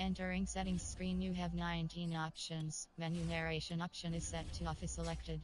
Entering settings screen, you have 19 options. Menu narration option is set to off is selected.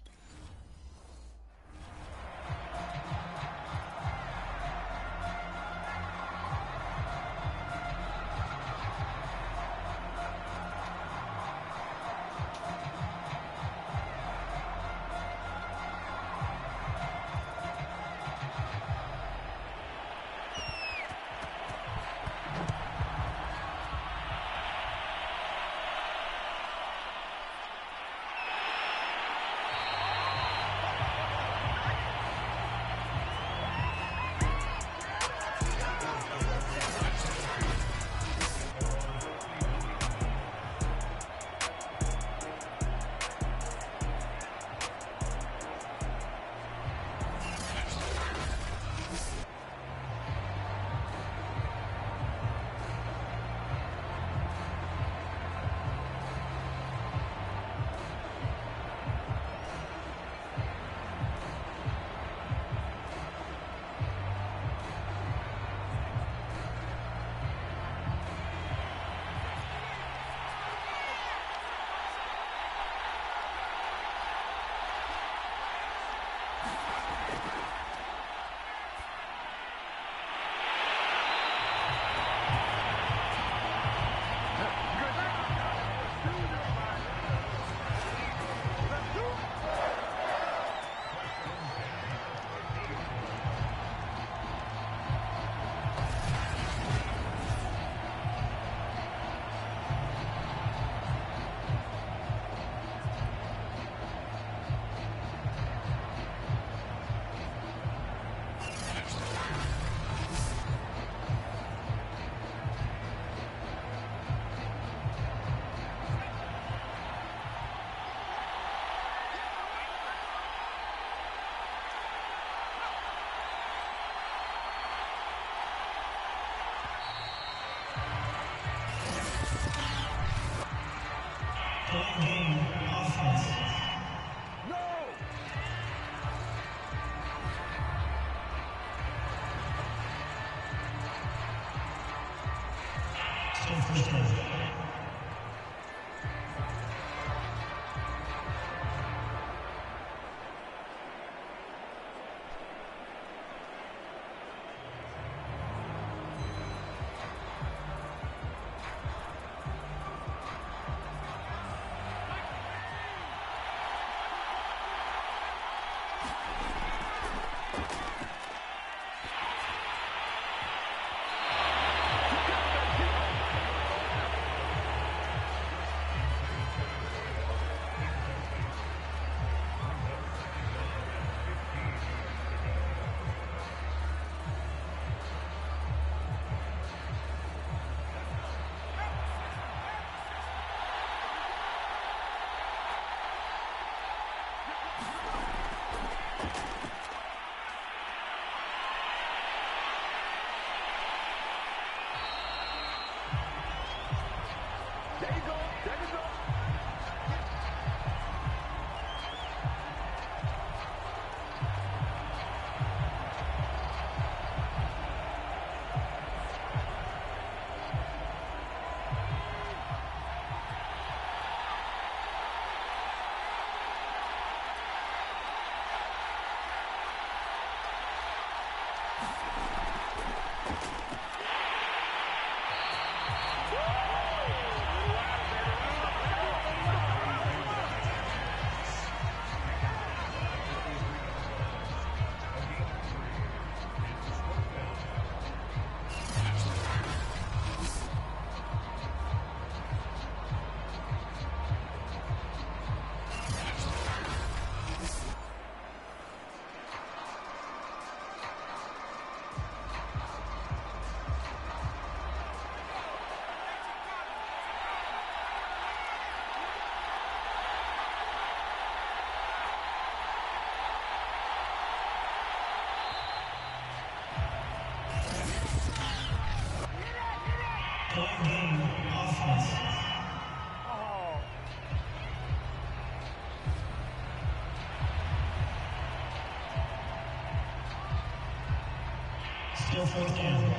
Still fourth down.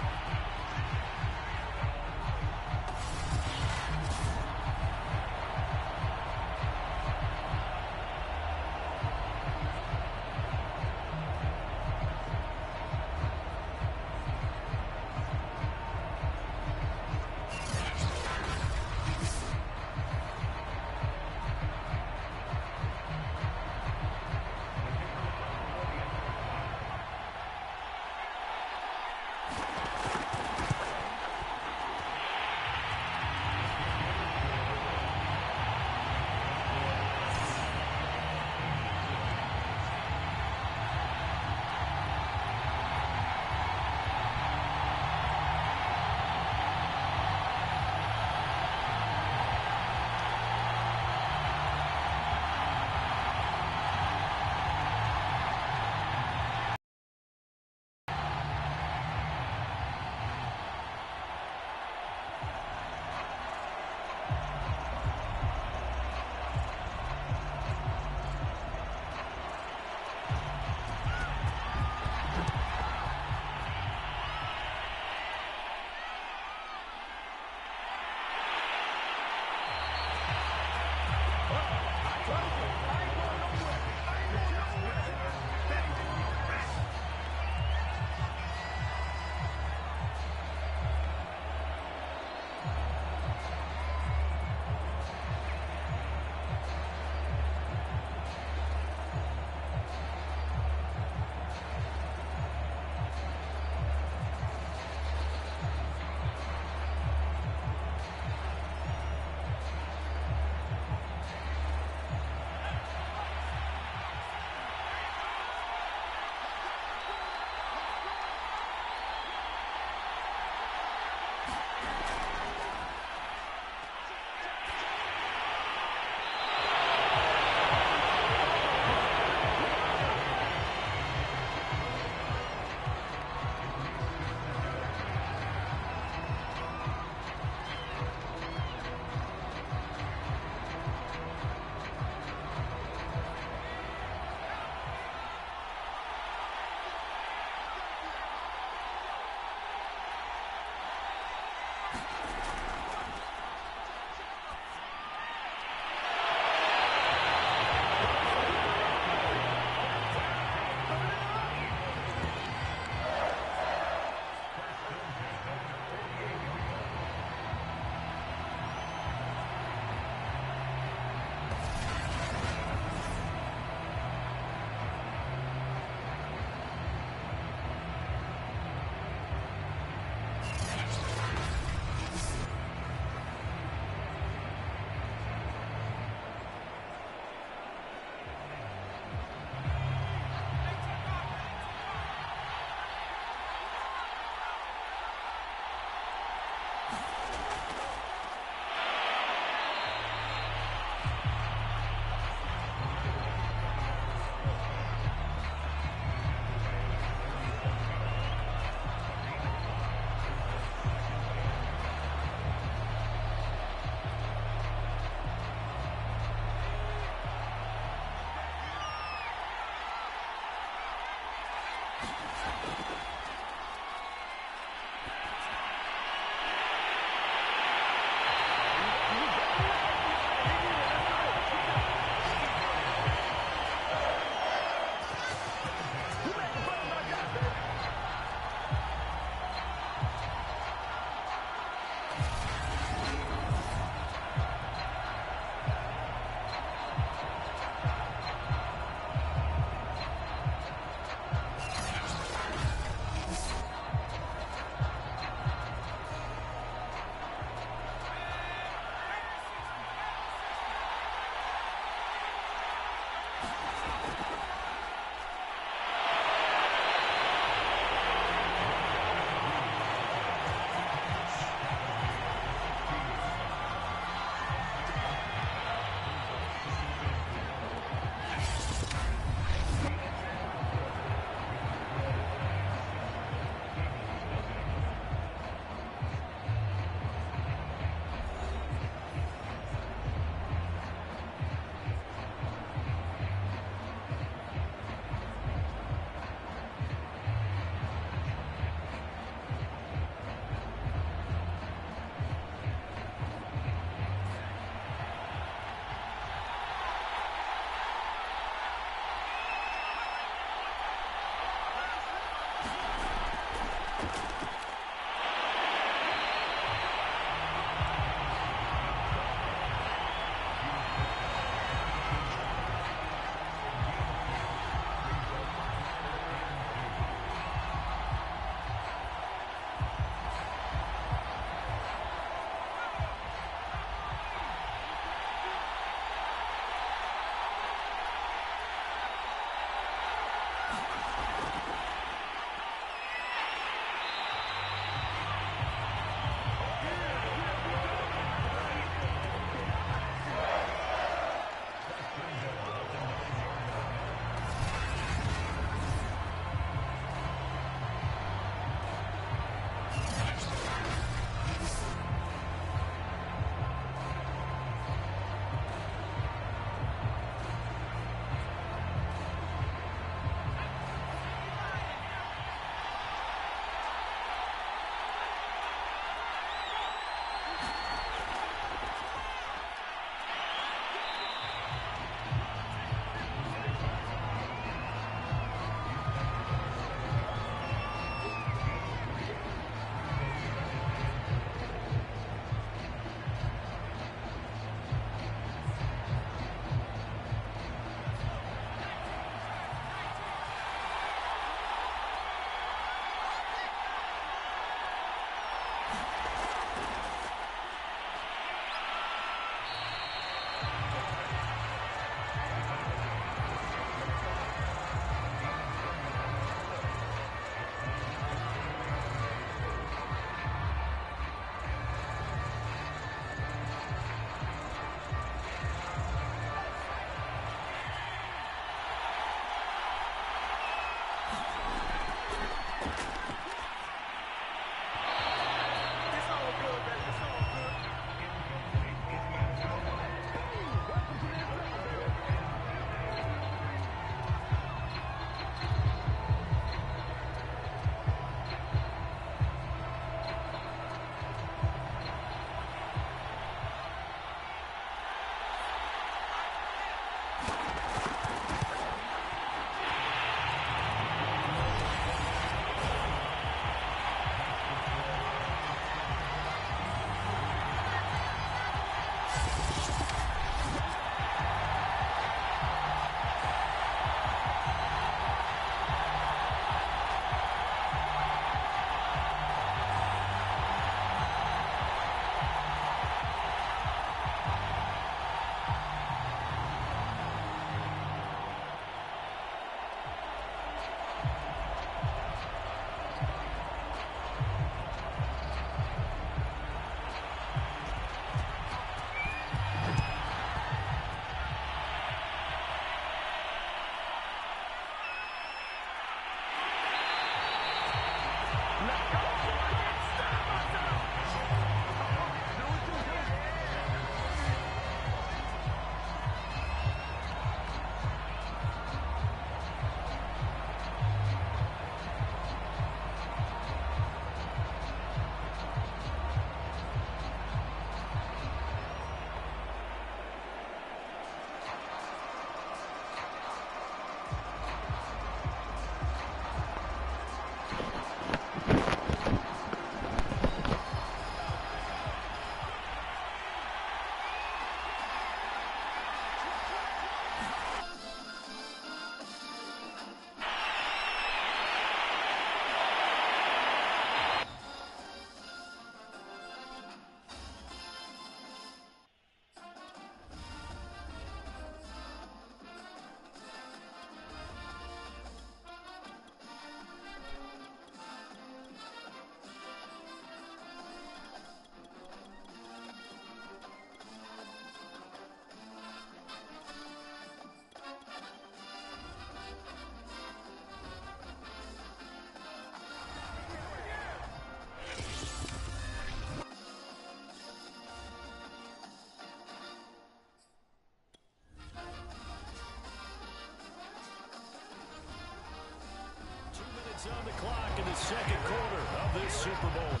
in the second quarter of this Super Bowl.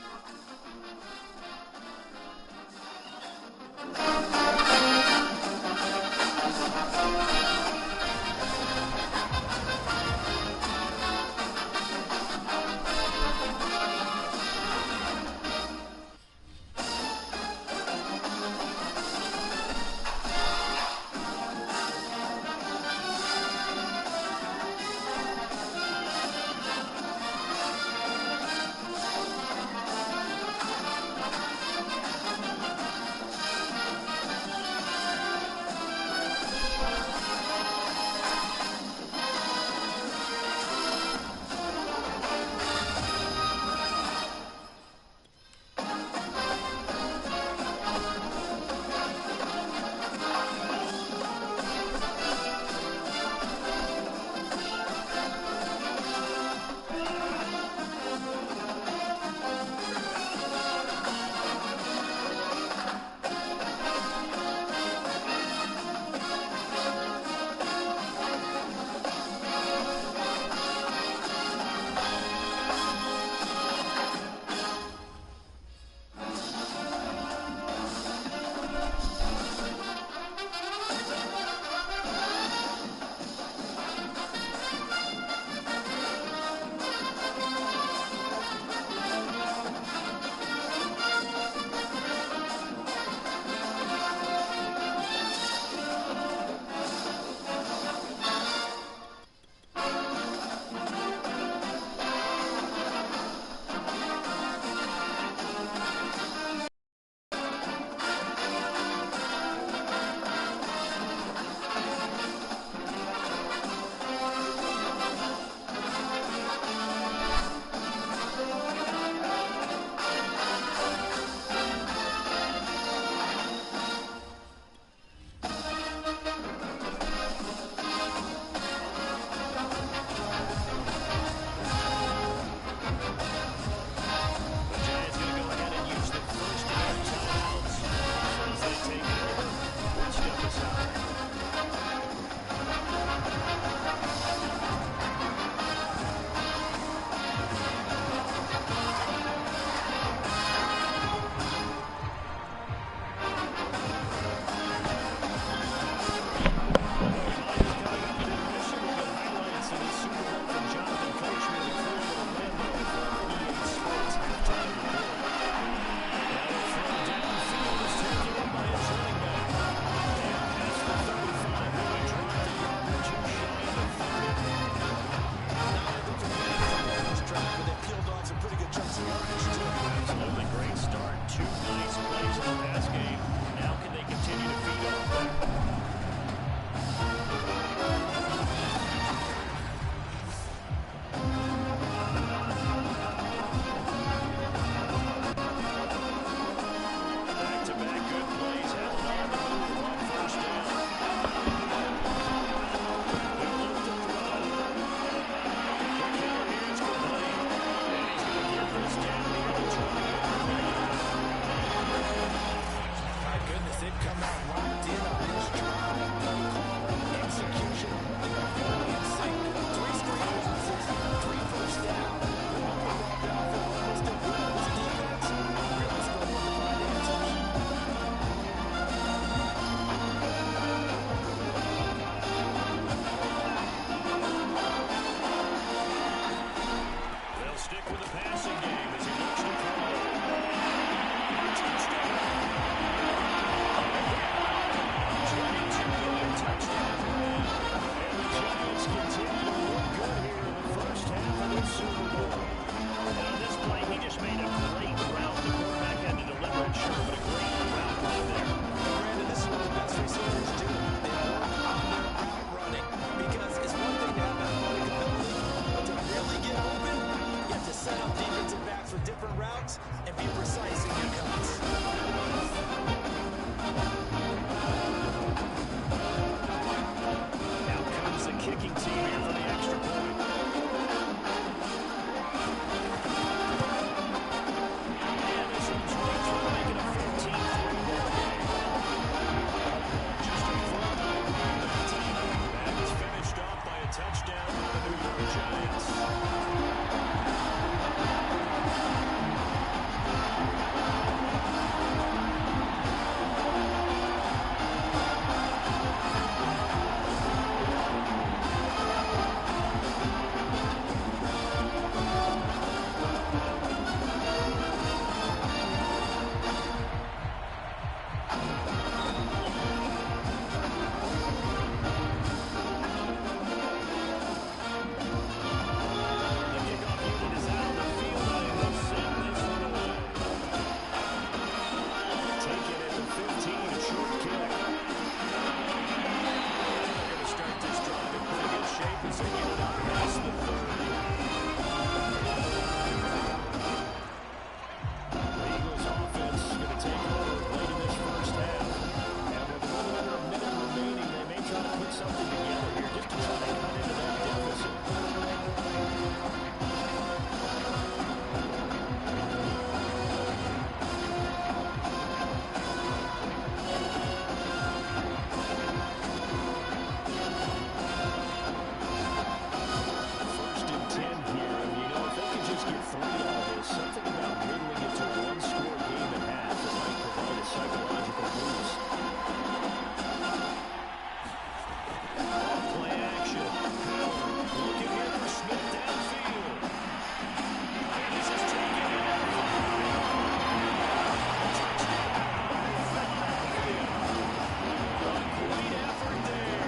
something together here just to try to cut into that deficit. First and 10 here, and you know, if they can just get 3 out of this, something about middling it to a one-score game at half that might provide a psychological boost. Play action. Howard looking in for Smith downfield. And this is taken in. A great effort there.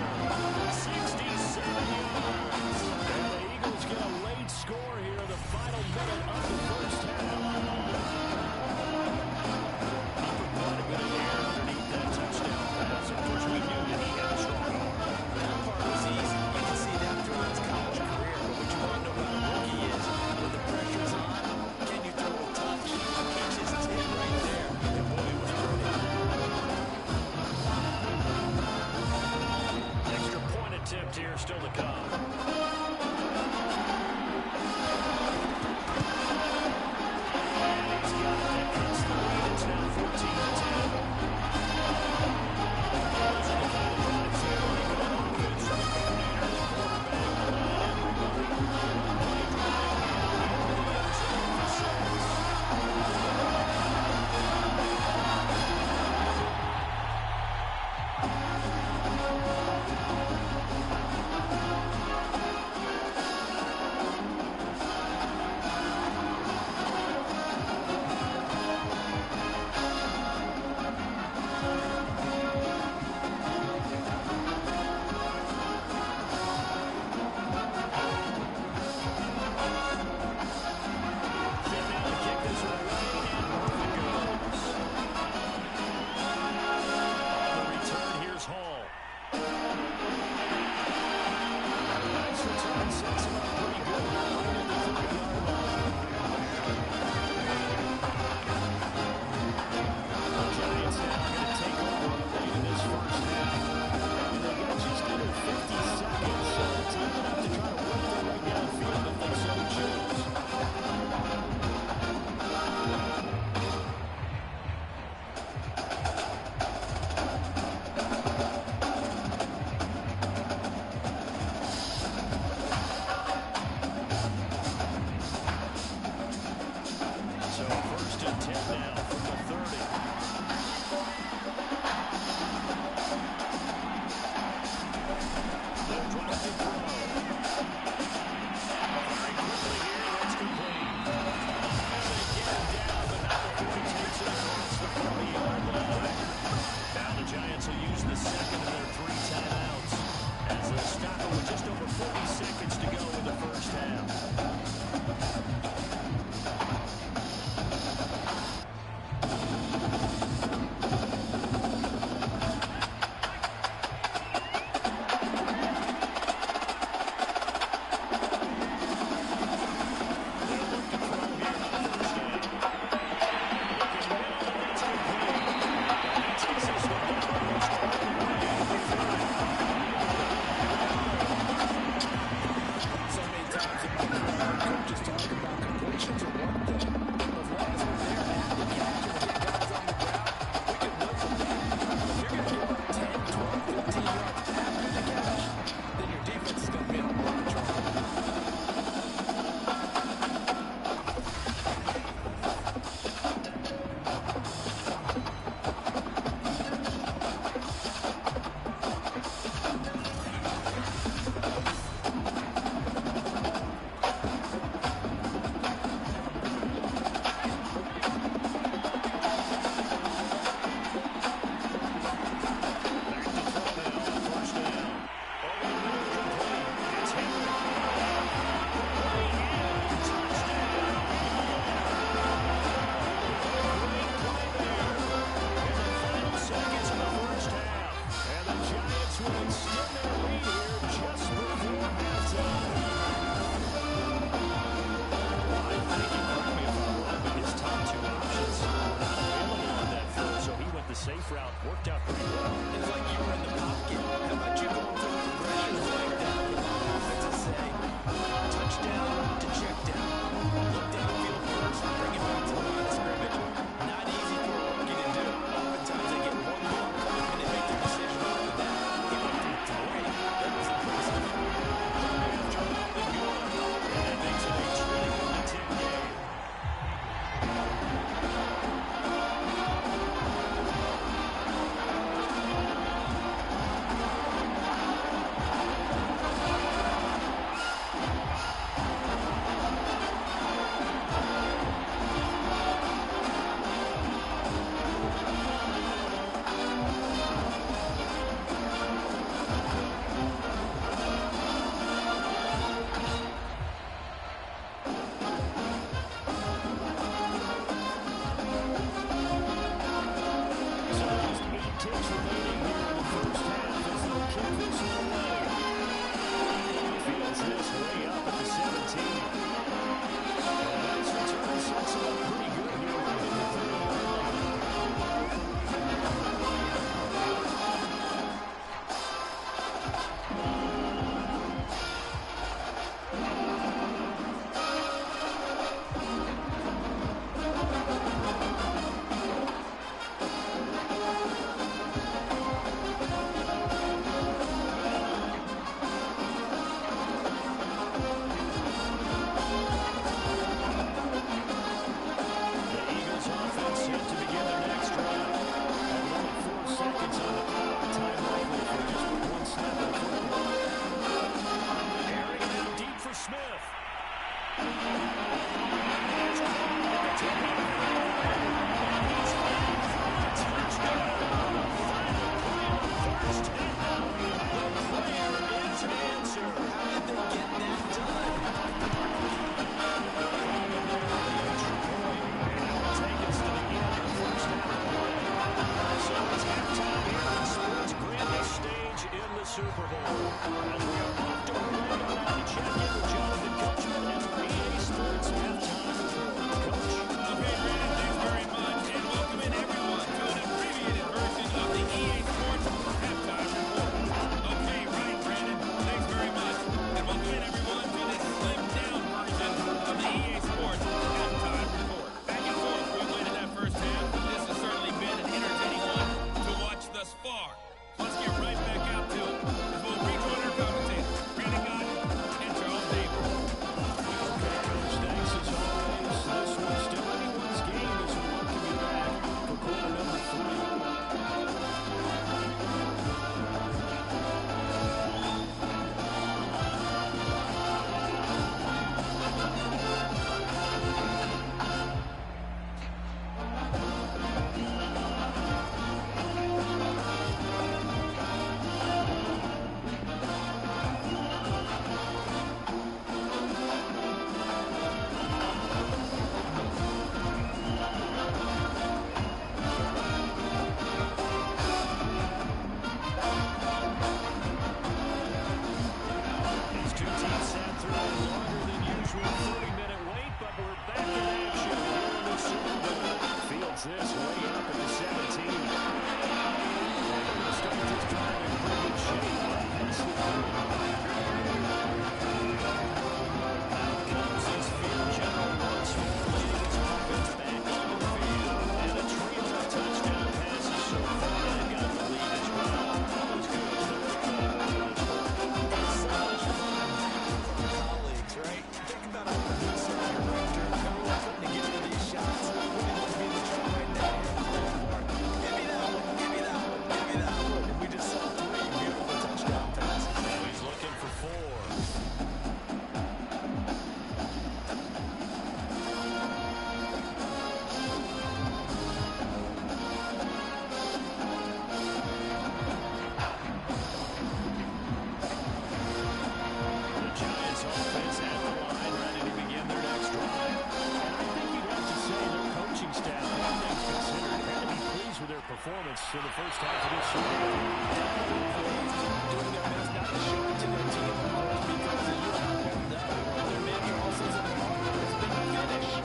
67 yards. And the Eagles get a late score here in the final minute of the first half. Keeper quite a bit of air underneath that touchdown pass. Of course, we knew that he had a strong arm. That part was easy. You can see that throughout his college career. But what you want to know about a rookie is when the pressure's on, can you throw a touch? He catches 10 right there. And boy, it was pretty. Extra point attempt here still to come. He's got it. That cuts the lead. It's now 14-10. Those are the final drives here. They go on offense. The coordinator, the quarterback, and everybody. Play drive here. Into the end zone for 6. Set now to kick this one away, and off it goes. On the return, here's Hall. Nice return, sets him up pretty good right at the 30-yard line. The Giants now going to take over late in this first half. And they got just under 50 seconds, so the team will have to try to work their way downfield if they so choose. So first and 10 now from the 30. They'll drop to throw. Very quickly here, that's complete. And they get him down, but not before he takes it across the 40-yard line. Now the Giants will use the second of their 3 timeouts as they'll stop it with just over 40 seconds to go in the first half. They'll look to throw here on first down. Looking middle, and that's complete. And he takes this one down almost all the way to the 30. So many times in my career, coaches talk about completions are one thing. As long as we're there to have the catch and get guys on the ground, we can live with that. If you're going to give up 10, 12, 15 yards after the catch, then your defense is going to be in a lot of trouble. Back to throw now on first down. Over the middle, complete. It's Henry. Way in, touchdown. Great play there. In the final seconds of the first half. And the Giants will extend their lead here just before halftime. Well, I think, and correct me if I'm wrong, but his top 2 options were not available on that throw, so he went the safe route, worked out pretty well. It's like you were in the pocket. How about you going to the ticks remaining here in the first half as they'll kick this one away. Fields this way up at the 17. And nice return sets it up pretty good here right in the 30-yard line. Super Bowl. As we are off to our way on out to check in with Jonathan Coachman and our EA Sports halftime report. Coach. Okay, Brandon, thanks very much, and welcome in everyone to an abbreviated version of the EA Sports halftime report. Okay, right, Brandon, thanks very much, and welcome in everyone to this slimmed down version of the EA Sports halftime report. Back and forth, we played in that first half, but this has certainly been an entertaining one to watch thus far. Let's get right back out to it as we'll rejoin our commentators, Brandon Gott and Charles Davis. Okay, Coach, thanks as always. This one's still anyone's game as we welcome you back for quarter number 3. These two teams sat through a longer than usual 30-minute wait, but we're back in action here in the Super Bowl. Fields this way up at the 17. They're going to start this drive in pretty good shape. Pass the 3. Out comes this field general once more, leading his offense back on the field. And a trio of touchdown passes so far. They've got the lead as well. That was good. Colleagues, right? Think about all the good stuff you're after. Everyone putting together these shots. Wouldn't it just be the try right now? Give me that one. Give me that one. Give me that one. And we just saw 3 beautiful touchdown passes. Now he's looking for 4. The Giants offense at the line, ready to begin their next drive. And I think you'd have to say their coaching staff, all things considered, had to be pleased with their performance in the first half of this Super Bowl. Doing their best not to show it to their team, of course, because as you have pointed out, their mantra all season long has been finish.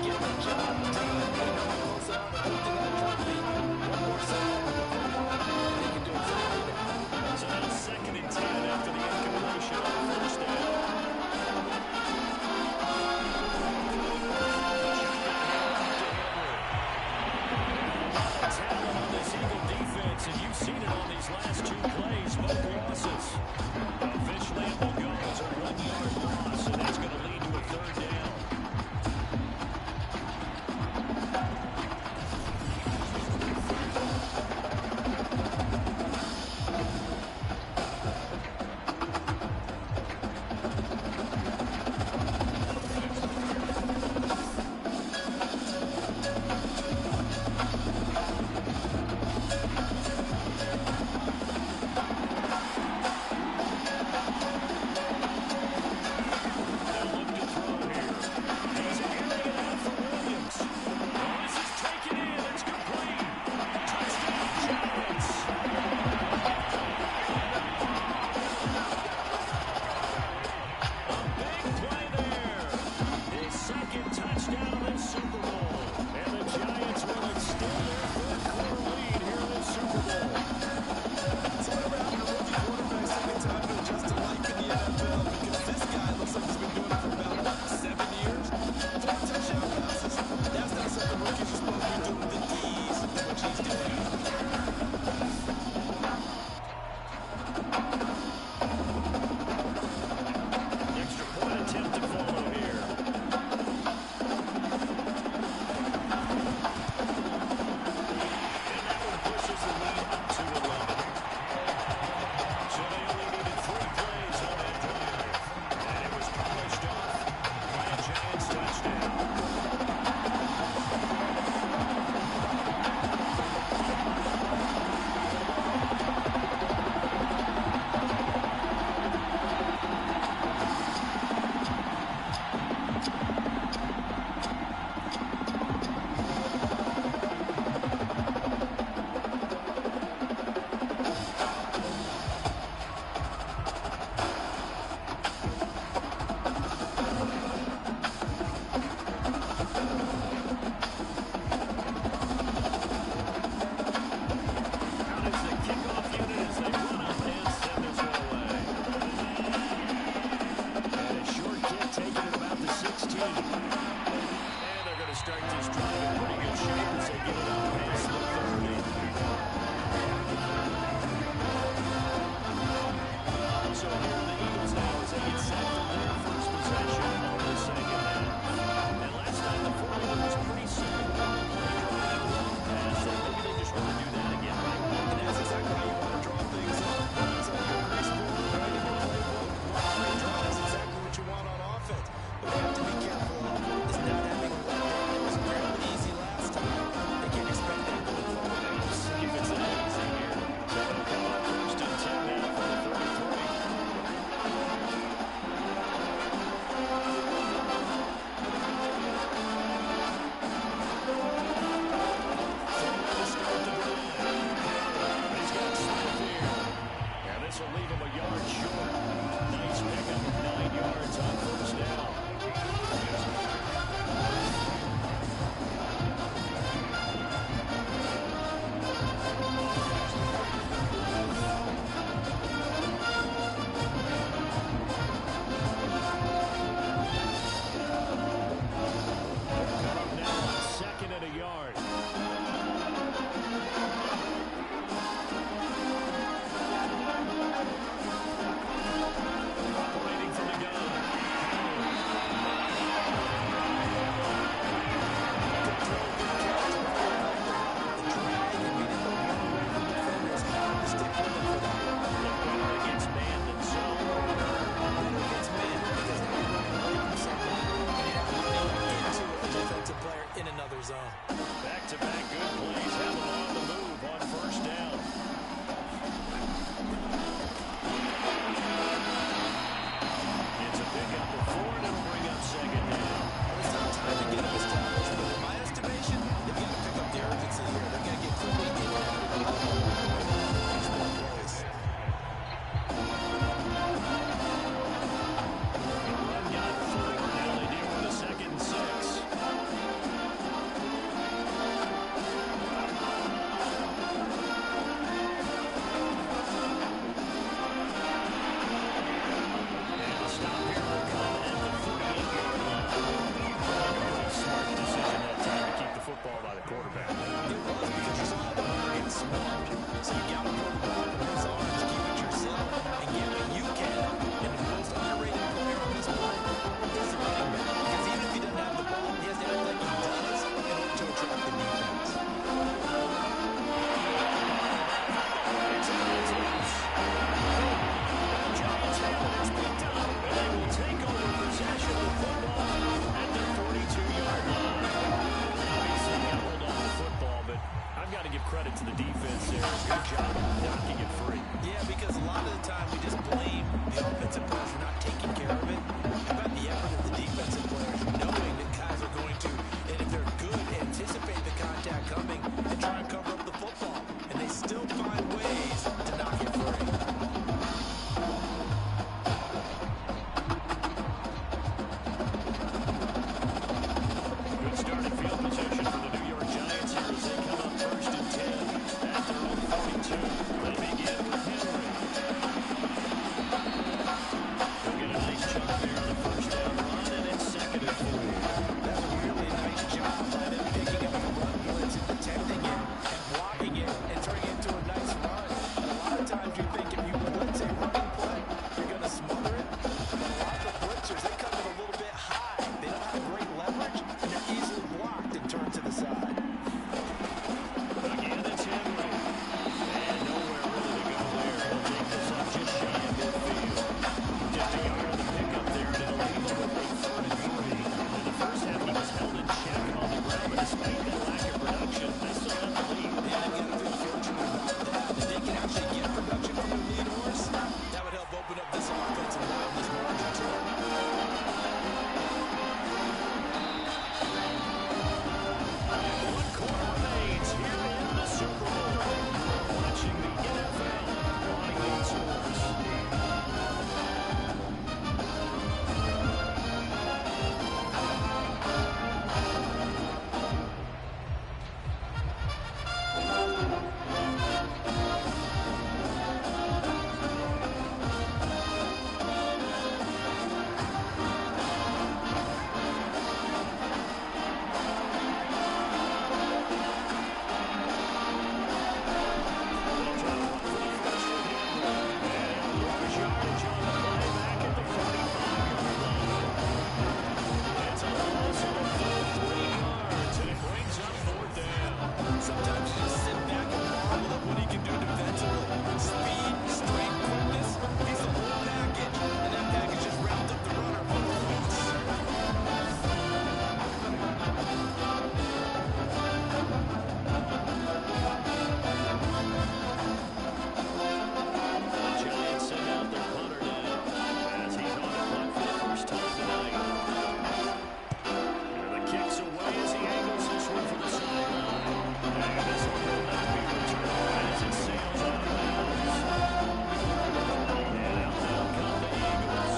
Get the job done. You know, close out, hold to that trophy. One more set. And they can do exactly that. So now 2nd and 10 after the incompletion on the first down. Talent on this Eagle defense, and you've seen it on these last 2 plays, both losses. Officially, it will go as a 1-yard loss, and that's going to lead to a 3rd down. credit to the defense there. Good job of knocking it free. Yeah, because a lot of the time we just blame the offensive players for not taking care of it. How about the effort of the defensive players, knowing that guys are going to, and if they're good, anticipate the contact coming and try and cover up the football. And they still find ways to knock it free. Good start in field position for the New York Giants here as they come up 1st and 10 at their own 42. They'll begin with Henry. They'll get a nice chunk there on the first down run, and it's 2nd and 4. That's a really nice job by them picking up the run blitz and detecting it and blocking it and turning it into a nice run. And a lot of times you think if you blitz a running play, you're going to smother it. But a lot of the blitzers, they come in a little bit high. They don't have great leverage, and they're easily blocked and turned to the side. Again, it's Henry. And nowhere really to go there. He'll take this up just shy of midfield. Just a yard on the pickup there, and it'll leave him with a 3rd and 3. In the first half, he was held in check on the ground, but despite that lack of production, they still have the lead. And they've got to feel fortunate about that. If they can actually get production from their lead horse, that would help open up this offense and widen this margin to them. 1 quarter remains here in the Super Bowl. Watching the NFL on EA Sports. Sometimes you just sit back and marvel at what he can do defensively. Speed, strength, quickness, he's the whole package. And that package just wrapped up the runner for points. Giants send out their punter now as he's on the clock for the first time tonight. And the kick's away as he angles this one for the sideline. And this one will not be returned as it sails out of bounds. And out now come the Eagles.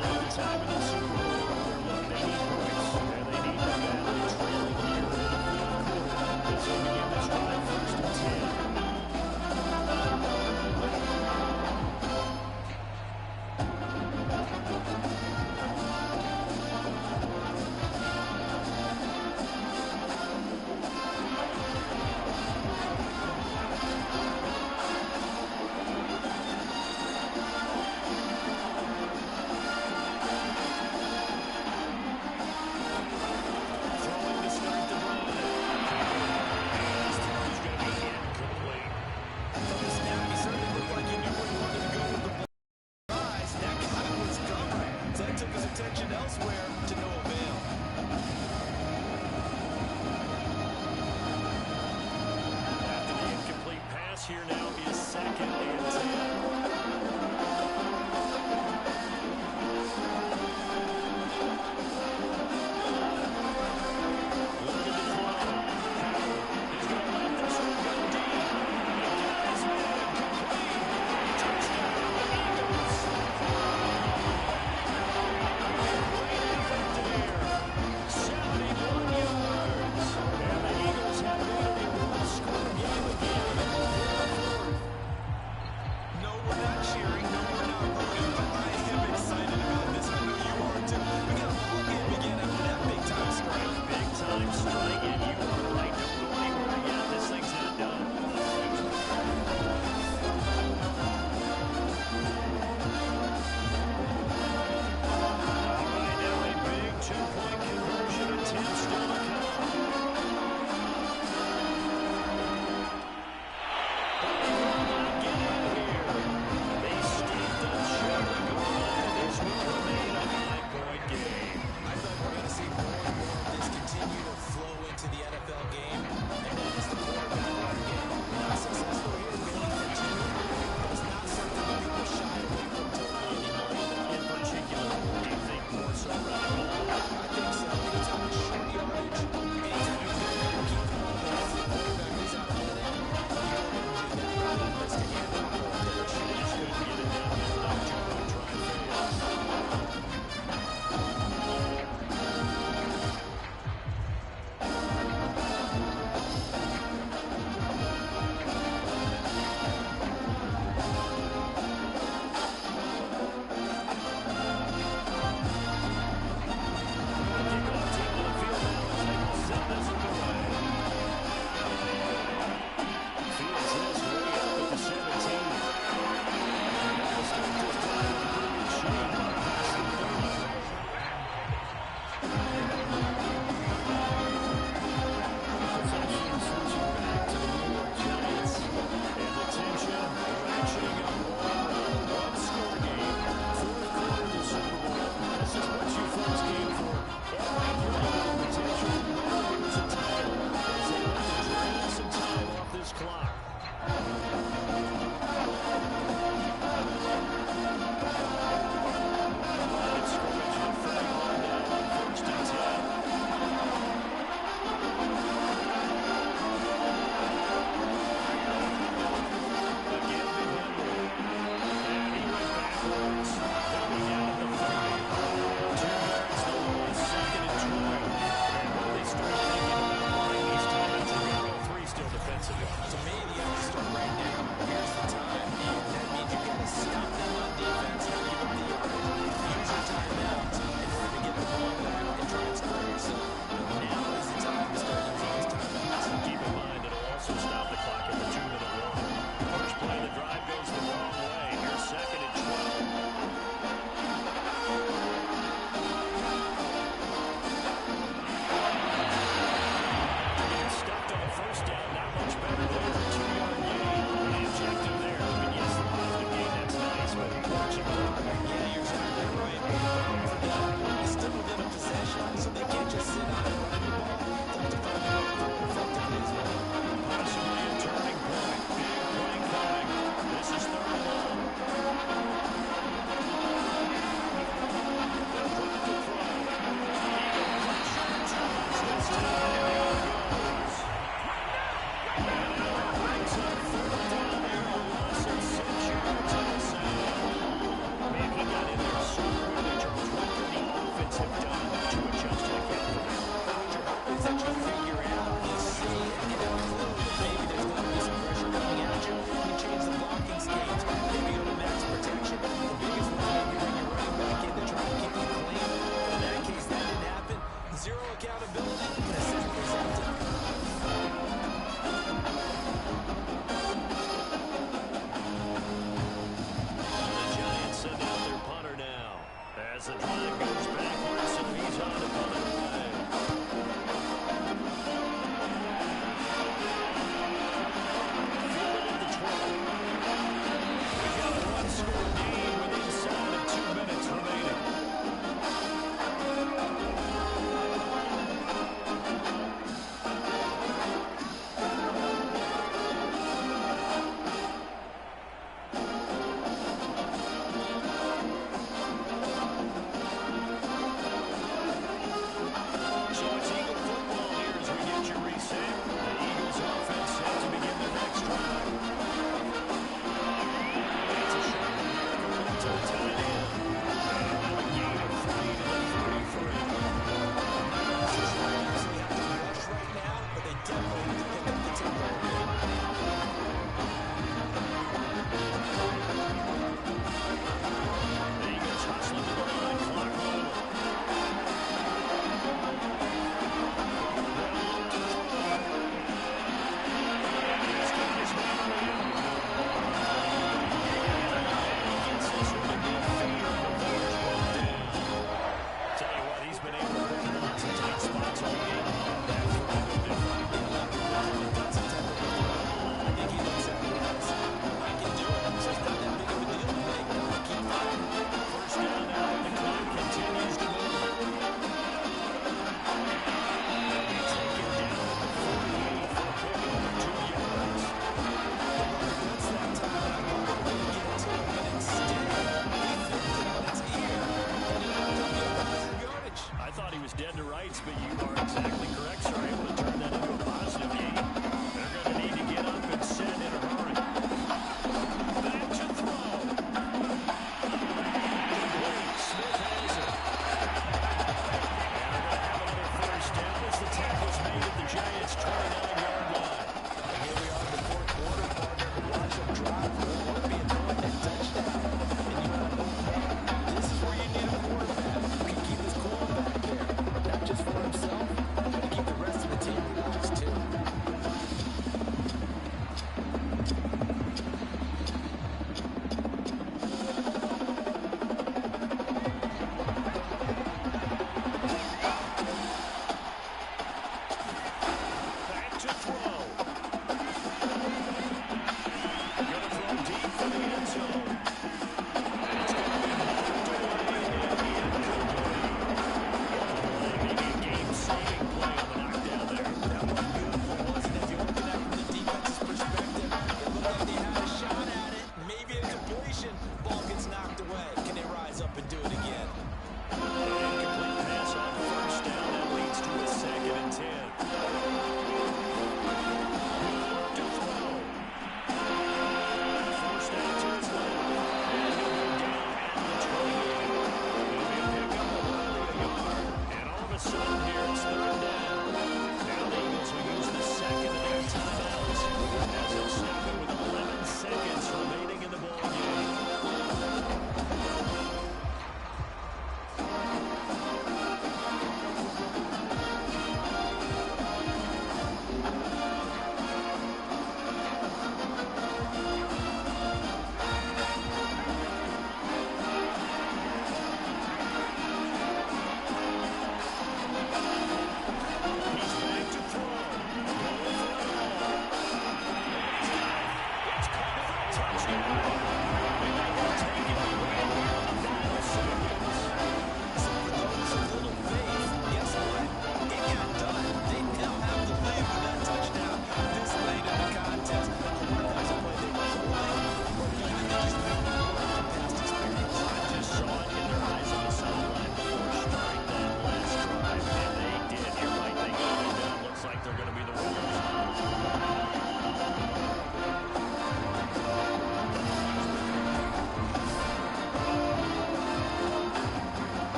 One time in the Super Bowl, they're looking to 8 points. And they need to battle trailing here in the 4th quarter as they begin this drive 1st and 10. Throwing to start the drive. His throw's going to be incomplete. From the snap, he certainly looked like he knew where he wanted to go with the ball. Eyes, that guy was covering. So that took his attention elsewhere to no avail. After the incomplete pass, here now is 2nd and 10. Looking to throw. Howard is going to let this one go deep. He got his man complete. Touchdown, Eagles. Great effort there. 71 yards. And the Eagles have made it a one-score game again.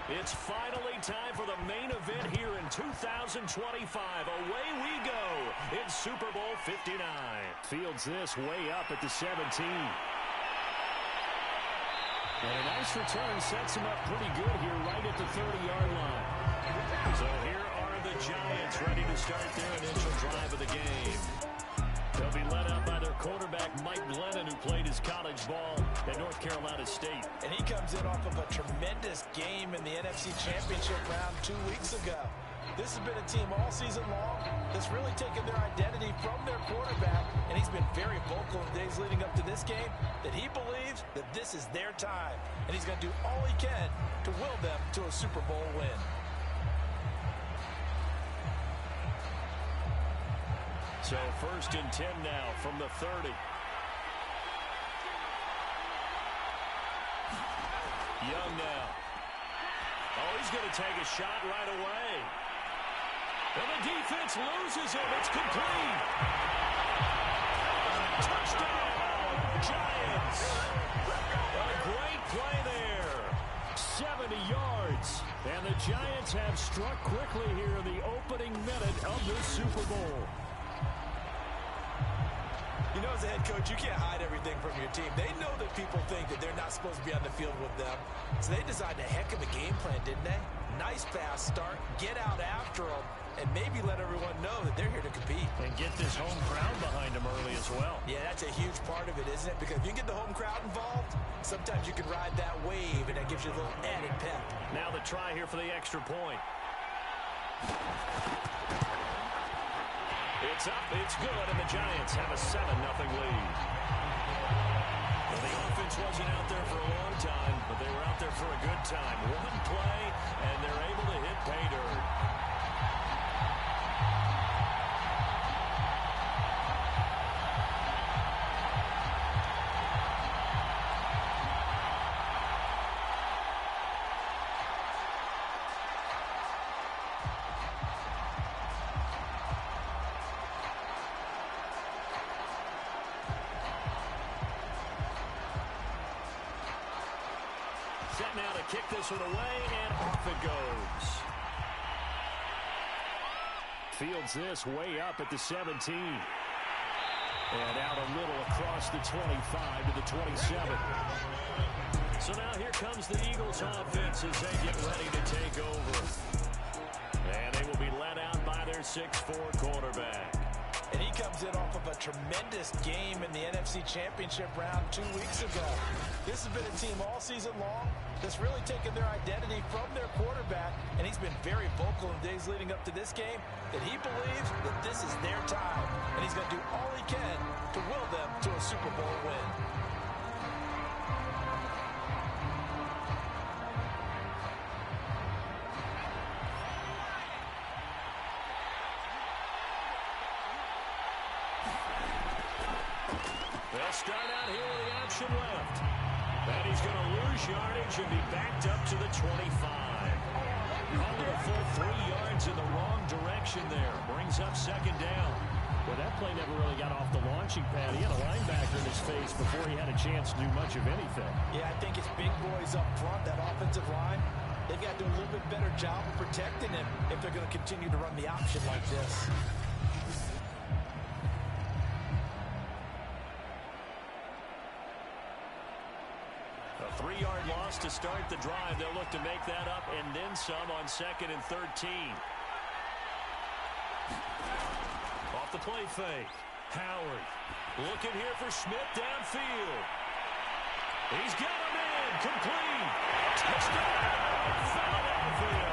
It's finally time for the main event here in 2025. Away we go. It's Super Bowl 59. Fields this way up at the 17. And a nice return sets him up pretty good here right at the 30-yard line. So here are the Giants ready to start their initial drive of the game. They'll be led out by their quarterback, Mike Glennon, who played his college ball at North Carolina State. And he comes in off of a tremendous game in the NFC Championship round 2 weeks ago. This has been a team all season long that's really taken their identity from their quarterback, and he's been very vocal in the days leading up to this game that he believes that this is their time, and he's going to do all he can to will them to a Super Bowl win. So 1st and 10 now from the 30. Young now. Oh, he's going to take a shot right away. And the defense loses him. It's complete. Touchdown, Giants. A great play there. 70 yards. And the Giants have struck quickly here in the opening minute of this Super Bowl. You know, as a head coach, you can't hide everything from your team. They know that people think that they're not supposed to be on the field with them. So they designed a heck of a game plan, didn't they? Nice fast start, get out after them, and maybe let everyone know that they're here to compete. And get this home crowd behind them early as well. Yeah, that's a huge part of it, isn't it? Because if you get the home crowd involved, sometimes you can ride that wave, and that gives you a little added pep. Now the try here for the extra point. It's up, it's good, and the Giants have a 7-0 lead. Well, the offense wasn't out there for a long time, but they were out there for a good time. One play, and they're able to hit pay dirt. Set now to kick this one away, and off it goes. Fields this way up at the 17. And out a little across the 25 to the 27. So now here comes the Eagles offense as they get ready to take over. And they will be led out by their 6'4 quarterback. And he comes in off of a tremendous game in the NFC Championship round 2 weeks ago. This has been a team all season long that's really taken their identity from their quarterback, and he's been very vocal in the days leading up to this game that he believes that this is their time, and he's going to do all he can to will them to a Super Bowl win. They'll start out here with the option left. And he's going to lose yardage and be backed up to the 25. Called it a full 3 yards in the wrong direction there. Brings up 2nd down. Well, that play never really got off the launching pad. He had a linebacker in his face before he had a chance to do much of anything. Yeah, I think it's big boys up front, that offensive line. They've got to do a little bit better job of protecting him if they're going to continue to run the option like this. A 3-yard loss to start the drive. They'll look to make that up and then some on 2nd and 13. Off the play fake. Howard looking here for Smith downfield. He's got him in. Complete. Touchdown. Philadelphia.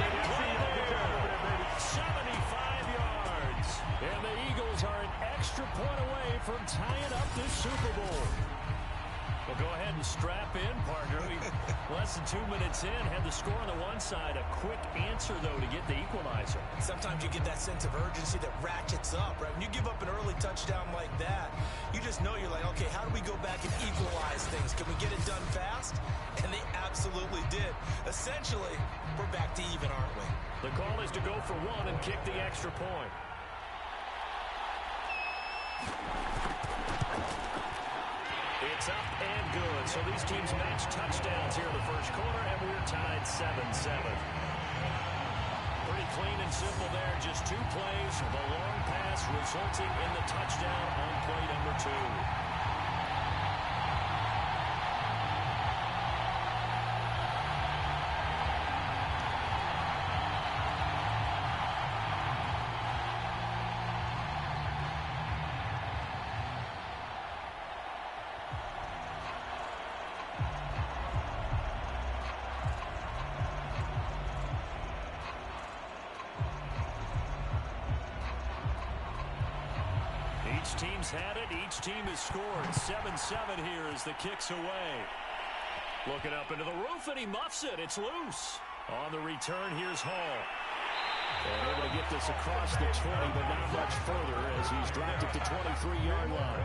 Big play there. 75 yards. And the Eagles are an extra point away from tying up this Super Bowl. Well, go ahead and strap in, partner. Less than 2 minutes in, had the score on the one side. A quick answer, though, to get the equalizer. Sometimes you get that sense of urgency that ratchets up, right? When you give up an early touchdown like that, you just know you're like, okay, how do we go back and equalize things? Can we get it done fast? And they absolutely did. Essentially, we're back to even, aren't we? The call is to go for one and kick the extra point. It's up and good. So these teams match touchdowns here in the first quarter, and we resulting in the touchdown on play number 2. Each team's had it. Each team has scored. 7-7 here as the kick's away. Looking up into the roof, and he muffs it. It's loose. On the return, here's Hall. And able to get this across the 20, but not much further as he's dropped at the 23-yard line.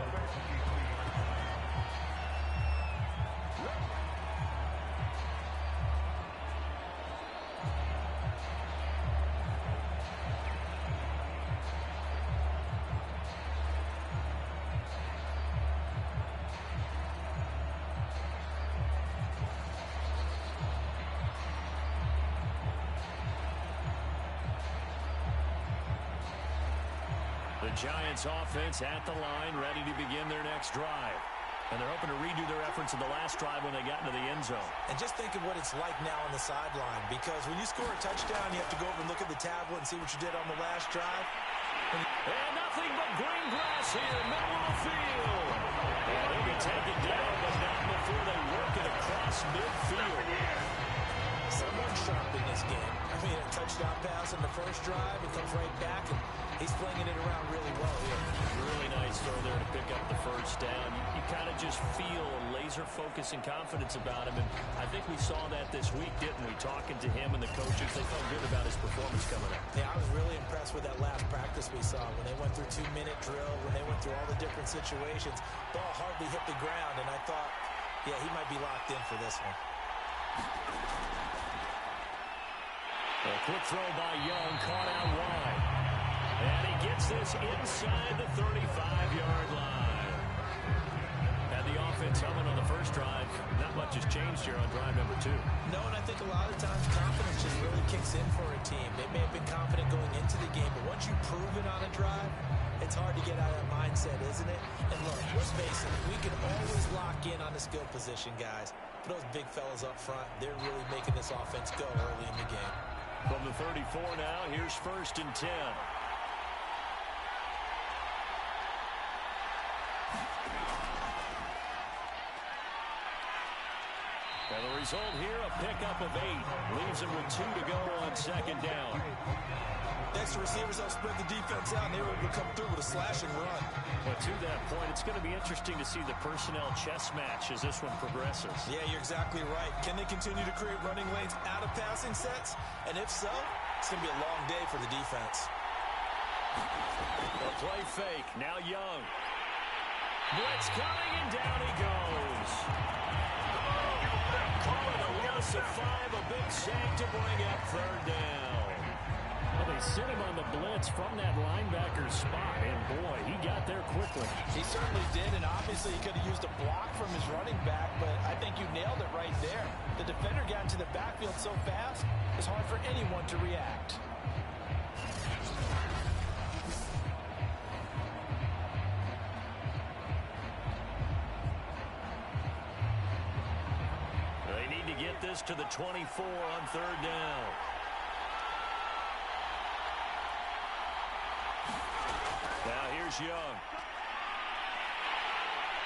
The Giants offense at the line, ready to begin their next drive. And they're hoping to redo their efforts in the last drive when they got into the end zone. And just think of what it's like now on the sideline, because when you score a touchdown, you have to go over and look at the tablet and see what you did on the last drive. And nothing but green grass here, middle of the field. And they can take it down, but not before they work it across midfield. Someone sharp in this game. I mean, a touchdown pass in the first drive, it comes right back, and he's flinging it around really well here. Really nice throw there to pick up the first down. You kind of just feel a laser focus and confidence about him, and I think we saw that this week, didn't we? Talking to him and the coaches, they felt good about his performance coming up. Yeah, I was really impressed with that last practice we saw when they went through 2-minute drill, when they went through all the different situations. Ball hardly hit the ground, and I thought, yeah, he might be locked in for this one. A quick throw by Young, caught out wide. And he gets this inside the 35-yard line. Had the offense humming on the first drive. Not much has changed here on drive number 2. No, and I think a lot of times confidence just really kicks in for a team. They may have been confident going into the game, but once you prove it on a drive, it's hard to get out of that mindset, isn't it? And look, let's face it, we can always lock in on the skill position, guys. But those big fellas up front, they're really making this offense go early in the game. From the 34 now, here's 1st and 10. And the result here, a pickup of 8. Leaves him with 2 to go on 2nd down. Next, the receivers help spread the defense out, and they were able to come through with a slashing run. But to that point, it's going to be interesting to see the personnel chess match as this one progresses. Yeah, you're exactly right. Can they continue to create running lanes out of passing sets? And if so, it's going to be a long day for the defense. A play fake. Now Young. Blitz coming, and down he goes. Call it a loss of 5. A big sack to bring up 3rd down. Well, they sent him on the blitz from that linebacker's spot, and boy, he got there quickly. He certainly did, and obviously he could have used a block from his running back, but I think you nailed it right there. The defender got into the backfield so fast, it's hard for anyone to react. They need to get this to the 24 on 3rd down. Now here's Young.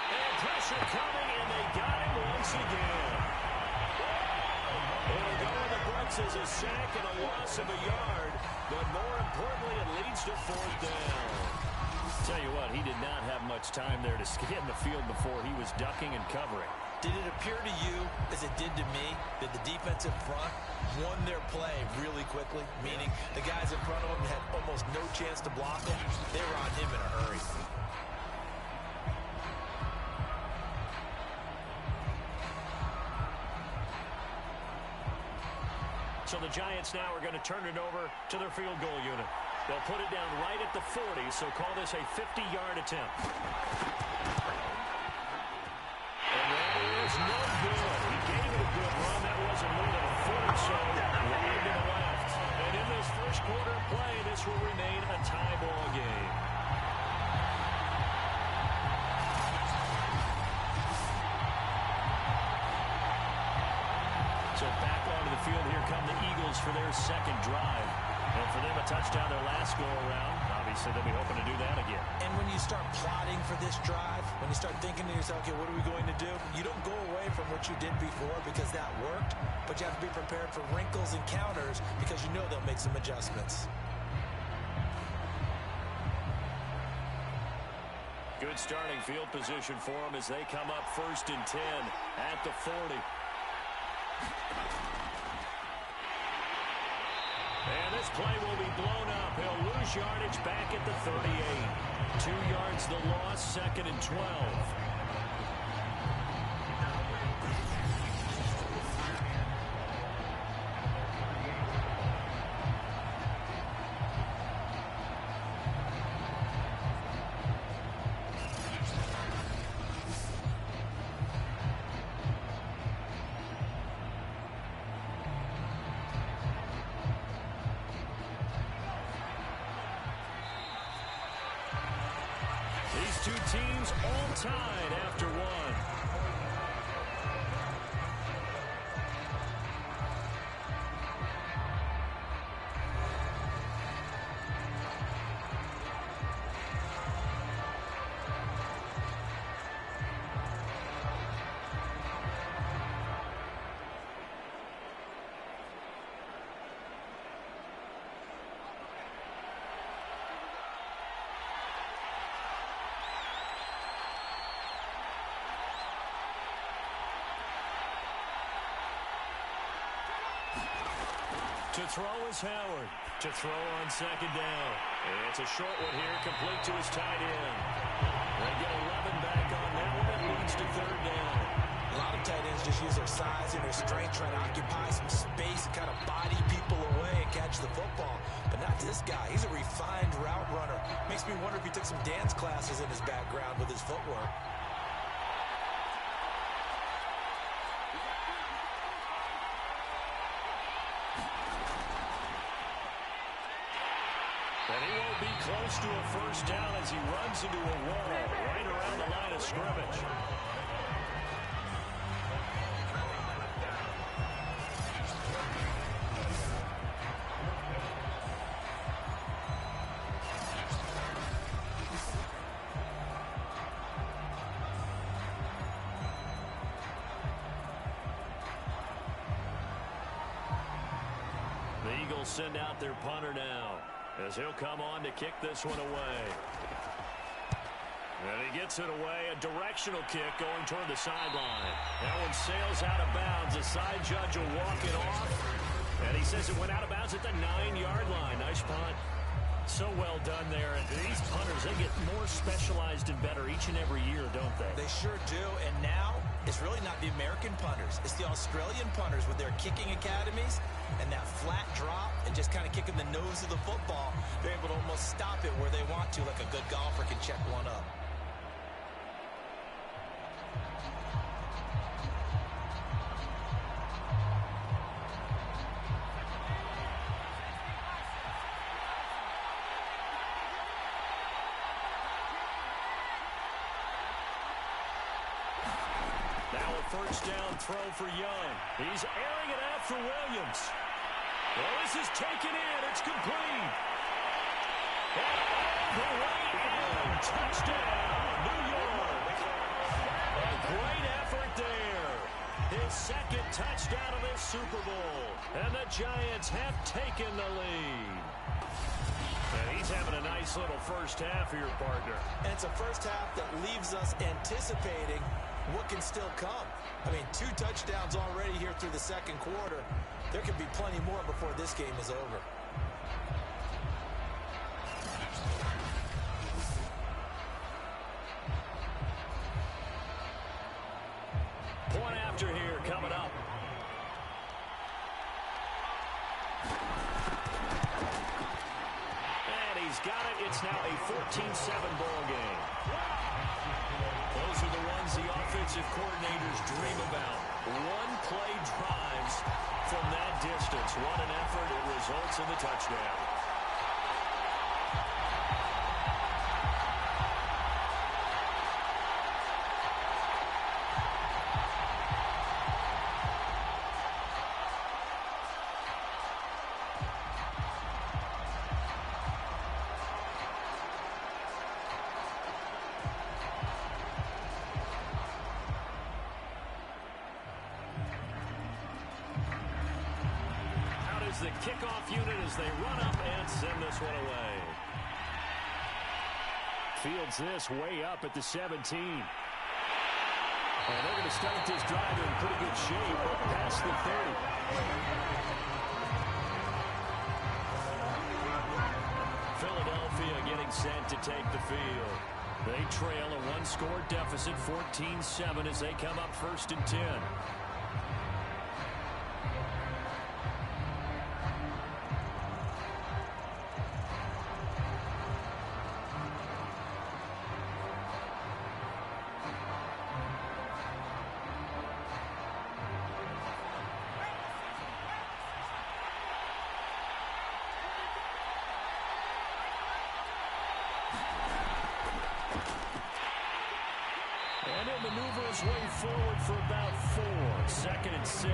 And pressure coming, and they got him once again. It'll go in the books as a sack and a loss of a yard, but more importantly, it leads to 4th down. Tell you what, he did not have much time there to get in the field before he was ducking and covering. Did it appear to you, as it did to me, that the defensive front won their play really quickly? Meaning the guys in front of them had almost no chance to block him. They were on him in a hurry. So the Giants now are going to turn it over to their field goal unit. They'll put it down right at the 40, so call this a 50-yard attempt. And that is no good. He gave it a good run. That wasn't more than a foot or so wide to the left. And in this first quarter play, this will remain a tie ball game. So back onto the field, here come the Eagles for their second drive. And for them, a touchdown their last go-around. Obviously, they'll be hoping to do that again. And when you start plotting for this drive, when you start thinking to yourself, okay, what are we going to do? You don't go away from what you did before because that worked, but you have to be prepared for wrinkles and counters because you know they'll make some adjustments. Good starting field position for them as they come up 1st and 10 at the 40. And this play will be blown up. He'll lose yardage back at the 38. 2 yards the loss, 2nd and 12. These two teams all tied after one. To throw is Howard. To throw on 2nd down. And it's a short one here, complete to his tight end. They get 11 back on that one. It leads to 3rd down. A lot of tight ends just use their size and their strength, trying to occupy some space and kind of body people away and catch the football. But not this guy. He's a refined route runner. Makes me wonder if he took some dance classes in his background with his footwork. And he won't be close to a 1st down as he runs into a wall right around the line of scrimmage. The Eagles send out their punter now, as he'll come on to kick this one away. And he gets it away, a directional kick going toward the sideline. That one sails out of bounds. The side judge will walk it off. And he says it went out of bounds at the 9-yard line. Nice punt. So well done there. And these punters, they get more specialized and better each and every year, don't they? They sure do. And now it's really not the American punters. It's the Australian punters with their kicking academies and that flat drop and just kind of kicking the nose of the football. They're able to almost stop it where they want to, like a good golfer can check one up. Now a 1st down throw for Young. He's airing it out for Williams. Well, this is taken in. It's complete. And all the way in. Touchdown, New York. A great effort there. His 2nd touchdown of this Super Bowl. And the Giants have taken the lead. And he's having a nice little 1st half here, partner. And it's a 1st half that leaves us anticipating what can still come. I mean, 2 touchdowns already here through the 2nd quarter. There could be plenty more before this game is over. Point after here coming up. And he's got it. It's now a 14-7 ball game. Those are the ones the offensive coordinators dream about. One-play drives from that distance. What an effort. It results in the touchdown. the kickoff unit as they run up and send this one away. Fields this way up at the 17. And they're going to start this drive in pretty good shape past the 30. Philadelphia getting set to take the field. They trail a one-score deficit, 14-7, as they come up 1st and 10. And he'll maneuver his way forward for about 4. 2nd and 6.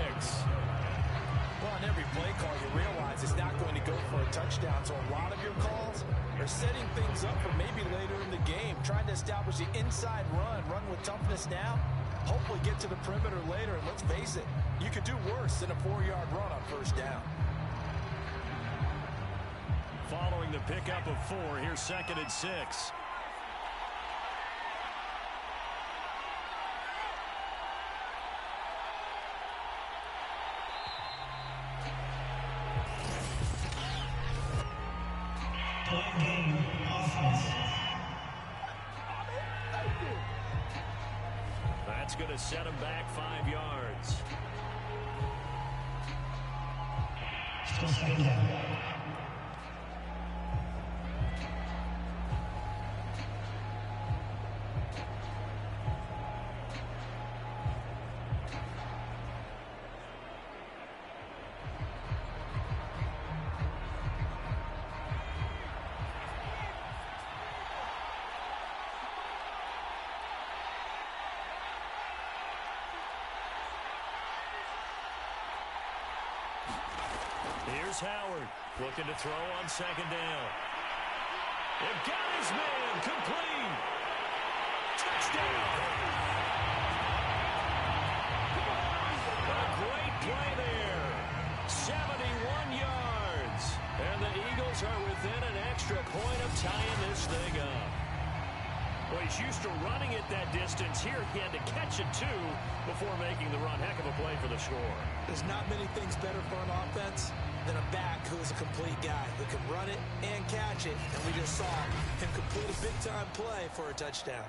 Well, on every play call, you realize it's not going to go for a touchdown. So a lot of your calls are setting things up for maybe later in the game, trying to establish the inside run with toughness now, hopefully get to the perimeter later. And let's face it, you could do worse than a 4-yard run on 1st down. Following the pickup of 4, here's 2nd and 6. That's going to set him back 5 yards. Still 2nd down. Here's Howard looking to throw on 2nd down. It got his man complete. Touchdown. A great play there. 71 yards. And the Eagles are within an extra point of tying this thing up. Well, he's used to running it that distance. Here he had to catch it, too, before making the run. Heck of a play for the score. There's not many things better for an offense than a back who's a complete guy who can run it and catch it. And we just saw him complete a big-time play for a touchdown.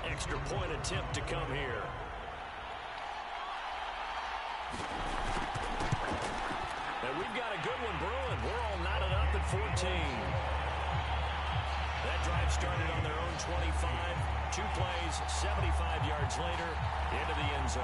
Extra point attempt to come here. And we've got a good one brewing. We're all knotted up at 14. That drive started on their own 25. 2 plays, 75 yards later, into the end zone.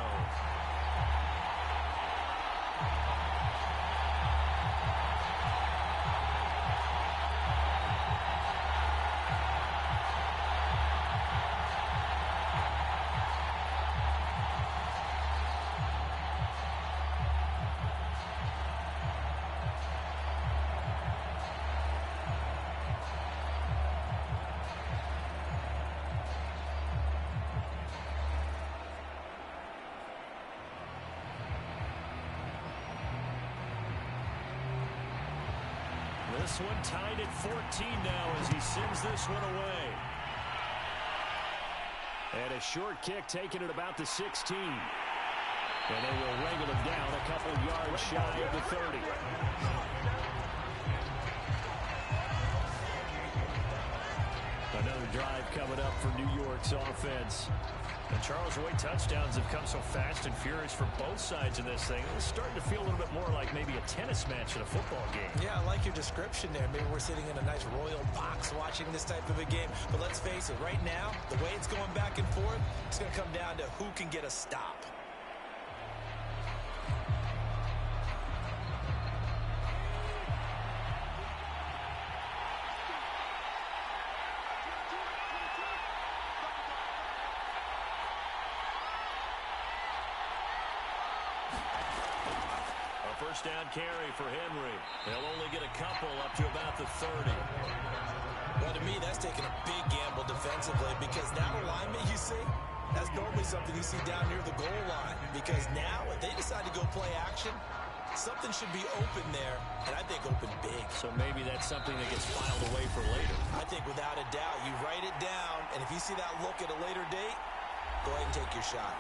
This one tied at 14 now as he sends this one away. And a short kick taken at about the 16. And they will wrangle him down a couple yards shy of the 30. Another drive coming up for New York's offense. And Charles, the way touchdowns have come so fast and furious for both sides of this thing, it's starting to feel a little bit more like maybe a tennis match at a football game. Yeah, I like your description there. Maybe we're sitting in a nice royal box watching this type of a game. But let's face it, right now, the way it's going back and forth, it's going to come down to who can get a stop. First down carry for Henry. They'll only get a couple up to about the 30. Well, to me, that's taking a big gamble defensively because that alignment you see, that's normally something you see down near the goal line, because now if they decide to go play action, something should be open there, and I think open big. So maybe that's something that gets filed away for later. I think without a doubt, you write it down, and if you see that look at a later date, go ahead and take your shot.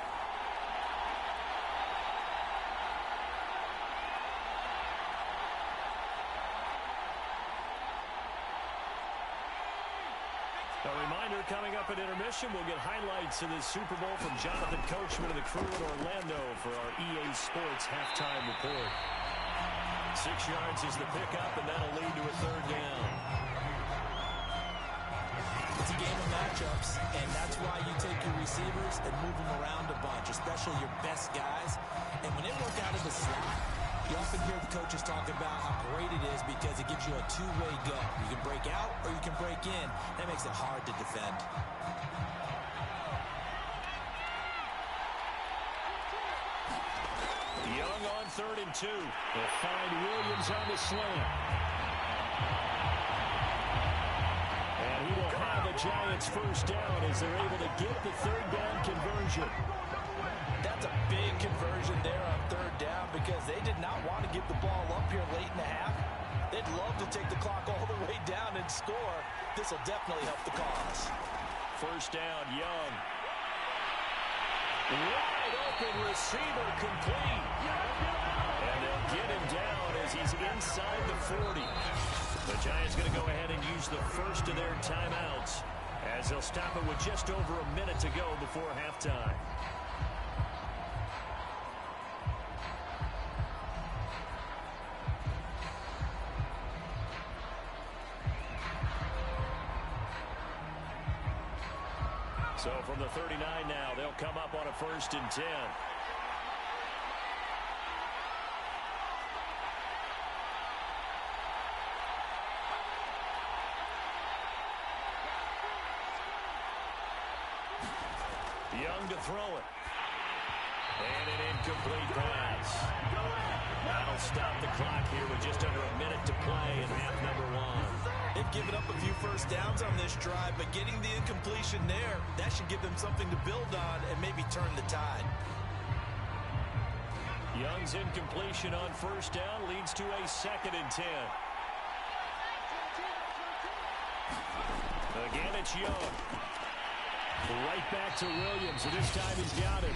A reminder, coming up at intermission, we'll get highlights of this Super Bowl from Jonathan Coachman and the crew in Orlando for our EA Sports halftime report. 6 yards is the pickup, and that'll lead to a third down. It's a game of matchups, and that's why you take your receivers and move them around a bunch, especially your best guys. And when they work out of the slot, you often hear the coaches talk about how great it is because it gives you a two-way go. You can break out or you can break in. That makes it hard to defend. Young on 3rd and 2. They'll find Williams on the slant. And he will have the Giants first down as they're able to get the third down conversion. That's a big conversion there on 3rd down because they did not want to give the ball up here late in the half. They'd love to take the clock all the way down and score. This will definitely help the cause. First down, Young. Wide open receiver complete. And they'll get him down as he's inside the 40. The Giants going to go ahead and use the first of their timeouts as they'll stop it with just over a minute to go before halftime. So from the 39 now, they'll come up on a 1st and 10. Young to throw it. And an incomplete pass. That'll stop the clock here with just under a minute to play in half number 1. They've given up a few first downs on this drive, but getting the incompletion there, that should give them something to build on and maybe turn the tide. Young's incompletion on 1st down leads to a 2nd and 10. Again, it's Young. Right back to Williams, and this time he's got him.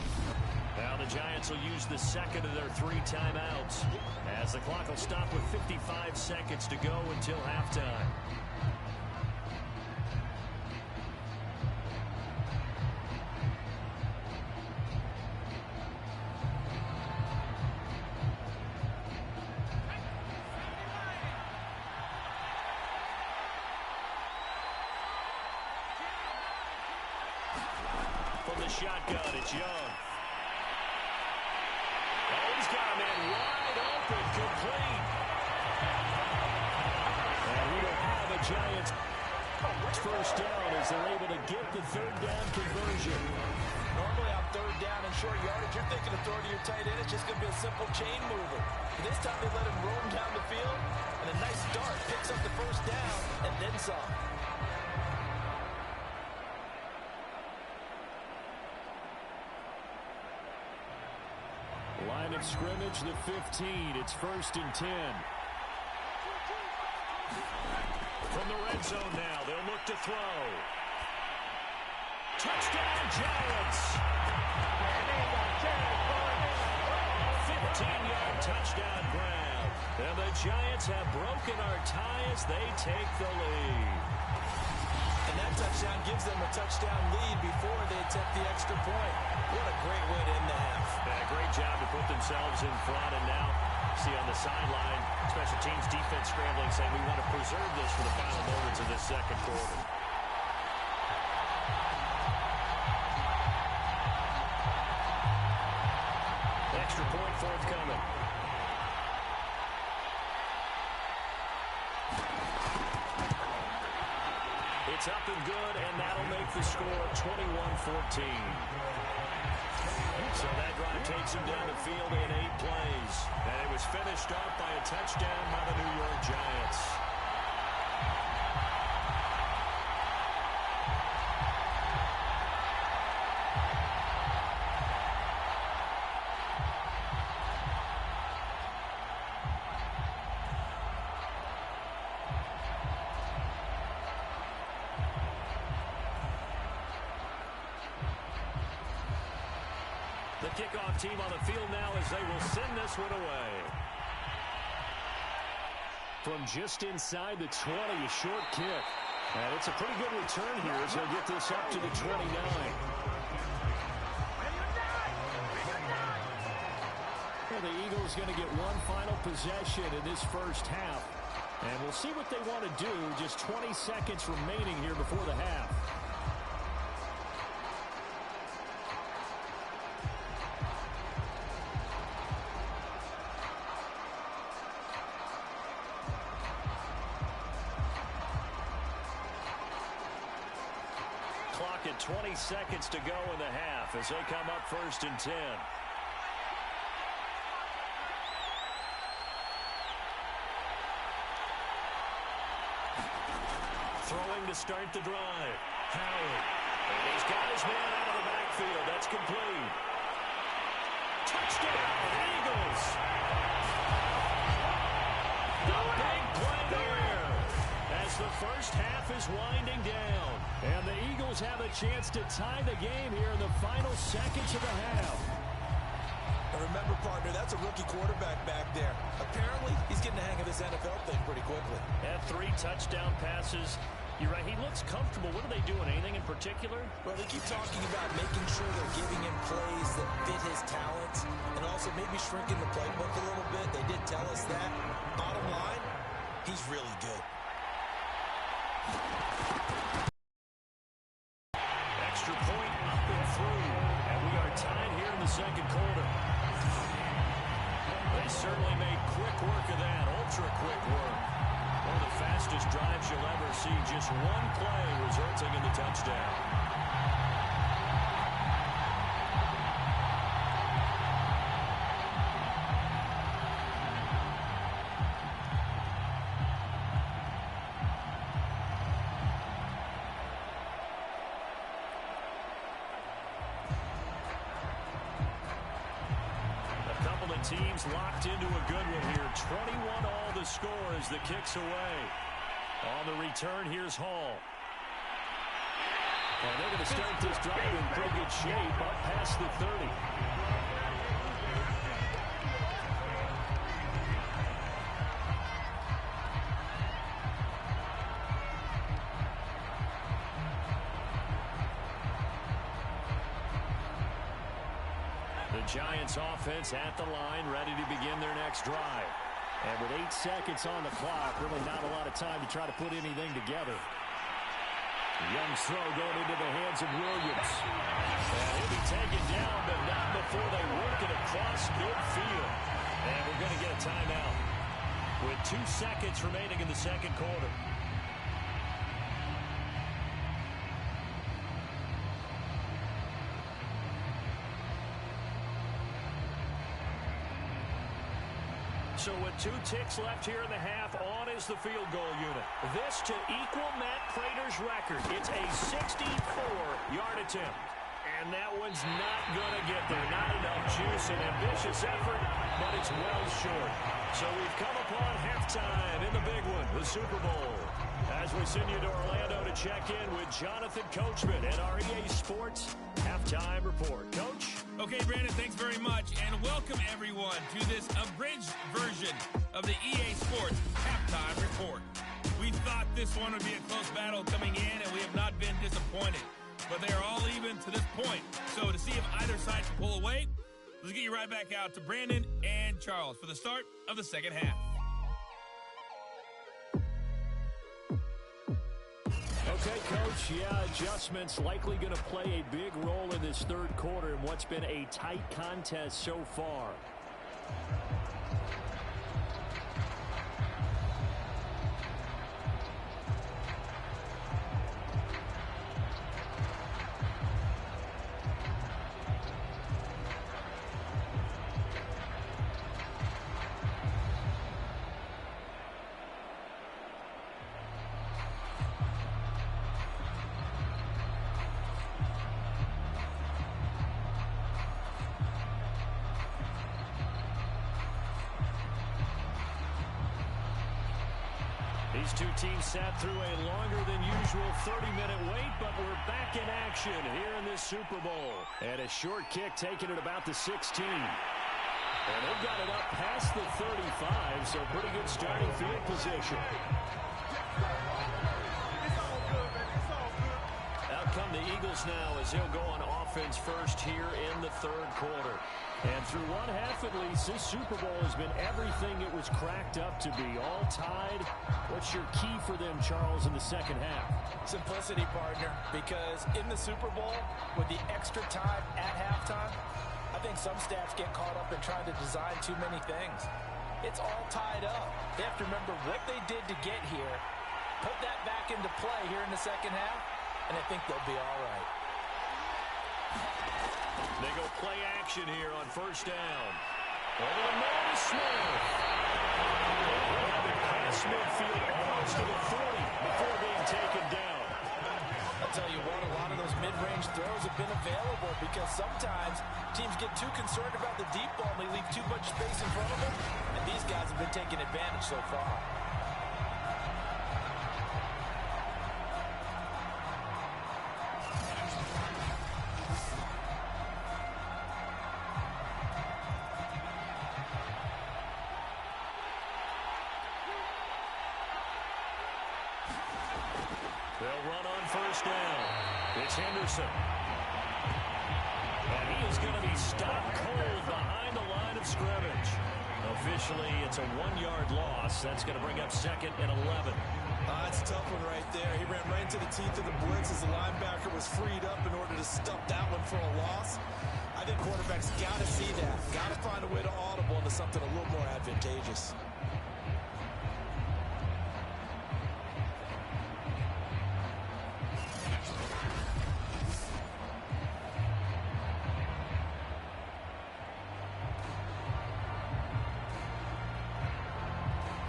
Now the Giants will use the second of their 3 timeouts as the clock will stop with 55 seconds to go until halftime. From the shotgun, it's Young. He's got him in wide open, complete. And we will have a Giants first down as they're able to get the third down conversion. Normally on 3rd down and short yardage, you're thinking of throwing to your tight end. It's just going to be a simple chain mover. But this time they let him roam down the field, and a nice dart picks up the first down and then some. Line of scrimmage, the 15. It's 1st and 10. From the red zone now, they'll look to throw. Touchdown, Giants! 15-yard touchdown grab. And the Giants have broken our tie as they take the lead. And that touchdown gives them a touchdown lead before they attempt the extra point. What a great way to end the half. Yeah, great job to put themselves in front. And now, see on the sideline, special teams defense scrambling, saying we want to preserve this for the final moments of this second quarter. Extra point forthcoming. It's up and good, and that'll make the score 21-14. So that drive takes him down the field in 8 plays. And it was finished off by a touchdown by the New York Giants. The kickoff team on the field now as they will send this one away. From just inside the 20, a short kick. And it's a pretty good return here as they'll get this up to the 29. Well, the Eagles going to get one final possession in this first half. And we'll see what they want to do. Just 20 seconds remaining here before the half. Clock at 20 seconds to go in the half as they come up 1st and 10. Throwing to start the drive. Howard. And he's got his man out of the backfield. That's complete. Touchdown, Eagles. The big play there as the first half is winding down. And the Eagles have a chance to tie the game here in the final seconds of the half. And remember, partner, that's a rookie quarterback back there. Apparently, he's getting the hang of this NFL thing pretty quickly. Had 3 touchdown passes. You're right, he looks comfortable. What are they doing? Anything in particular? Well, they keep talking about making sure they're giving him plays that fit his talents and also maybe shrinking the playbook a little bit. They did tell us that. Bottom line, he's really good. Extra point up and through. And we are tied here in the second quarter. They certainly made quick work of that. Ultra quick work. One of the fastest drives you'll ever see. Just one play resulting in the touchdown. Teams locked into a good one here. 21 all the score as the kick's away. On the return, here's Hall. And they're going to start this drive in pretty good shape up past the 30. Giants offense at the line, ready to begin their next drive. And with 8 seconds on the clock, really not a lot of time to try to put anything together. Young's throw going into the hands of Williams. And he'll be taken down, but not before they work it across midfield. And we're going to get a timeout with 2 seconds remaining in the second quarter. So with 2 ticks left here in the half, on is the field goal unit. This to equal Matt Prater's record. It's a 64-yard attempt. And that one's not going to get there. Not enough juice, an ambitious effort, but it's well short. So we've come upon halftime in the big one, the Super Bowl. As we send you to Orlando to check in with Jonathan Coachman at our EA Sports Halftime Report. Coach? Okay, Brandon, thanks very much. And welcome, everyone, to this abridged version of the EA Sports Halftime Report. We thought this one would be a close battle coming in, and we have not been disappointed. But they are all even to this point. So to see if either side can pull away, let's get you right back out to Brandon and Charles for the start of the second half. Okay, Coach, yeah, adjustments likely going to play a big role in this third quarter in what's been a tight contest so far. These two teams sat through a longer than usual 30-minute wait, but we're back in action here in this Super Bowl. And a short kick taken at about the 16. And they've got it up past the 35, so pretty good starting field position. Out come the Eagles now as they'll go on offense first here in the third quarter. And through one half at least, this Super Bowl has been everything it was cracked up to be. All tied. What's your key for them, Charles, in the second half? Simplicity, partner, because in the Super Bowl, with the extra time at halftime, I think some staffs get caught up in trying to design too many things. It's all tied up. They have to remember what they did to get here, put that back into play here in the second half, and I think they'll be all right. They go play action here on first down. Over the middle to Smith. They'll have it past midfield almost to the 40 before being taken down. I'll tell you what, a lot of those mid-range throws have been available because sometimes teams get too concerned about the deep ball and they leave too much space in front of them, and these guys have been taking advantage so far. They'll run on first down. It's Henderson. And he is going to be stopped cold behind the line of scrimmage. Officially, it's a 1-yard loss. That's going to bring up second and 11. That's a tough one right there. He ran right into the teeth of the blitz as the linebacker was freed up in order to stop that one for a loss. I think quarterbacks got to see that. Got to find a way to audible into something a little more advantageous.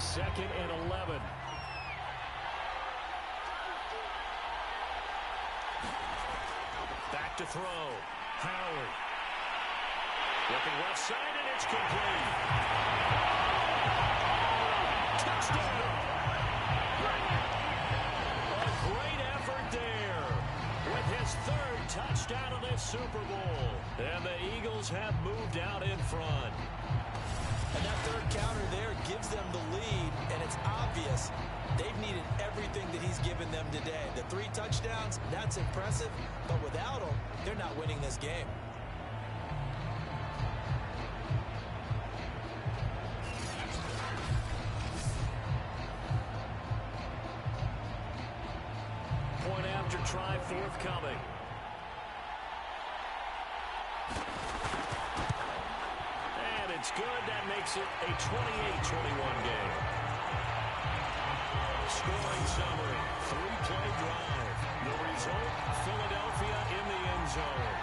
Second and 11. Back to throw. Howard. Looking left side, and it's complete. Touchdown. A great effort there with his third touchdown of this Super Bowl. And the Eagles have moved out in front. And that third counter there gives them the lead, and it's obvious they've needed everything that he's given them today. The 3 touchdowns, that's impressive, but without him, they're not winning this game. Point after try forthcoming. It's good. That makes it a 28-21 game. Scoring summary. 3-play drive. The result, Philadelphia in the end zone.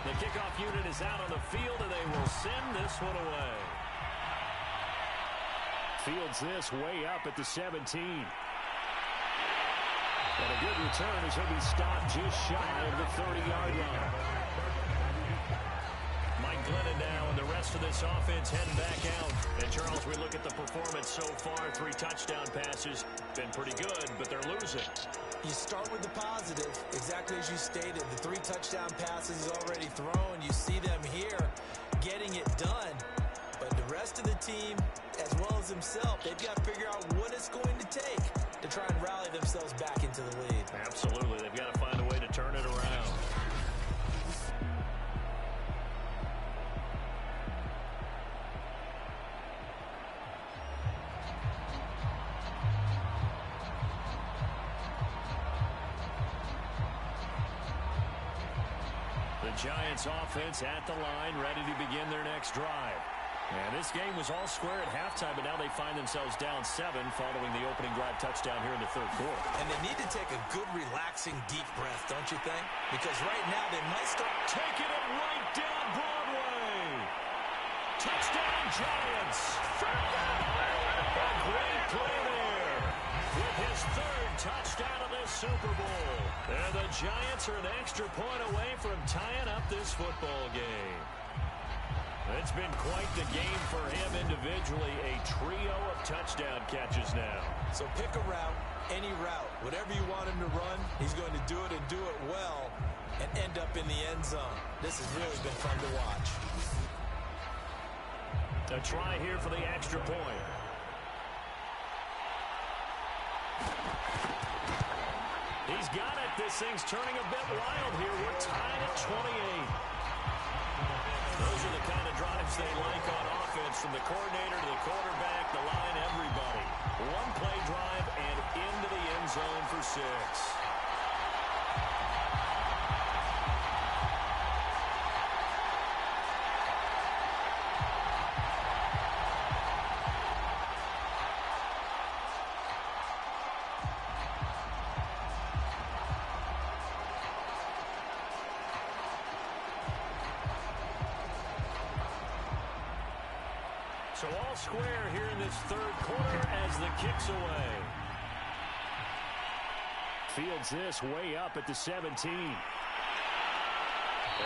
The kickoff unit is out on the field, and they will send this one away. Fields this way up at the 17. And a good return as he'll be stopped just shy of the 30-yard line. Mike Glennon now and the rest of this offense heading back out. And, Charles, we look at the performance so far. 3 touchdown passes. Been pretty good, but they're losing. You start with the positive, exactly as you stated. The 3 touchdown passes already thrown. You see them here getting it done. But the rest of the team, as well as himself, they've got to figure out what it's going to take to try and rally themselves back into the lead. Absolutely. They've got to find a way to turn it around. The Giants offense at the line, ready to begin their next drive. And this game was all square at halftime, but now they find themselves down 7 following the opening drive touchdown here in the third quarter. And they need to take a good, relaxing, deep breath, don't you think? Because right now they might start taking it right down Broadway. Touchdown, Giants. A great play there with his third touchdown of this Super Bowl. And the Giants are an extra point away from tying up this football game. It's been quite the game for him individually. A trio of touchdown catches now. So pick a route, any route. Whatever you want him to run, he's going to do it and do it well and end up in the end zone. This has really been fun to watch. A try here for the extra point. He's got it. This thing's turning a bit wild here. We're tied at 28. Those are the kind of drives they like on offense, from the coordinator to the quarterback, the line, everybody. One play drive and into the end zone for 6. So all square here in this third quarter as the kick's away. Fields this way up at the 17. And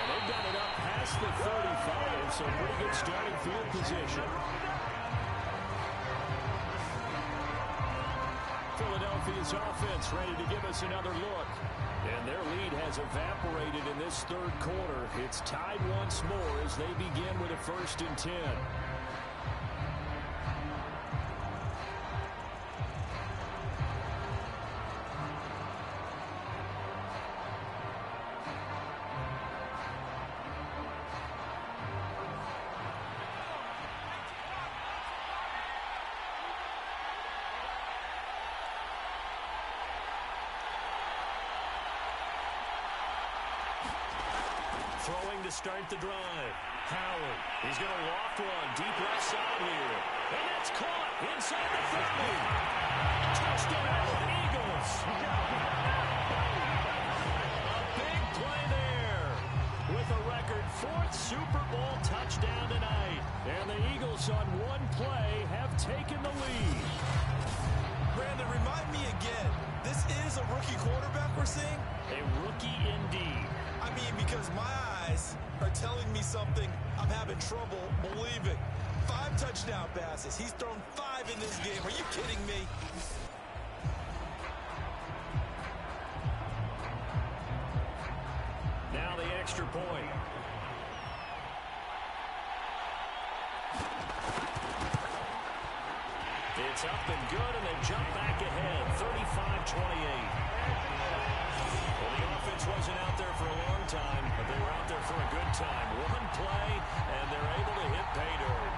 they've got it up past the 35, so pretty good starting field position. Philadelphia's offense ready to give us another look. And their lead has evaporated in this third quarter. It's tied once more as they begin with a 1st and 10. Throwing to start the drive. Howard. He's going to loft one deep left side here. And that's caught inside the 30. Touchdown, Eagles. A big play there with a record 4th Super Bowl touchdown tonight. And the Eagles on one play have taken the lead. Brandon, remind me again, this is a rookie quarterback we're seeing? A rookie indeed. I mean, because my eyes are telling me something I'm having trouble believing. 5 touchdown passes. He's thrown 5 in this game. Are you kidding me? Now the extra point. It's up and good, and they jump back ahead, 35-28. Well, the offense wasn't out there for a long time, but they were out there for a good time. One play, and they're able to hit pay dirt.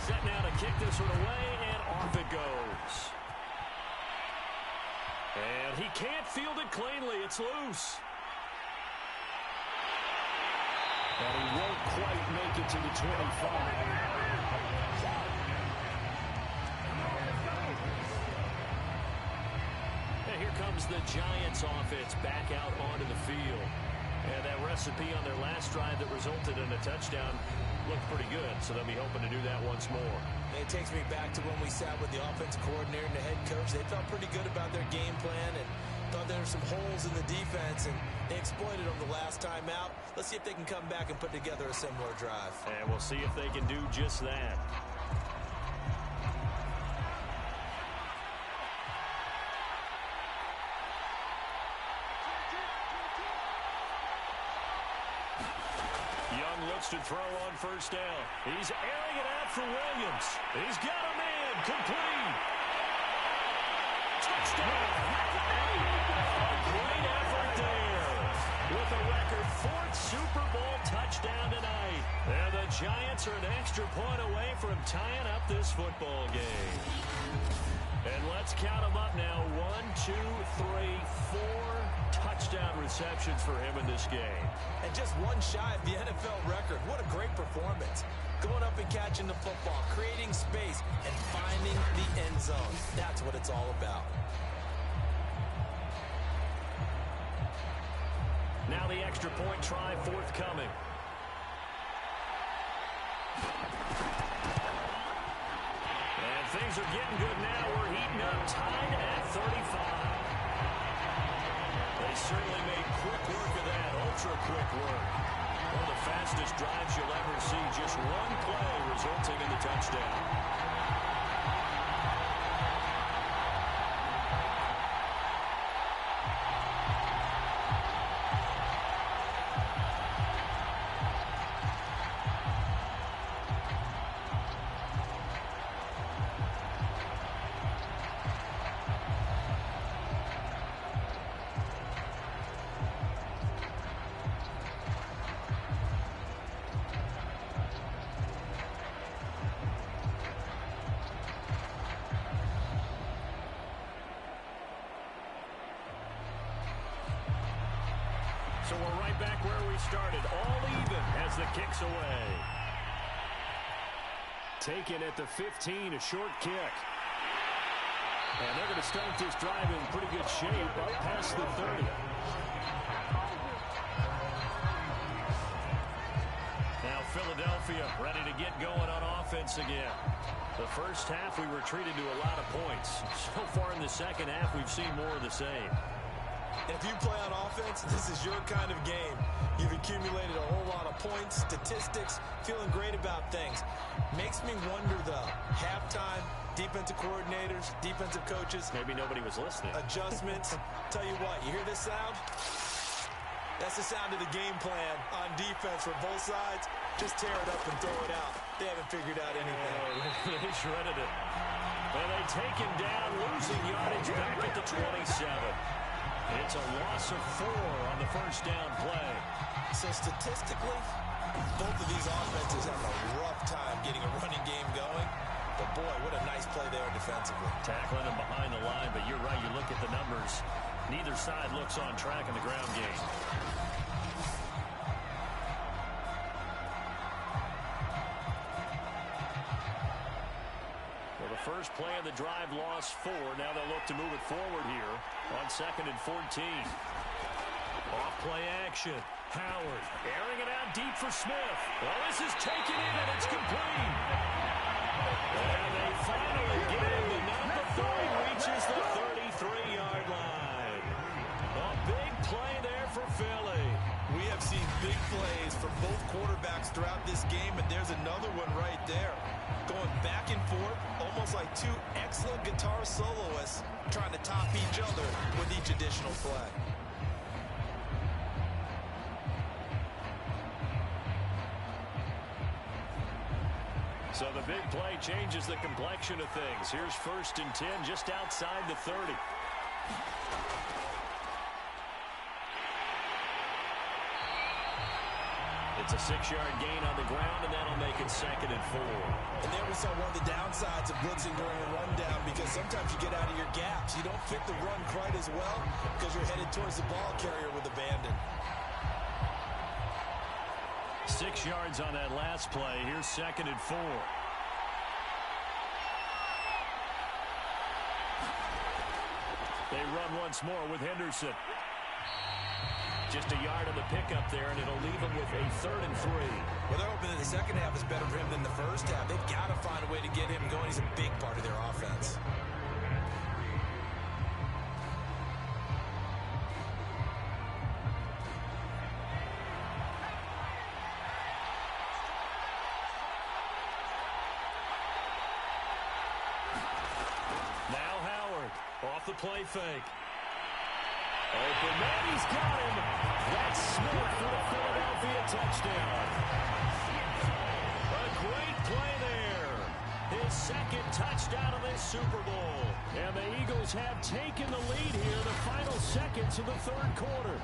Set now to kick this one away, and off it goes. And he can't field it cleanly. It's loose. And he won't quite make it to the 25. And here comes the Giants offense back out onto the field. And that recipe on their last drive that resulted in a touchdown looked pretty good, so they'll be hoping to do that once more. It takes me back to when we sat with the offensive coordinator and the head coach. They felt pretty good about their game plan and thought there were some holes in the defense, and they exploited them the last time out. Let's see if they can come back and put together a similar drive. And we'll see if they can do just that. To throw on first down. He's airing it out for Williams. He's got a man complete. Touchdown. record 4th Super Bowl touchdown tonight. And the Giants are an extra point away from tying up this football game. And let's count them up now. 1, 2, 3, 4 touchdown receptions for him in this game. And just one shy of the NFL record. What a great performance. Going up and catching the football, creating space, and finding the end zone. That's what it's all about. Now the extra point try forthcoming. And things are getting good now. We're heating up, tied at 35. They certainly made quick work of that, ultra quick work. One of the fastest drives you'll ever see. Just one play resulting in the touchdown. So we're right back where we started, all even as the kick's away. Taken at the 15, a short kick. And they're going to start this drive in pretty good shape up past the 30. Now Philadelphia ready to get going on offense again. The first half we were treated to a lot of points. So far in the second half we've seen more of the same. If you play on offense, this is your kind of game. You've accumulated a whole lot of points, statistics, feeling great about things. Makes me wonder, though, halftime, defensive coordinators, defensive coaches. Maybe nobody was listening. Adjustments. Tell you what, you hear this sound? That's the sound of the game plan on defense for both sides. Just tear it up and throw it out. They haven't figured out anything. They shredded it. And they take him down, losing yardage back at the 27. It's a loss of 4 on the first down play. So statistically, both of these offenses have a rough time getting a running game going. But boy, what a nice play there defensively. Tackling him behind the line, but you're right, you look at the numbers. Neither side looks on track in the ground game. First play of the drive, lost 4. Now they'll look to move it forward here on 2nd and 14. Off play action. Howard airing it out deep for Smith. Well, this is taken in and it's complete. And they finally get him. The number 3 reaches the 33-yard line. A big play there for Philly. We have seen big plays from both quarterbacks throughout this game, and there's another one right there. Going back and forth, almost like 2 excellent guitar soloists trying to top each other with each additional play. So the big play changes the complexion of things. Here's 1st and 10 just outside the 30. It's a 6-yard gain on the ground, and that'll make it 2nd and 4. And there we saw one of the downsides of blitzing during a rundown, because sometimes you get out of your gaps. You don't fit the run quite as well because you're headed towards the ball carrier with abandon. 6 yards on that last play. Here's 2nd and 4. They run once more with Henderson. Just a yard on the pickup there, and it'll leave them with a 3rd and 3. Well, they're hoping that the second half is better for him than the first half. They've got to find a way to get him going. He's a big part of their offense. Now Howard off the play fake. Open man, he's got him. That's Smith for the Philadelphia touchdown. A great play there. His 2nd touchdown of this Super Bowl. And the Eagles have taken the lead here the final seconds of the 3rd quarter.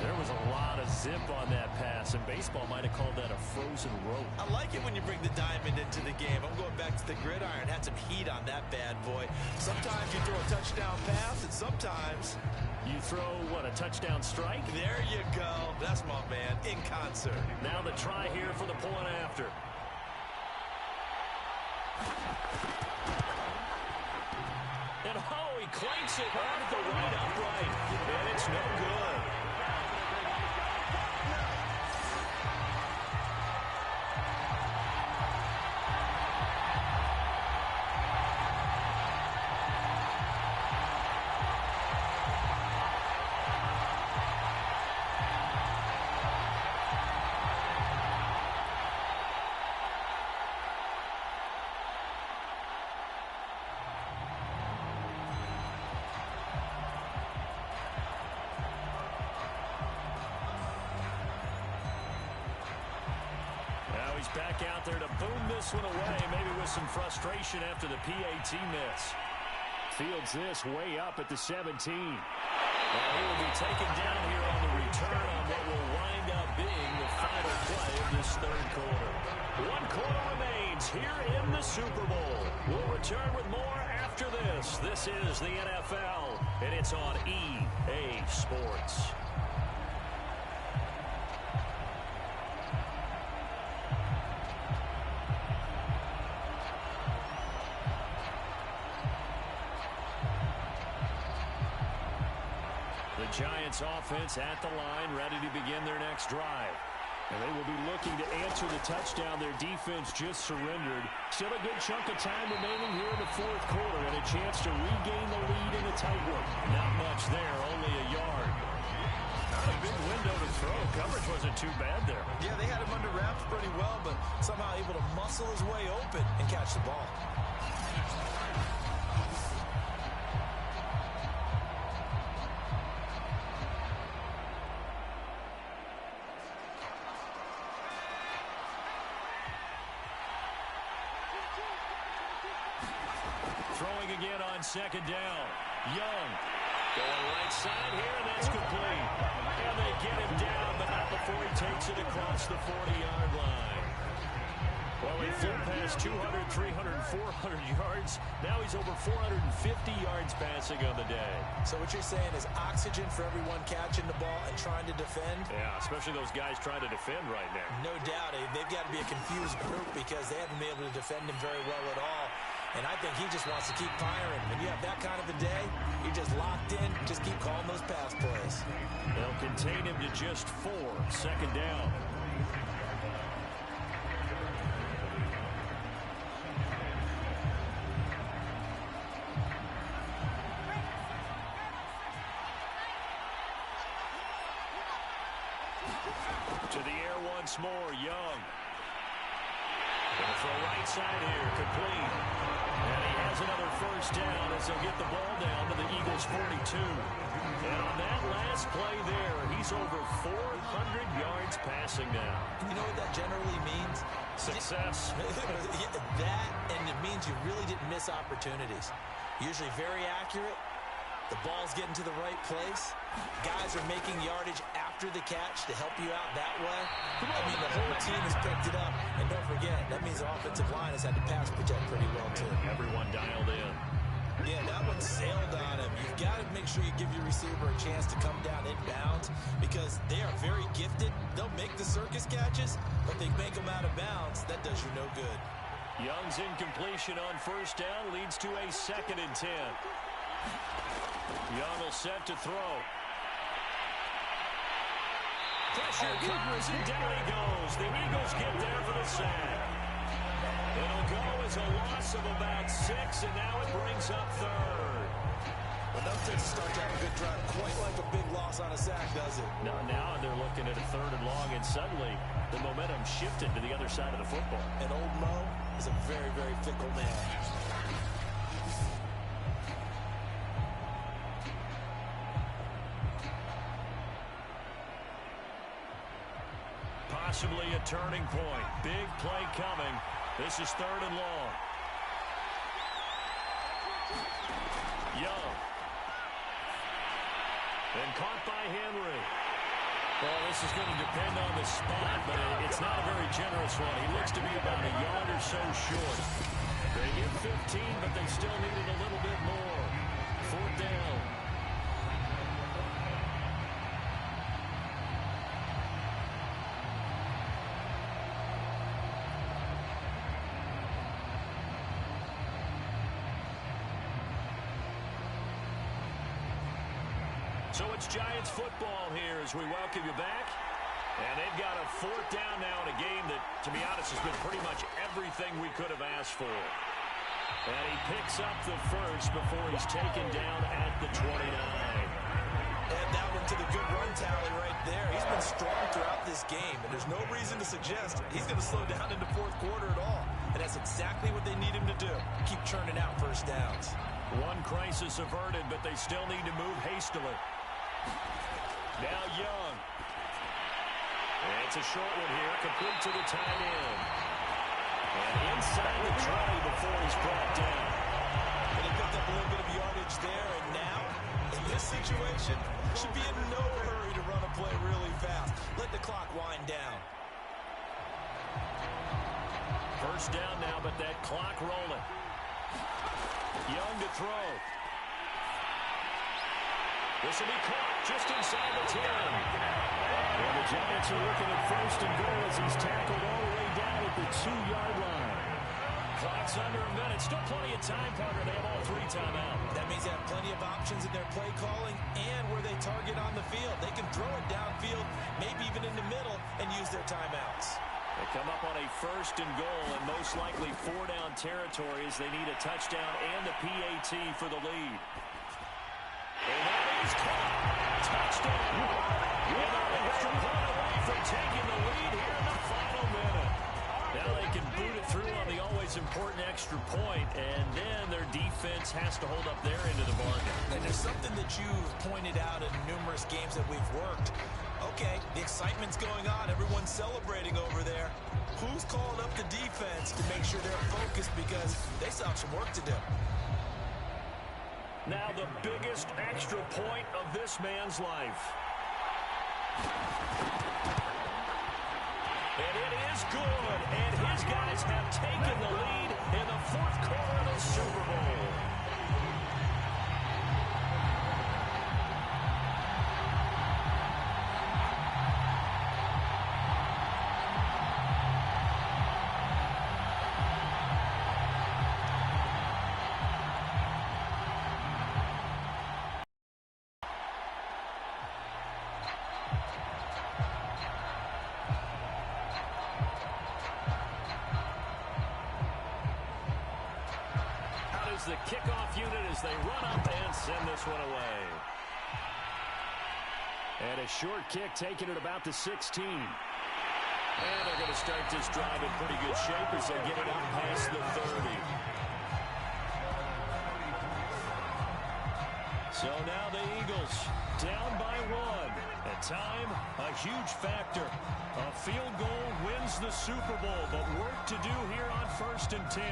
There was a lot of zip on that pass, and baseball might have called that a frozen rope. I like it when you bring the diamond into the game. I'm going back to the gridiron. Had some heat on that bad boy. Sometimes you throw a touchdown pass, and sometimes you throw, what, a touchdown strike? There you go. That's my man, in concert. Now the try here for the point after. And he clanks it off the right upright. And it's no good. Back out there to boom this one away, maybe with some frustration after the PAT miss. Fields this way up at the 17. Well, he will be taken down here on the return on what will wind up being the final play of this third quarter. 1 quarter remains here in the Super Bowl. We'll return with more after this. This is the NFL, and it's on EA Sports. Giants offense at the line, ready to begin their next drive. And they will be looking to answer the touchdown their defense just surrendered. Still a good chunk of time remaining here in the fourth quarter and a chance to regain the lead in a tight one. Not much there, only a yard. Not a big window to throw. Coverage wasn't too bad there. Yeah, they had him under wraps pretty well, but somehow able to muscle his way open and catch the ball. Throwing again on second down. Young going right side here, and that's complete. And they get him down, but not before he takes it across the 40-yard line. Well, he flew past 200, 300, 400 yards. Now he's over 450 yards passing on the day. So what you're saying is oxygen for everyone catching the ball and trying to defend? Yeah, especially those guys trying to defend right now. No doubt. They've got to be a confused group because they haven't been able to defend him very well at all. And I think he just wants to keep firing. When you have that kind of a day, you're just locked in. Just keep calling those pass plays. They'll contain him to just 4. Second down. To the air once more, Young. Going for a right side here, complete. And he has another first down as they'll get the ball down to the Eagles' 42. And on that last play there, he's over 400 yards passing now. You know what that generally means? Success. That, and it means you really didn't miss opportunities. Usually very accurate. The ball's getting to the right place. Guys are making yardage after the catch to help you out that way. I mean, the whole team has picked it up. And don't forget, that means the offensive line has had to pass protect pretty well, too. Everyone dialed in. Yeah, that one sailed on him. You've got to make sure you give your receiver a chance to come down inbounds because they are very gifted. They'll make the circus catches, but they make them out of bounds. That does you no good. Young's incompletion on first down leads to a 2nd and 10. Young will set to throw. Pressure comes, and down he goes. The Eagles get there for the sack. It'll go as a loss of about 6, and now it brings up 3rd. Enough to start to have a good drive. Quite like a big loss on a sack, does it? Now they're looking at a 3rd and long, and suddenly the momentum shifted to the other side of the football. And old Mo is a very, very fickle man. Possibly a turning point. Big play coming. This is 3rd and long. Young. And caught by Henry. Well, this is going to depend on the spot, but it's not a very generous one. He looks to be about a yard or so short. They get 15, but they still needed a little bit more. 4th down. So it's Giants football here as we welcome you back. And they've got a 4th down now in a game that, to be honest, has been pretty much everything we could have asked for. And he picks up the first before he's taken down at the 29. And that one to the good run tally right there. He's been strong throughout this game, and there's no reason to suggest he's going to slow down in the 4th quarter at all. And that's exactly what they need him to do. Keep churning out first downs. One crisis averted, but they still need to move hastily. Now Young. And it's a short one here, complete to the tight end. And inside the 20 before he's brought down. And he picked up a little bit of yardage there, and now, in this situation, should be in no hurry to run a play really fast. Let the clock wind down. First down now, but that clock rolling. Young to throw. This will be caught just inside the 10. And the Giants are looking at 1st and goal as he's tackled all the way down at the 2-yard line. Clock's under a minute. Still plenty of time, Parker. They have all 3 timeouts. That means they have plenty of options in their play calling and where they target on the field. They can throw it downfield, maybe even in the middle, and use their timeouts. They come up on a 1st and goal and most likely 4-down territory as they need a touchdown and a PAT for the lead. And that is caught. Touchdown. And an extra point away from taking the lead here in the final minute. Now they can boot it through on the always important extra point, and then their defense has to hold up their end of the bargain. And there's something that you've pointed out in numerous games that we've worked. Okay, the excitement's going on. Everyone's celebrating over there. Who's calling up the defense to make sure they're focused because they still have some work to do? Now the biggest extra point of this man's life. And it is good. And his guys have taken the lead in the 4th quarter of the Super Bowl. The kickoff unit as they run up and send this one away. And a short kick taken at about the 16. And they're going to start this drive in pretty good shape as they get it out past the 30. So now the Eagles down by 1. At time, a huge factor. A field goal wins the Super Bowl, but work to do here on 1st and 10.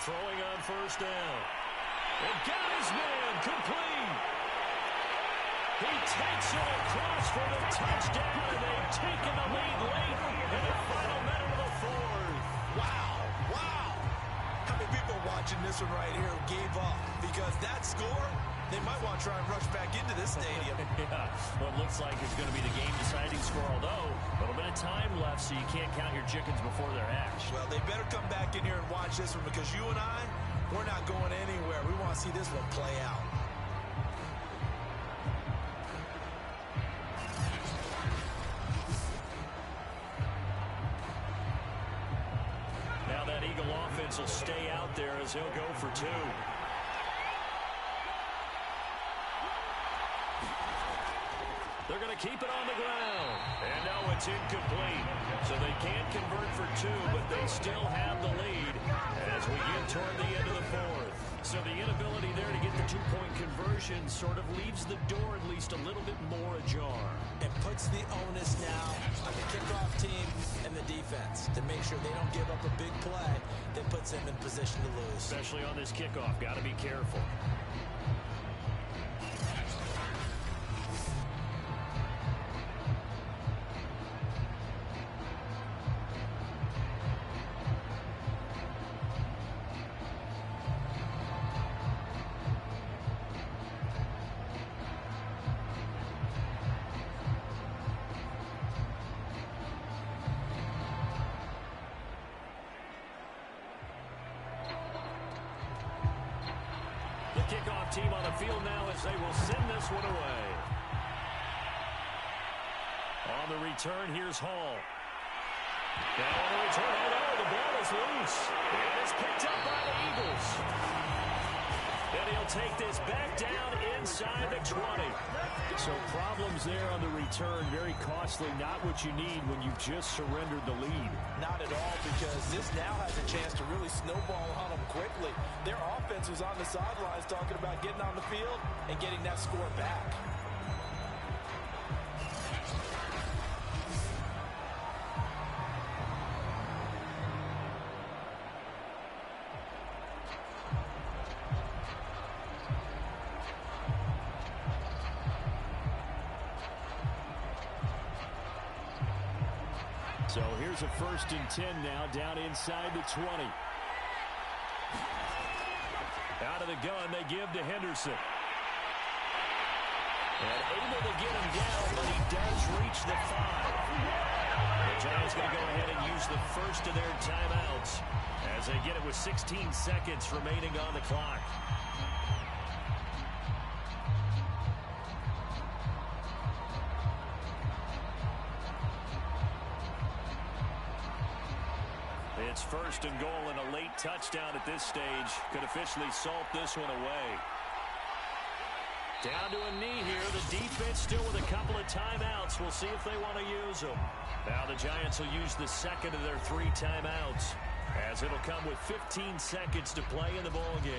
Throwing on 1st down. And got his man complete. He takes it across for the touchdown, and they've taken the lead late in the final minute of the 4th. Wow, wow. How many people watching this one right here gave up? Because that score, they might want to try and rush back into this stadium. Yeah, what looks like is going to be the game-deciding score, although a little bit of time left, so you can't count your chickens before they're hatched. Well, they better come back in here and watch this one because you and I, we're not going anywhere. We want to see this one play out. Now that Eagle offense will stay out there as he'll go for 2. They're going to keep it on the ground. And no, it's incomplete. So they can't convert for 2, but they still have the lead as we get toward the end of the 4th. So the inability there to get the two-point conversion sort of leaves the door at least a little bit more ajar. It puts the onus now on the kickoff team and the defense to make sure they don't give up a big play that puts them in position to lose. Especially on this kickoff, got to be careful. Kickoff team on the field now as they will send this one away. On the return, here's Hall. Now on the return, oh no, the ball is loose. And it's picked up by the Eagles. And he'll take this back down inside the 20. So problems there on the return, very costly, not what you need when you've just surrendered the lead. Not at all, because this now has a chance to really snowball on them quickly. Their offense was on the sidelines talking about getting on the field and getting that score back. So here's a 1st and 10 now, down inside the 20. Out of the gun, they give to Henderson. And able to get him down, but he does reach the 5. The Giants going to go ahead and use the first of their timeouts as they get it with 16 seconds remaining on the clock. It's 1st and goal, and a late touchdown at this stage could officially salt this one away. Down to a knee here. The defense still with a couple of timeouts. We'll see if they want to use them. Now the Giants will use the second of their 3 timeouts, as it'll come with 15 seconds to play in the ball game.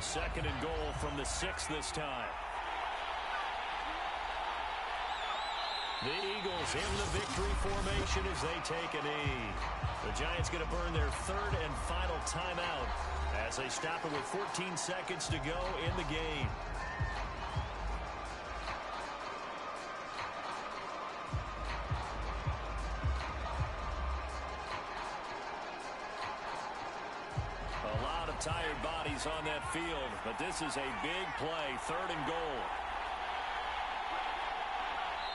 Second and goal from the 6 this time. The Eagles in the victory formation as they take a knee. The Giants going to burn their 3rd and final timeout as they stop it with 14 seconds to go in the game. Tired bodies on that field, but this is a big play. 3rd and goal.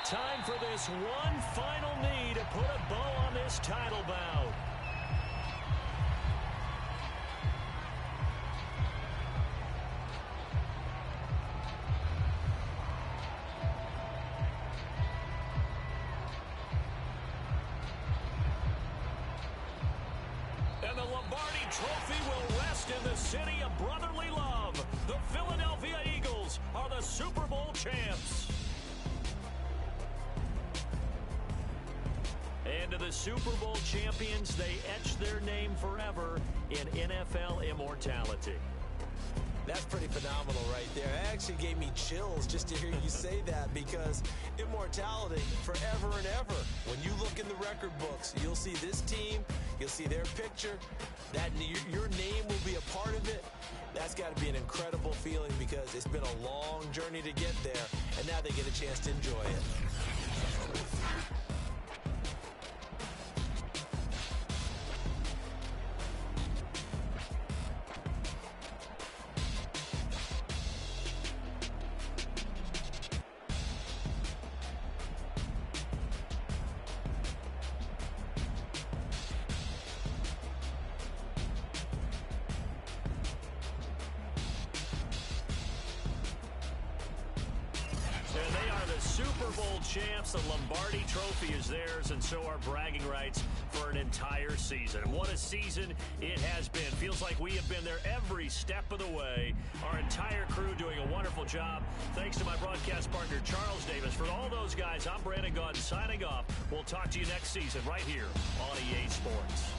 Time for this one final knee to put a bow on this title bout. And the Lombardi Trophy will rest in the city of brotherly love. The Philadelphia Eagles are the Super Bowl champs. And to the Super Bowl champions, they etch their name forever in NFL immortality. That's pretty phenomenal right there. It actually gave me chills just to hear you say that, because immortality forever and ever. When you look in the record books, you'll see this team, you'll see their picture, that your name will be a part of it. That's got to be an incredible feeling, because it's been a long journey to get there, and now they get a chance to enjoy it. Super Bowl champs. The Lombardi Trophy is theirs, and so are bragging rights for an entire season. And what a season it has been Feels like we have been there every step of the way. Our entire crew doing a wonderful job. Thanks to my broadcast partner, Charles Davis. For all those guys, I'm Brandon Gunn signing off. We'll talk to you next season right here on EA Sports.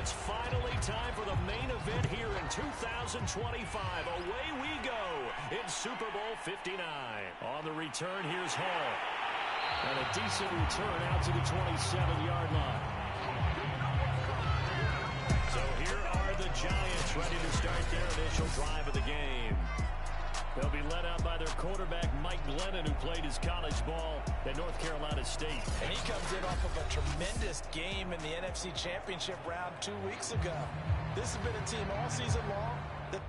It's finally time for the main event here in 2025. Away we go in Super Bowl 59. On the return, here's Hall. And a decent return out to the 27-yard line. So here are the Giants ready to start their initial drive of the game. They'll be led out by their quarterback, Mike Glennon, who played his college ball at North Carolina State. And he comes in off of a tremendous game in the NFC Championship round 2 weeks ago. This has been a team all season long that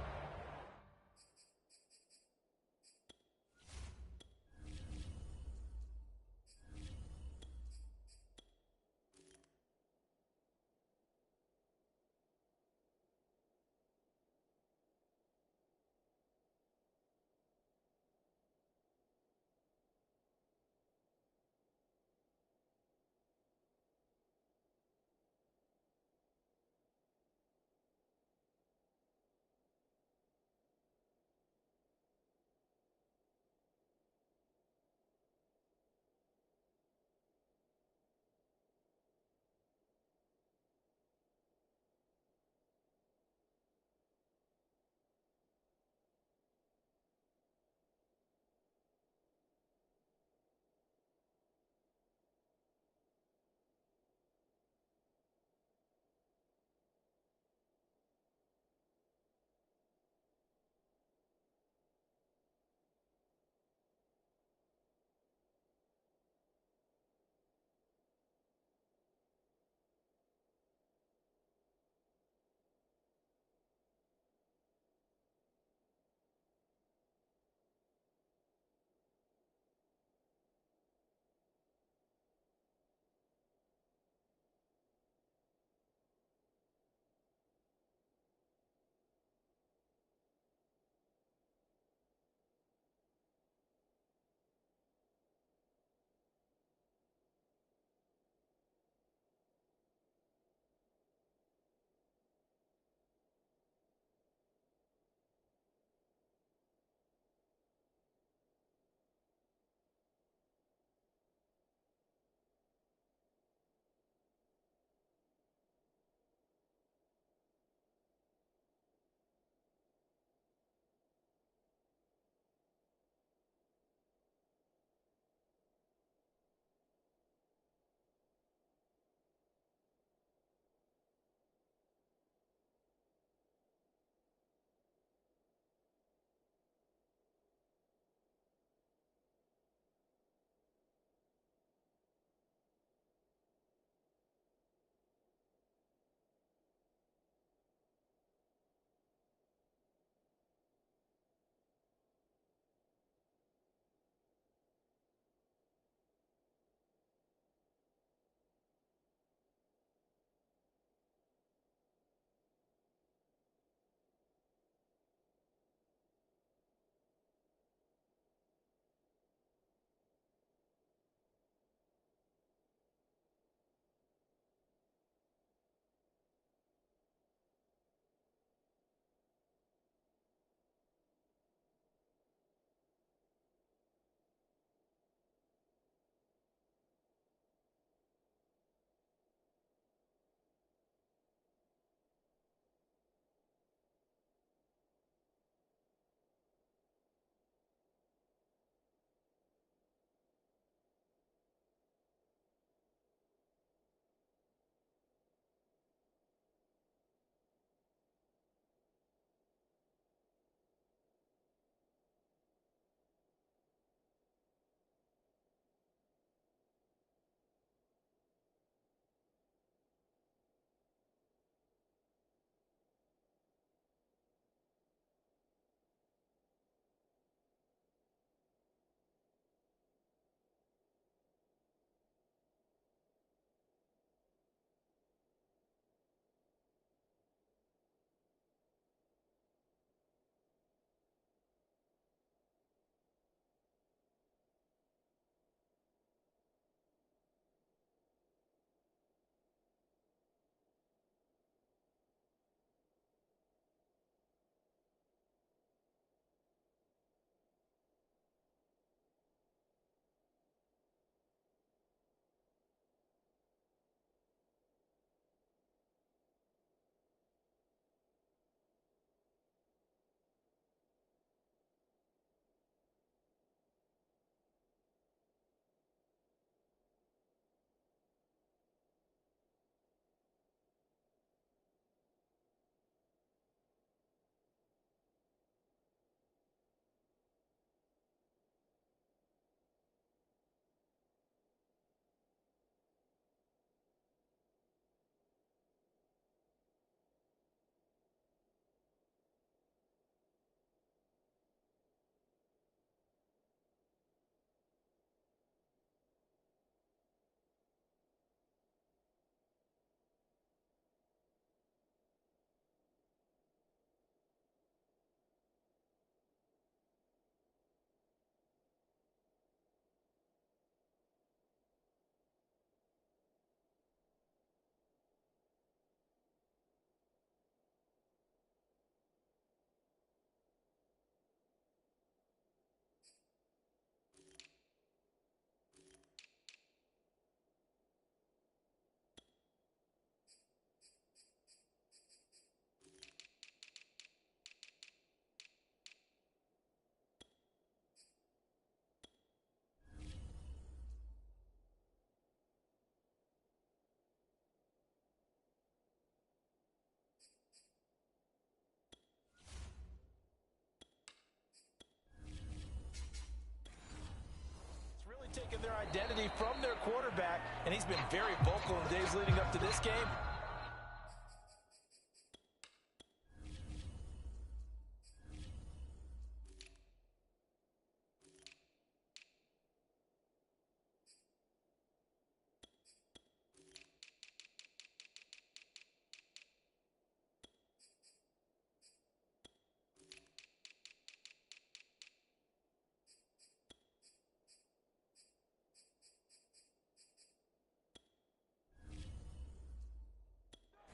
their identity from their quarterback, and he's been very vocal in the days leading up to this game.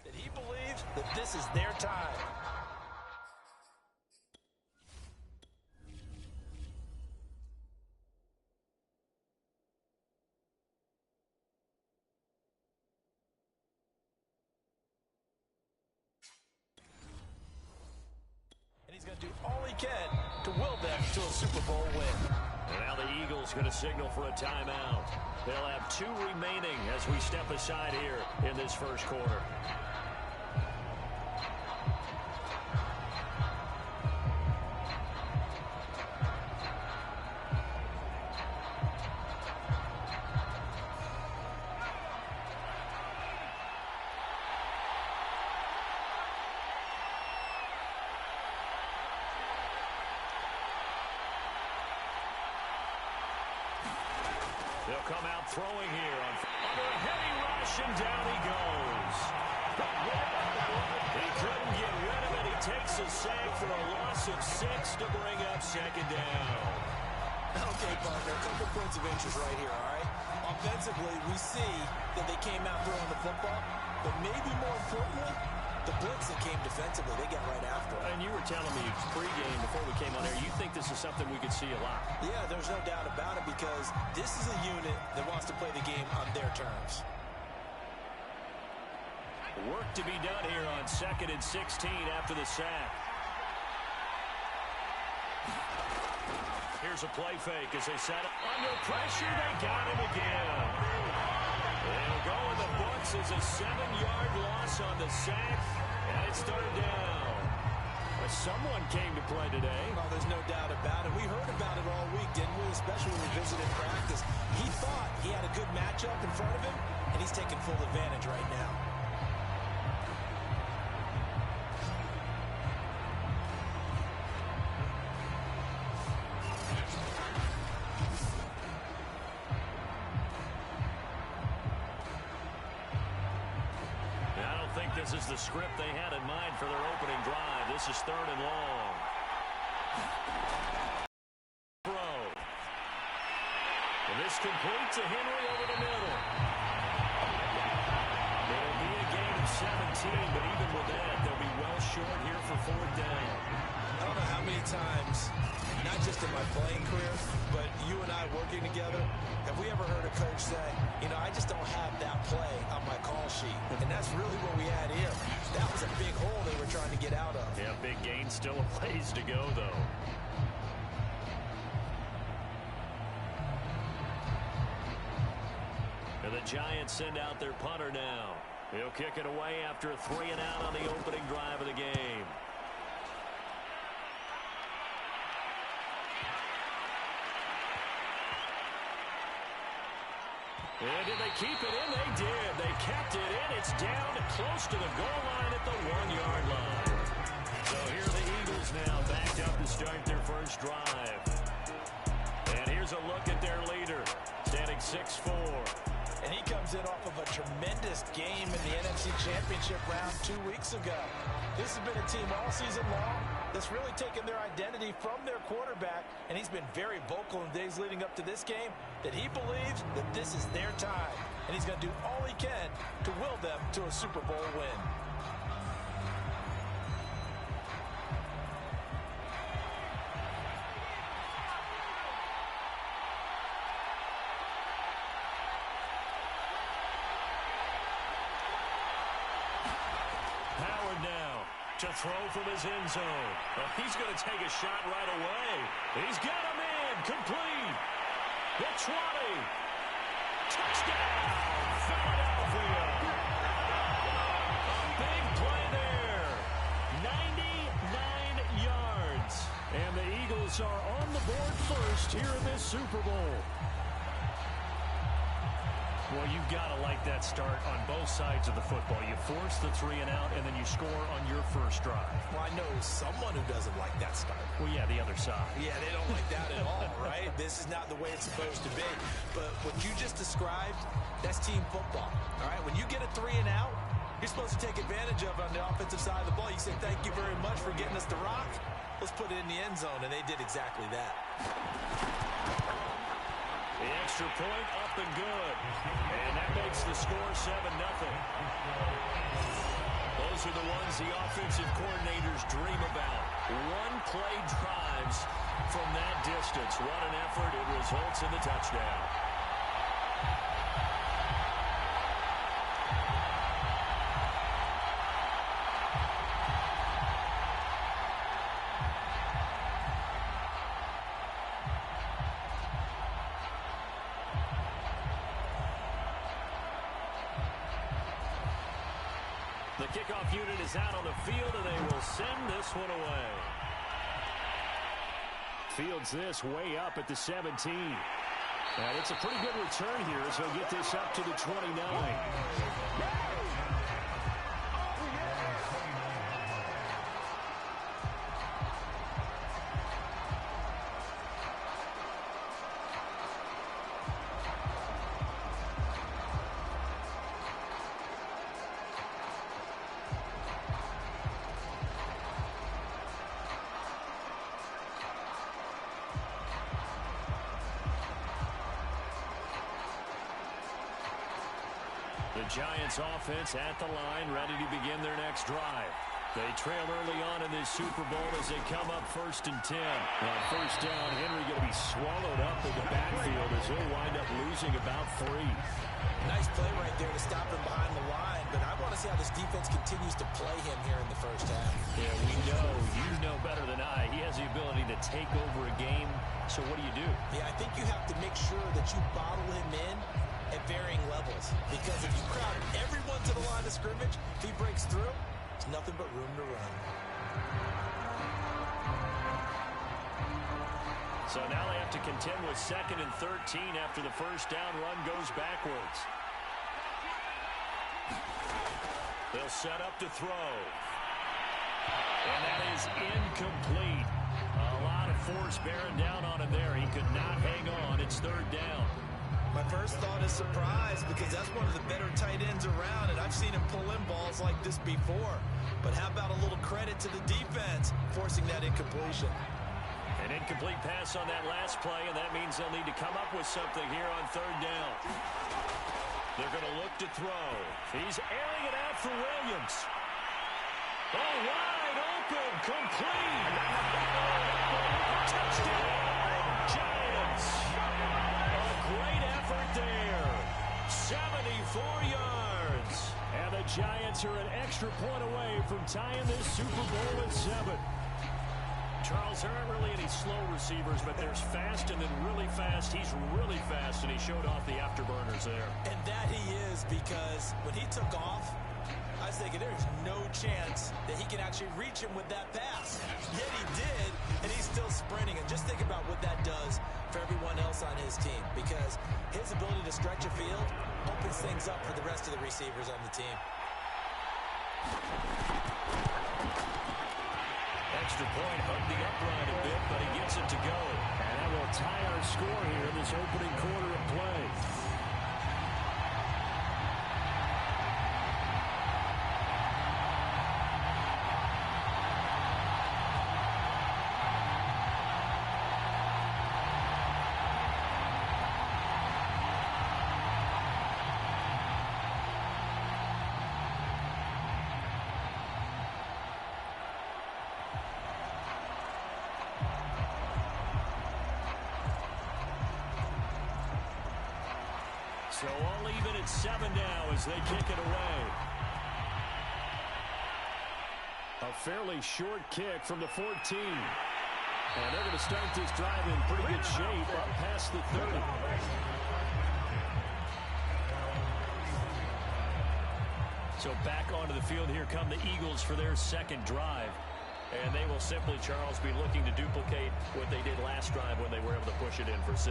That he believes that this is their time. And he's going to do all he can to will them to a Super Bowl win. And now the Eagles going to signal for a timeout. They'll have 2 remaining as we step aside here in this first quarter. They'll come out throwing here under a heavy rush, and down he goes. He couldn't get rid of it. He takes a sack for a loss of 6 to bring up second down. Okay, partner, a couple points of interest right here, all right? Offensively, we see that they came out throwing the football, but maybe more importantly, the blitz that came defensively, they got right after it. And you were telling me pregame before we came on air, you think this is something we could see a lot. Yeah, there's no doubt about it, because this is a unit that wants to play the game on their terms. Work to be done here on 2nd and 16 after the sack. Here's a play fake as they set up. Under pressure, they got him again. They'll go in the books as a 7-yard loss on the sack, and it's 3rd down. But someone came to play today. Oh, there's no doubt about it. We heard about it all week, didn't we? Especially when we visited practice. He thought he had a good matchup in front of him, and he's taking full advantage right now. This is the script they had in mind for their opening drive. This is 3rd and long. Throw. And this completes to Henry over the middle. It'll be a gain of 17, but even with that, they'll be well short here for 4th down. I don't know how many times, not just in my playing career, but you and I working together, have we ever heard a coach say, you know, I just don't have that play on my call sheet. And that's really what we had here. That was a big hole they were trying to get out of. Yeah, big gain, still a ways to go, though. And the Giants send out their punter now. He'll kick it away after a 3 and out on the opening drive of the game. And did they keep it in? They did. They kept it in. It's down close to the goal line at the 1-yard line. So here are the Eagles now backed up to start their first drive. And here's a look at their leader, standing 6'4". And he comes in off of a tremendous game in the NFC Championship round 2 weeks ago. This has been a team all season long that's really taken their identity from their quarterback, and he's been very vocal in the days leading up to this game that he believes that this is their time, and he's going to do all he can to will them to a Super Bowl win. To throw from his end zone. Oh, he's going to take a shot right away. He's got him in. Complete. The 20. Touchdown, Philadelphia. A big play there. 99 yards. And the Eagles are on the board first here in this Super Bowl. Well, you've got to like that start on both sides of the football. You force the 3 and out, and then you score on your first drive. Well, I know someone who doesn't like that start. Well, yeah, the other side. Yeah, they don't like that at all, right? This is not the way it's supposed to be. But what you just described, that's team football, all right? When you get a 3 and out, you're supposed to take advantage of it on the offensive side of the ball. You say, thank you very much for getting us the rock. Let's put it in the end zone, and they did exactly that. The extra point up and good. And that makes the score 7-0. Those are the ones the offensive coordinators dream about. One-play drives from that distance. What an effort. It results in the touchdown. The kickoff unit is out on the field, and they will send this one away. Fields this way up at the 17. And it's a pretty good return here as he'll get this up to the 29. The Giants offense at the line, ready to begin their next drive. They trail early on in this Super Bowl as they come up 1st and 10. On first down, Henry going to be swallowed up in the backfield as he'll wind up losing about 3. Nice play right there to stop him behind the line, but I want to see how this defense continues to play him here in the first half. Yeah, we know, you know better than I, he has the ability to take over a game. So what do? Yeah, I think you have to make sure that you bottle him in at varying levels, because if you crowd everyone to the line of scrimmage, if he breaks through, it's nothing but room to run. So now they have to contend with 2nd and 13 after the first down run goes backwards. They'll set up to throw. And that is incomplete. A lot of force bearing down on him there. He could not hang on. It's 3rd down. My first thought is surprise, because that's one of the better tight ends around, and I've seen him pull in balls like this before. But how about a little credit to the defense forcing that incompletion? An incomplete pass on that last play, and that means they'll need to come up with something here on 3rd down. They're going to look to throw. He's airing it out for Williams. Oh, wide open, complete. Touchdown, Giants. A great effort there. 74 yards. And the Giants are an extra point away from tying this Super Bowl at 7. Charles, there aren't really any slow receivers, but there's fast and then really fast. He's really fast, and he showed off the afterburners there. And that he is, because when he took off, I was thinking there's no chance that he can actually reach him with that pass. Yet he did, and he's still sprinting. And just think about what that does for everyone else on his team, because his ability to stretch a field opens things up for the rest of the receivers on the team. Extra point, hugged the upright a bit, but he gets it to go. And that will tie our score here in this opening quarter of play. So all even at 7 now as they kick it away. A fairly short kick from the 14. And they're going to start this drive in pretty good shape up past the 30. So back onto the field here come the Eagles for their second drive. And they will simply, Charles, be looking to duplicate what they did last drive when they were able to push it in for 6.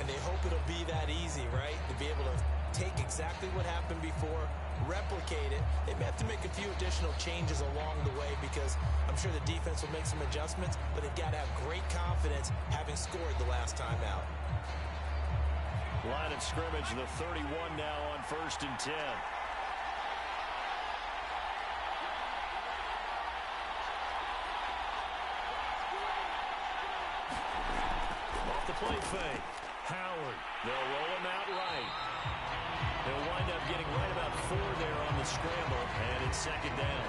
And they hope it'll be that easy, right? To be able to take exactly what happened before, replicate it. They may have to make a few additional changes along the way because I'm sure the defense will make some adjustments, but they've got to have great confidence having scored the last time out. Line of scrimmage, the 31 now on 1st and 10. Off the play fake. Howard. They'll roll him out right. They'll wind up getting right about 4 there on the scramble, and it's 2nd down.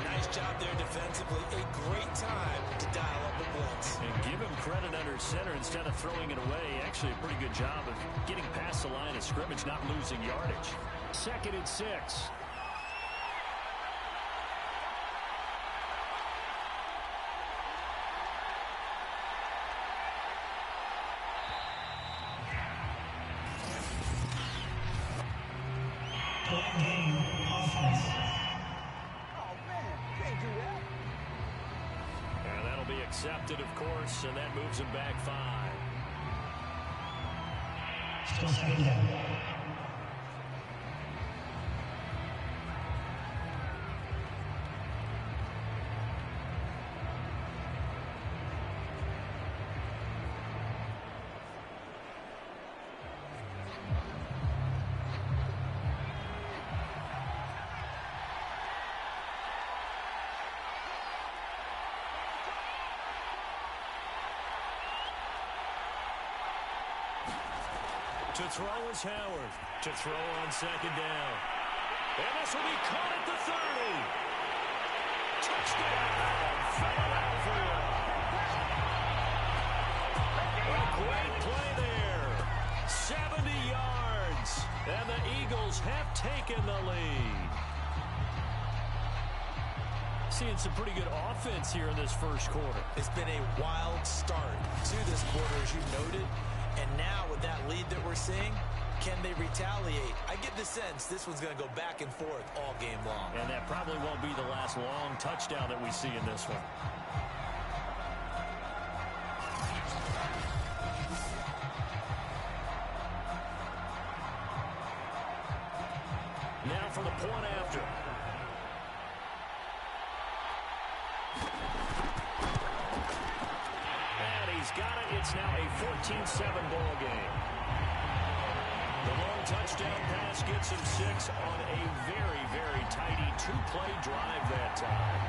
Nice job there defensively. A great time to dial up a blitz. And give him credit under center instead of throwing it away. Actually a pretty good job of getting past the line of scrimmage, not losing yardage. 2nd and 6. And that'll be accepted, of course, and that moves him back 5. Still 2nd down. To throw is Howard. To throw on 2nd down. And this will be caught at the 30. Touchdown, Philadelphia. A great play there. 70 yards. And the Eagles have taken the lead. Seeing some pretty good offense here in this first quarter. It's been a wild start to this quarter, as you noted. And now with that lead that we're seeing, can they retaliate? I get the sense this one's going to go back and forth all game long. And that probably won't be the last long touchdown that we see in this one. Now for the point after. And he's got it. It's now a 14-7 ball game. The long touchdown pass gets him 6 on a very, very tidy 2-play drive that time.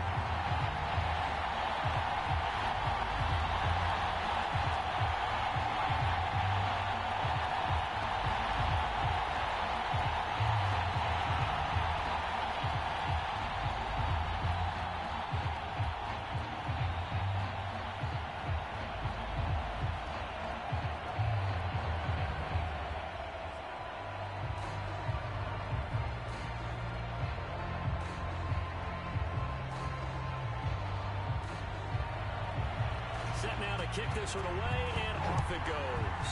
Set now to kick this one away, and off it goes.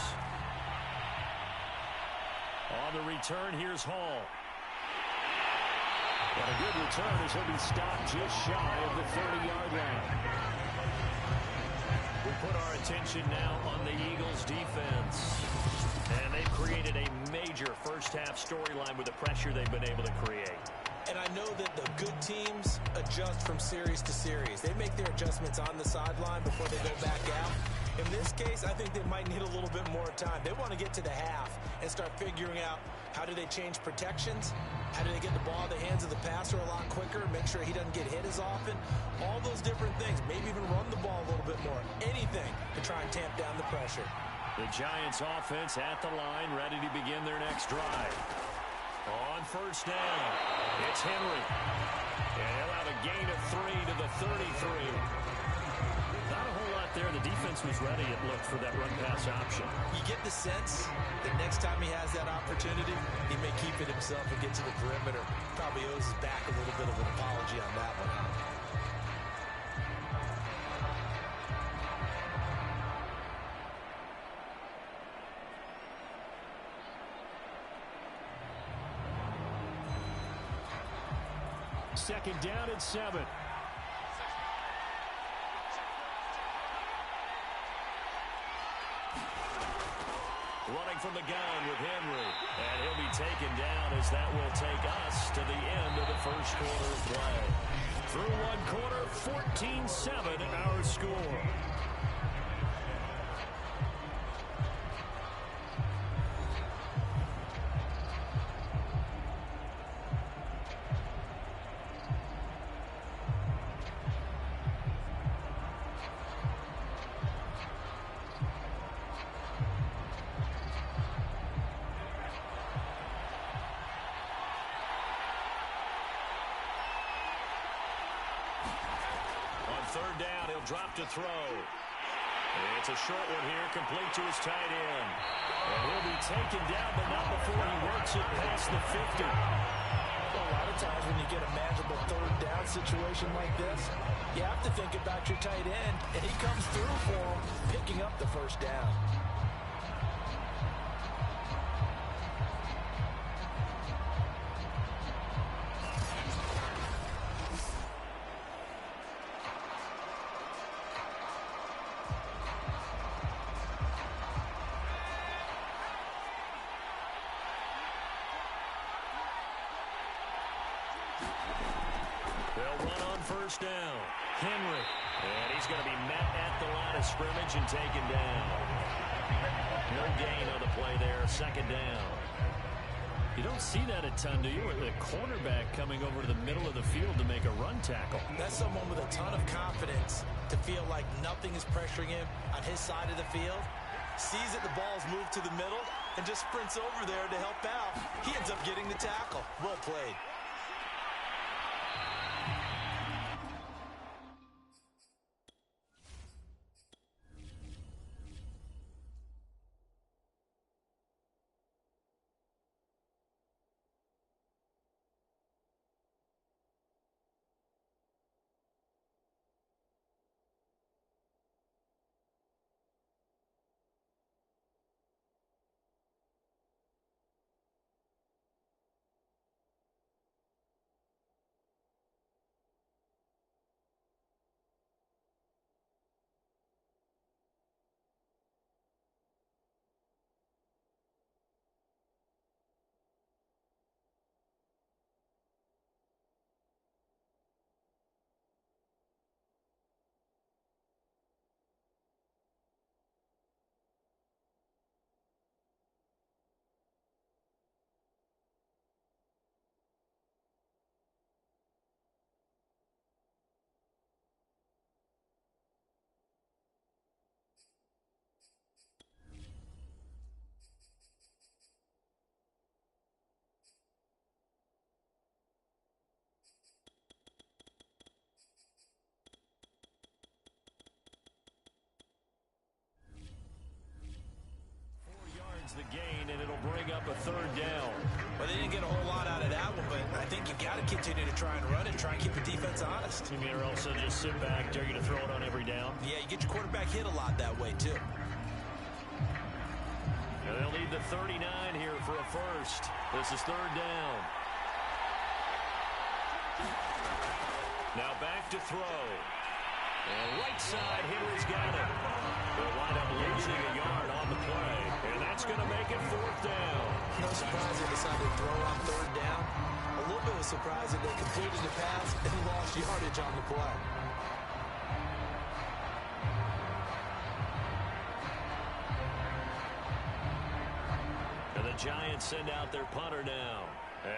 On the return, here's Hall. And a good return as he'll be stopped just shy of the 30-yard line. We put our attention now on the Eagles' defense. And they've created a major first-half storyline with the pressure they've been able to create. And I know that the good teams adjust from series to series. They make their adjustments on the sideline before they go back out. In this case, I think they might need a little bit more time. They want to get to the half and start figuring out how do they change protections, how do they get the ball in the hands of the passer a lot quicker, make sure he doesn't get hit as often, all those different things. Maybe even run the ball a little bit more. Anything to try and tamp down the pressure. The Giants offense at the line, ready to begin their next drive. On first down, it's Henry. And he'll have a gain of 3 to the 33. Not a whole lot there. The defense was ready, it looked, for that run-pass option. You get the sense that next time he has that opportunity, he may keep it himself and get to the perimeter. Probably owes his back a little bit of an apology on that one. Second down and 7. Running from the gun with Henry. And he'll be taken down as that will take us to the end of the first quarter of play. Through one quarter, 14-7 our score. Third down, he'll drop to throw. It's a short one here, complete to his tight end. And he'll be taken down, but not before he works it past the 50. A lot of times when you get a manageable third down situation like this, you have to think about your tight end, and he comes through for him, picking up the first down. They'll run on first down. Henry. And he's going to be met at the line of scrimmage and taken down. No gain on the play there. Second down. You don't see that a ton, do you? The cornerback coming over to the middle of the field to make a run tackle. That's someone with a ton of confidence to feel like nothing is pressuring him on his side of the field. Sees that the ball's moved to the middle and just sprints over there to help out. He ends up getting the tackle. Well played. The gain, and it'll bring up a third down. Well, they didn't get a whole lot out of that one, but I think you've got to continue to try and run it, try and keep the defense honest. You mean, or also just sit back, dare you to throw it on every down? Yeah, you get your quarterback hit a lot that way, too. And they'll need the 39 here for a first. This is third down. Now back to throw. And right side, Henry's got it. They'll wind up losing a yard on the play. And that's going to make it fourth down. No surprise they decided to throw on third down. A little bit of a surprise that they completed the pass and lost yardage on the play. And the Giants send out their punter now,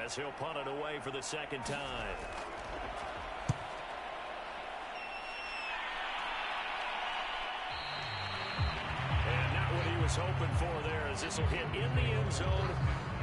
as he'll punt it away for the second time. Was hoping for there, as this will hit in the end zone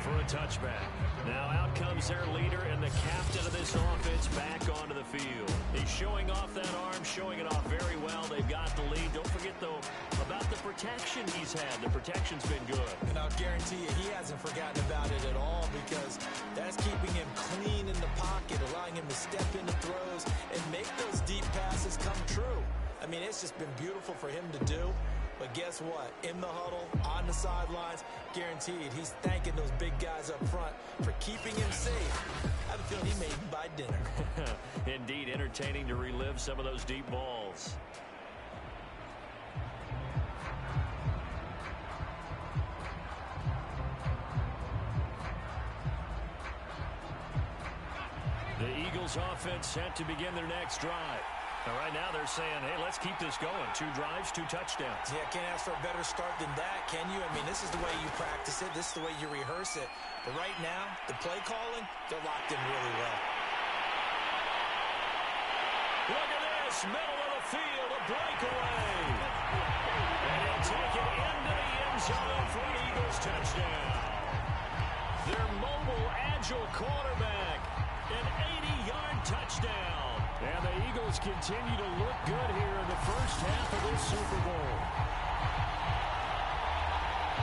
for a touchback. Now out comes their leader and the captain of this offense back onto the field. He's showing off that arm, showing it off very well. They've got the lead. Don't forget, though, about the protection he's had. The protection's been good. And I'll guarantee you he hasn't forgotten about it at all, because that's keeping him clean in the pocket, allowing him to step into throws and make those deep passes come true. I mean, it's just been beautiful for him to do. But guess what? In the huddle, on the sidelines, guaranteed he's thanking those big guys up front for keeping him safe. I have a feeling he made him buy dinner. Indeed, entertaining to relive some of those deep balls. Eagles offense set to begin their next drive. And right now they're saying, hey, let's keep this going. 2 drives, 2 touchdowns. Yeah, can't ask for a better start than that, can you? I mean, this is the way you practice it. This is the way you rehearse it. But right now, the play calling, they're locked in really well. Look at this, middle of the field, a breakaway. And he'll take it into the end zone for an Eagles touchdown. Their mobile, agile quarterback, an 80-yard touchdown. And the Eagles continue to look good here in the first half of this Super Bowl.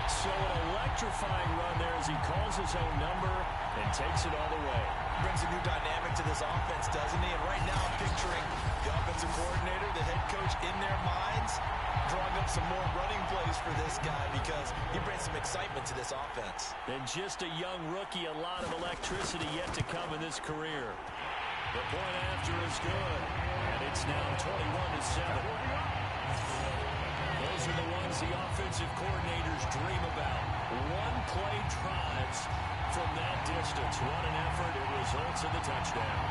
So an electrifying run there as he calls his own number and takes it all the way. Brings a new dynamic to this offense, doesn't he? And right now I'm picturing the offensive coordinator, the head coach in their minds, drawing up some more running plays for this guy because he brings some excitement to this offense. And just a young rookie, a lot of electricity yet to come in this career. The point after is good, and it's now 21-7. Those are the ones the offensive coordinators dream about. One-play drives from that distance. What an effort. It results in the touchdown.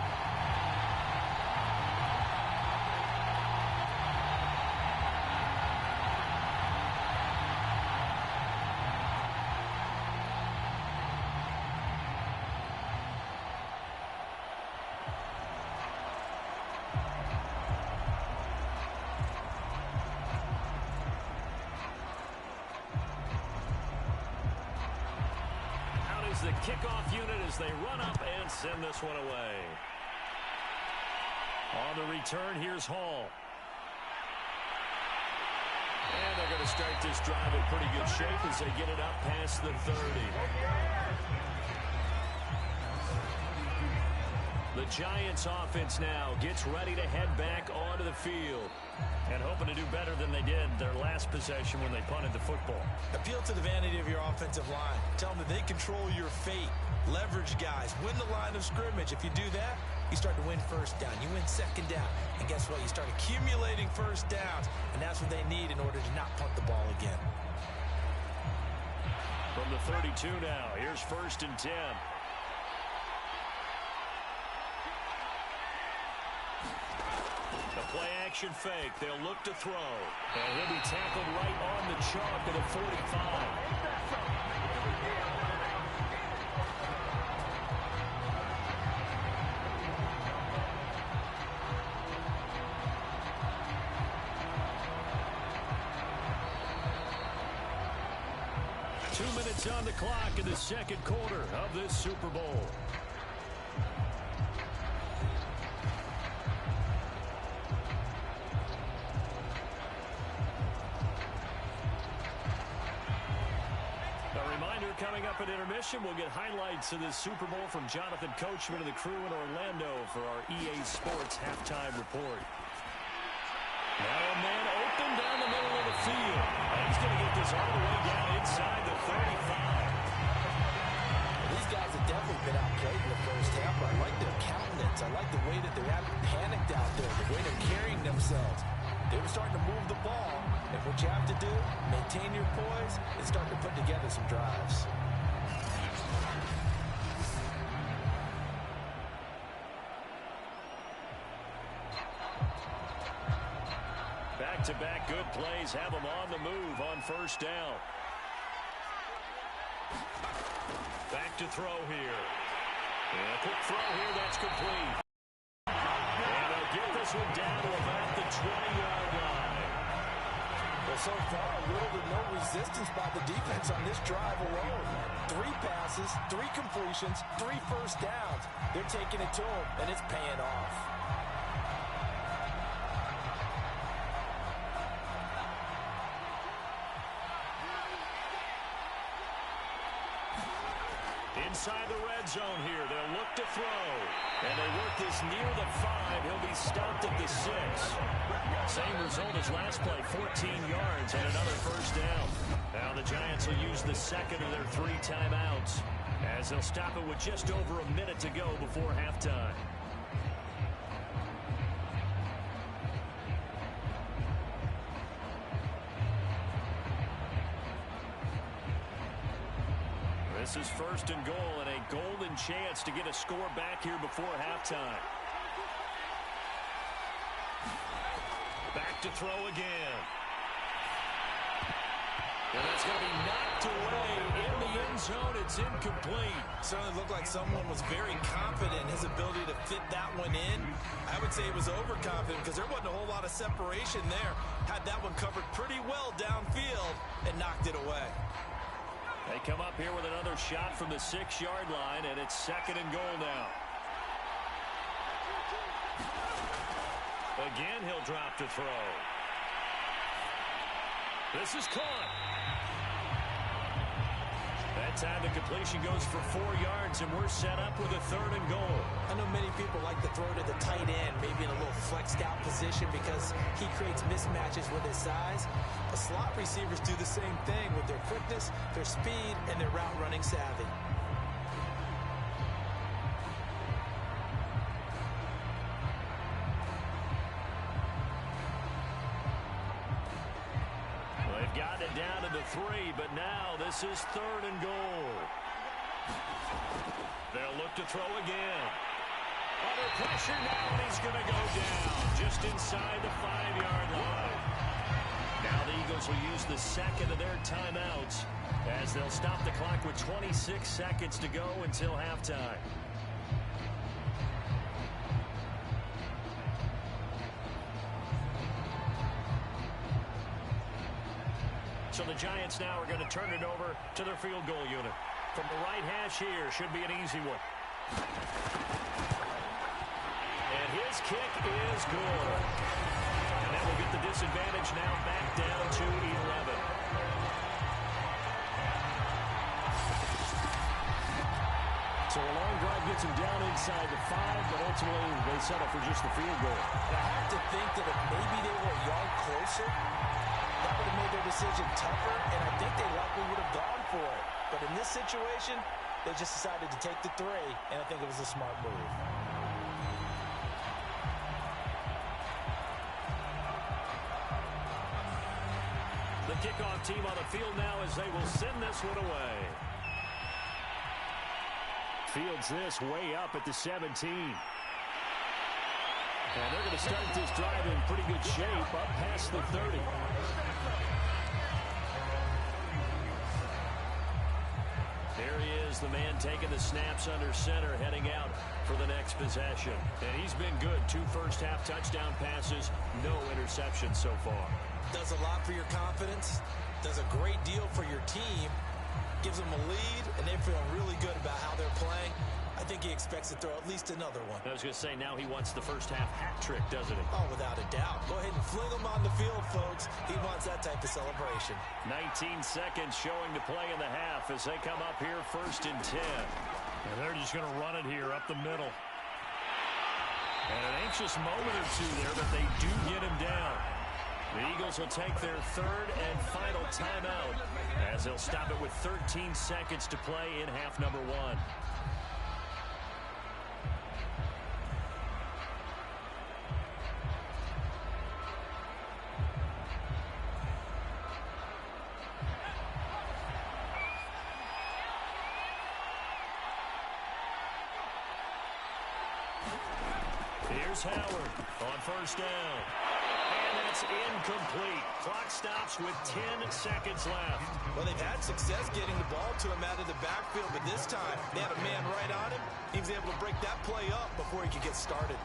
The kickoff unit as they run up and send this one away. On the return, here's Hall. And they're going to start this drive in pretty good shape as they get it up past the 30. The Giants offense now gets ready to head back onto the field and hoping to do better than they did their last possession when they punted the football. Appeal to the vanity of your offensive line. Tell them that they control your fate. Leverage guys. Win the line of scrimmage. If you do that, you start to win first down. You win second down. And guess what? You start accumulating first downs. And that's what they need in order to not punt the ball again. From the 32 now, here's 1st and 10. The play-action fake. They'll look to throw. And he'll be tackled right on the chalk at the 45. 2 minutes on the clock in the second quarter of this Super Bowl. Coming up at intermission, we'll get highlights of this Super Bowl from Jonathan Coachman and the crew in Orlando for our EA Sports halftime report. Now a man open down the middle of the field. And he's going to get this all the way down inside the 35. These guys have definitely been outplayed in the first half, but I like their countenance. I like the way that they're not panicked out there, the way they're carrying themselves. They were starting to move the ball, and what you have to do, maintain your poise, and start to put together some drives. Back-to-back good plays have them on the move on first down. Back to throw here. And a quick throw here, that's complete. And they'll get this one down to about the 20-yard line. Well, so far, little to no resistance by the defense on this drive alone. 3 passes, 3 completions, 3 first downs. They're taking it to them, and it's paying off. Inside the red zone here, they'll look to throw. And they work this near the 5. He'll be stopped at the 6. Same result as last play, 14 yards and another first down. Now the Giants will use the second of their 3 timeouts as they'll stop it with just over a minute to go before halftime. This is 1st and goal and a golden chance to get a score back here before halftime. Back to throw again. And that's going to be knocked away in the end zone. It's incomplete. Certainly looked like someone was very confident in his ability to fit that one in. I would say he was overconfident because there wasn't a whole lot of separation there. Had that one covered pretty well downfield and knocked it away. They come up here with another shot from the 6-yard line, and it's 2nd and goal now. Again, he'll drop to throw. This is caught. That time the completion goes for 4 yards, and we're set up with a 3rd and goal. I know many people like to throw to the tight end, maybe in a little flexed out position because he creates mismatches with his size. But slot receivers do the same thing with their quickness, their speed, and their route running savvy. They've gotten it down to the 3, but now this is 3rd and goal. They'll look to throw again. Under pressure now, and he's going to go down just inside the 5-yard line. Now the Eagles will use the 2nd of their timeouts as they'll stop the clock with 26 seconds to go until halftime. So the Giants now are going to turn it over to their field goal unit. From the right hash here, should be an easy one. And his kick is good. And that will get the disadvantage now back down to 11. So a long drive gets him down inside the 5, but ultimately they settle for just the field goal. I have to think that if maybe they were a yard closer, that would have made their decision tougher, and I think they likely would have gone for it. But in this situation, they just decided to take the 3, and I think it was a smart move. The kickoff team on the field now as they will send this one away. Fields this way up at the 17. And they're going to start this drive in pretty good shape up past the 30. There he is, the man taking the snaps under center, heading out for the next possession. And he's been good. 2 first-half touchdown passes, no interceptions so far. Does a lot for your confidence, does a great deal for your team, gives them a lead, and they feel really good about how they're playing. I think he expects to throw at least another one. I was going to say, now he wants the first-half hat trick, doesn't he? Oh, without a doubt. Go ahead and fling him on the field, folks. He wants that type of celebration. 19 seconds showing to play in the half as they come up here 1st and 10. And they're just going to run it here up the middle. And an anxious moment or two there, but they do get him down. The Eagles will take their 3rd and final timeout as they'll stop it with 13 seconds to play in half number 1. Here's Howard on 1st down. And that's incomplete. Clock stops with 10 seconds left. Well, they've had success getting the ball to him out of the backfield, but this time they had a man right on him. He was able to break that play up before he could get started.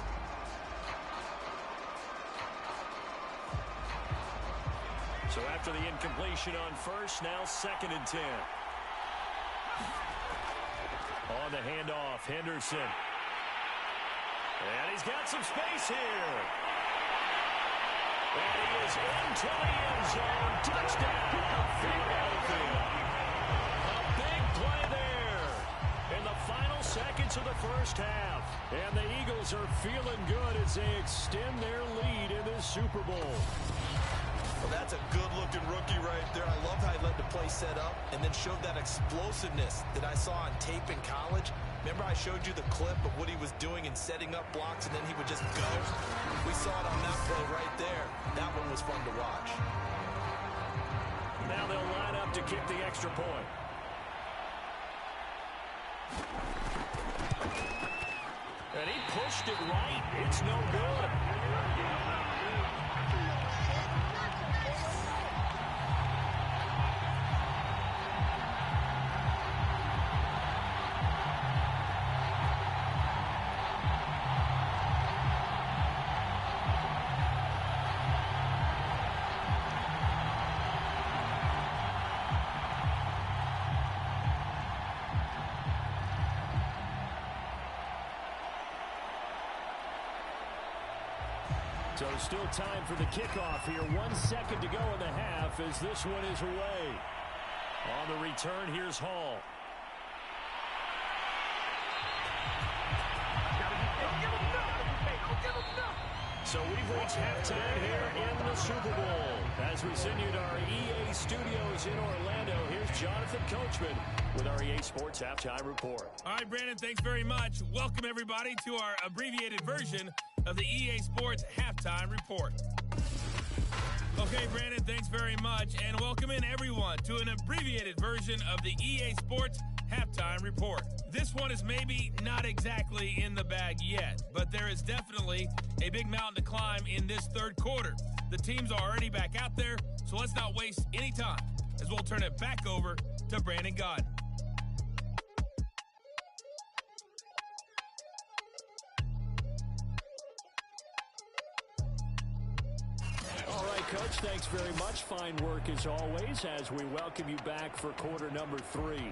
So after the incompletion on 1st, now 2nd and 10. On the handoff, Henderson. And he's got some space here. And he is into the end zone. Touchdown, Philadelphia. A big play there in the final seconds of the first half. And the Eagles are feeling good as they extend their lead in this Super Bowl. Well, that's a good-looking rookie right there. I love how he let the play set up and then showed that explosiveness that I saw on tape in college. Remember I showed you the clip of what he was doing and setting up blocks, and then he would just go? We saw it on that play right there. That one was fun to watch. Now they'll line up to kick the extra point. And he pushed it right. It's no good. So still time for the kickoff here. 1 second to go in the half as this one is away. On the return, here's Hall. So we've reached halftime here in the Super Bowl. As we send you to our EA studios in Orlando, here's Jonathan Coachman with our EA Sports Halftime Report. All right, Brandon, thanks very much. Welcome, everybody, to our abbreviated version of the EA Sports Halftime Report. Okay, Brandon, thanks very much. And welcome in, everyone, to an abbreviated version of the EA Sports Halftime Report. This one is maybe not exactly in the bag yet, but there is definitely a big mountain to climb in this third quarter. The teams are already back out there, so let's not waste any time as we'll turn it back over to Brandon Godden. All right, Coach, thanks very much. Fine work as always as we welcome you back for quarter number 3.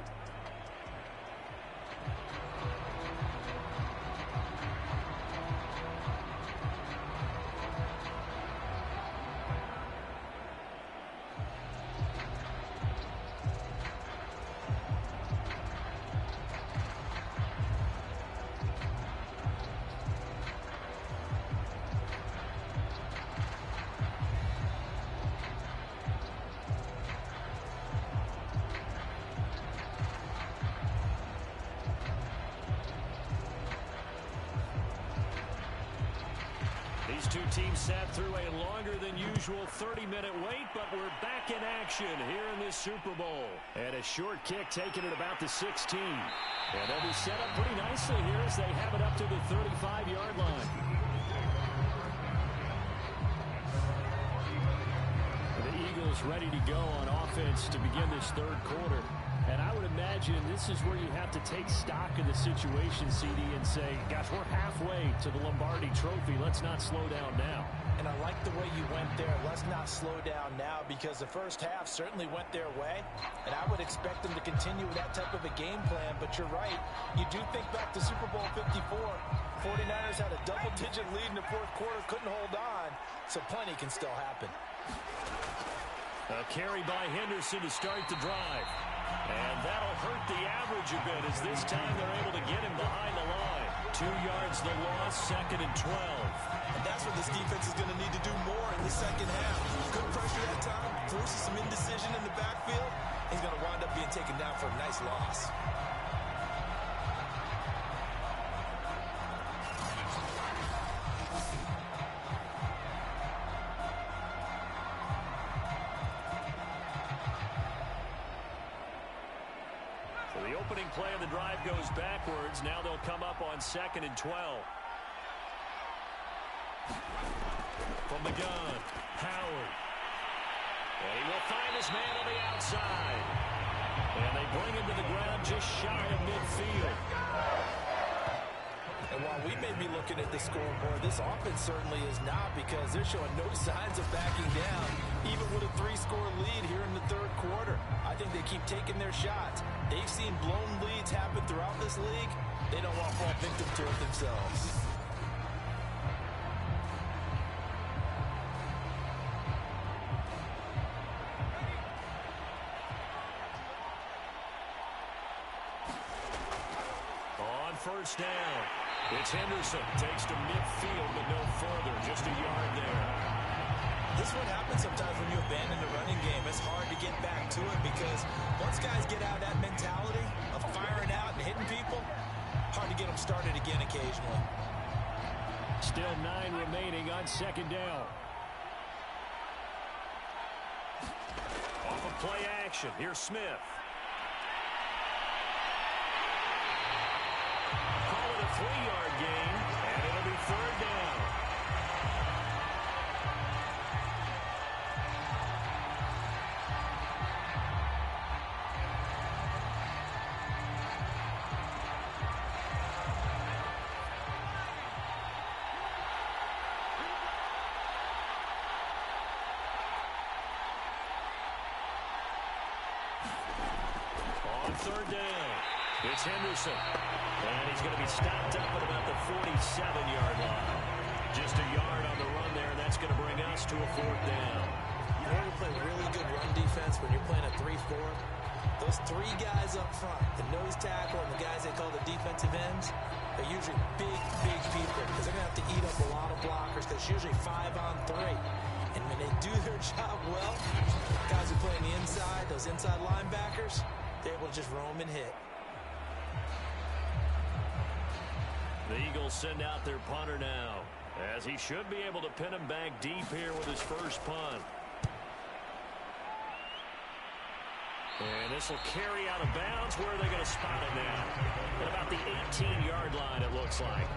These two teams sat through a longer than usual 30-minute wait, but we're back in action here in this Super Bowl. And a short kick taken at about the 16. And they'll be set up pretty nicely here as they have it up to the 35-yard line. The Eagles ready to go on offense to begin this third quarter. And I would imagine this is where you have to take stock of the situation, CD, and say, gosh, we're halfway to the Lombardi Trophy. Let's not slow down now. And I like the way you went there. Let's not slow down now, because the first half certainly went their way. And I would expect them to continue with that type of a game plan. But you're right. You do think back to Super Bowl 54. 49ers had a double-digit lead in the fourth quarter, couldn't hold on. So plenty can still happen. A carry by Henderson to start the drive. And that'll hurt the average a bit as this time they're able to get him behind the line. 2 yards the loss, 2nd and 12. And that's what this defense is going to need to do more in the second half. Good pressure that time, forces some indecision in the backfield. He's going to wind up being taken down for a nice loss. The opening play of the drive goes backwards. Now they'll come up on 2nd and 12. From the gun, Howard. And he will find his man on the outside. And they bring him to the ground just shy of midfield. And while we may be looking at the scoreboard, this offense certainly is not, because they're showing no signs of backing down, even with a 3-score lead here in the third quarter. I think they keep taking their shots. They've seen blown leads happen throughout this league. They don't want to fall victim to it themselves. On first down, it's Henderson. Takes to midfield, but no further. Just a yard there. This is what happens sometimes when you abandon the running game. It's hard to get back to it, because once guys get out of that mentality of firing out and hitting people, hard to get them started again occasionally. Still 9 remaining on 2nd down. Off of play action, here's Smith. on third down. It's Henderson. And he's going to be stopped up at about the 47-yard line. Just a yard on the run there, and that's going to bring us to a fourth down. You want to play really good run defense when you're playing a 3-4? Those three guys up front, the nose tackle and the guys they call the defensive ends, they're usually big people because they're going to have to eat up a lot of blockers because it's usually 5-on-3. And when they do their job well, guys who play on the inside, those inside linebackers, they're able to just roam and hit. The Eagles send out their punter now, as he should be able to pin him back deep here with his first punt. And this will carry out of bounds. Where are they going to spot it now? At about the 18-yard line, it looks like.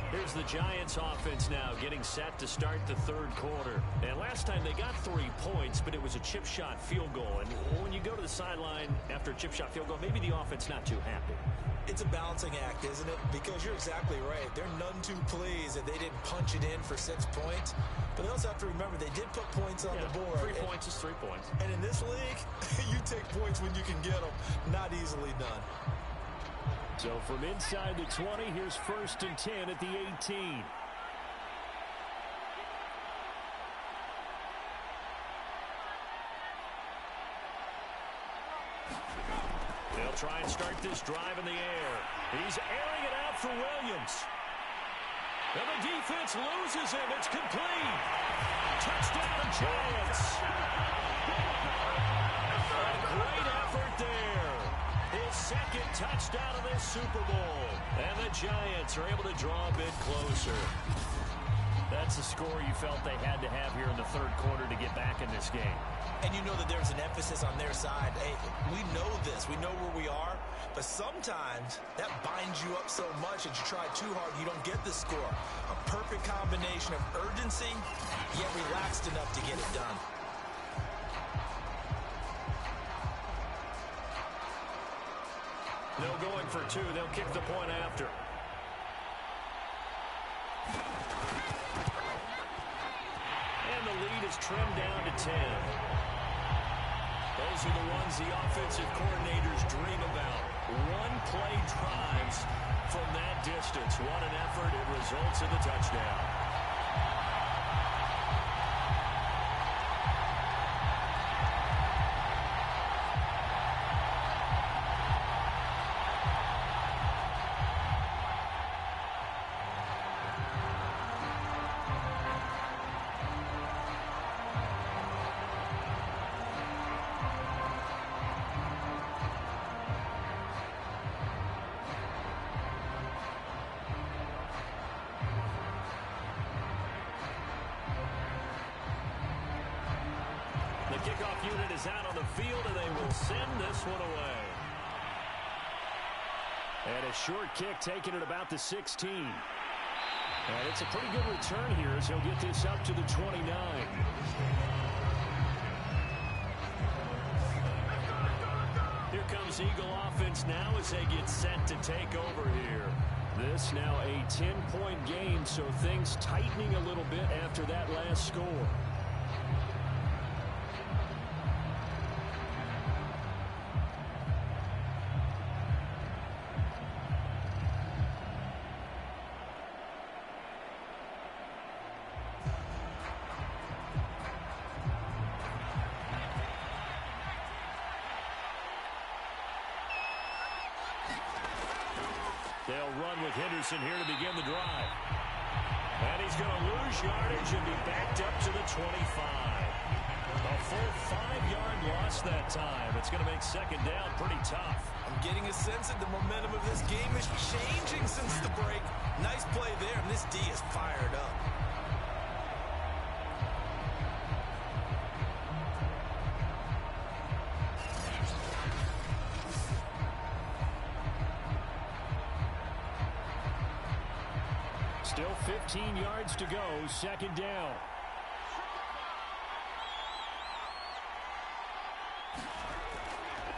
Here's the Giants offense now getting set to start the third quarter. And last time they got 3 points, but it was a chip shot field goal. And when you go to the sideline after a chip shot field goal, maybe the offense not too happy. It's a balancing act, isn't it? Because you're exactly right. They're none too pleased that they didn't punch it in for 6 points. But they also have to remember they did put points on the board. 3 points is 3 points. And in this league, you take points when you can get them. Not easily done. So from inside the 20, here's 1st and 10 at the 18. They'll try and start this drive in the air. He's airing it out for Williams. And the defense loses him. It's complete. Touchdown, Giants. A great effort there. His second touchdown of this Super Bowl. And the Giants are able to draw a bit closer. That's the score you felt they had to have here in the third quarter to get back in this game. And you know that there's an emphasis on their side. Hey, we know this. We know where we are. But sometimes that binds you up so much that you try too hard, you don't get the score. A perfect combination of urgency, yet relaxed enough to get it done. No going for 2. They'll kick the point after. And the lead is trimmed down to 10. Those are the ones the offensive coordinators dream about. One-play drives from that distance. What an effort. It results in the touchdown. The kickoff unit is out on the field, and they will send this one away. And a short kick taken at about the 16. And it's a pretty good return here as he'll get this up to the 29. Here comes Eagle offense now as they get set to take over here. This now a 10-point game, so things tightening a little bit after that last score. They'll run with Henderson here to begin the drive. And he's going to lose yardage and be backed up to the 25. A full 5-yard loss that time. It's going to make second down pretty tough. I'm getting a sense that the momentum of this game is changing since the break. Nice play there, and this D is fired up. Still 15 yards to go, second down.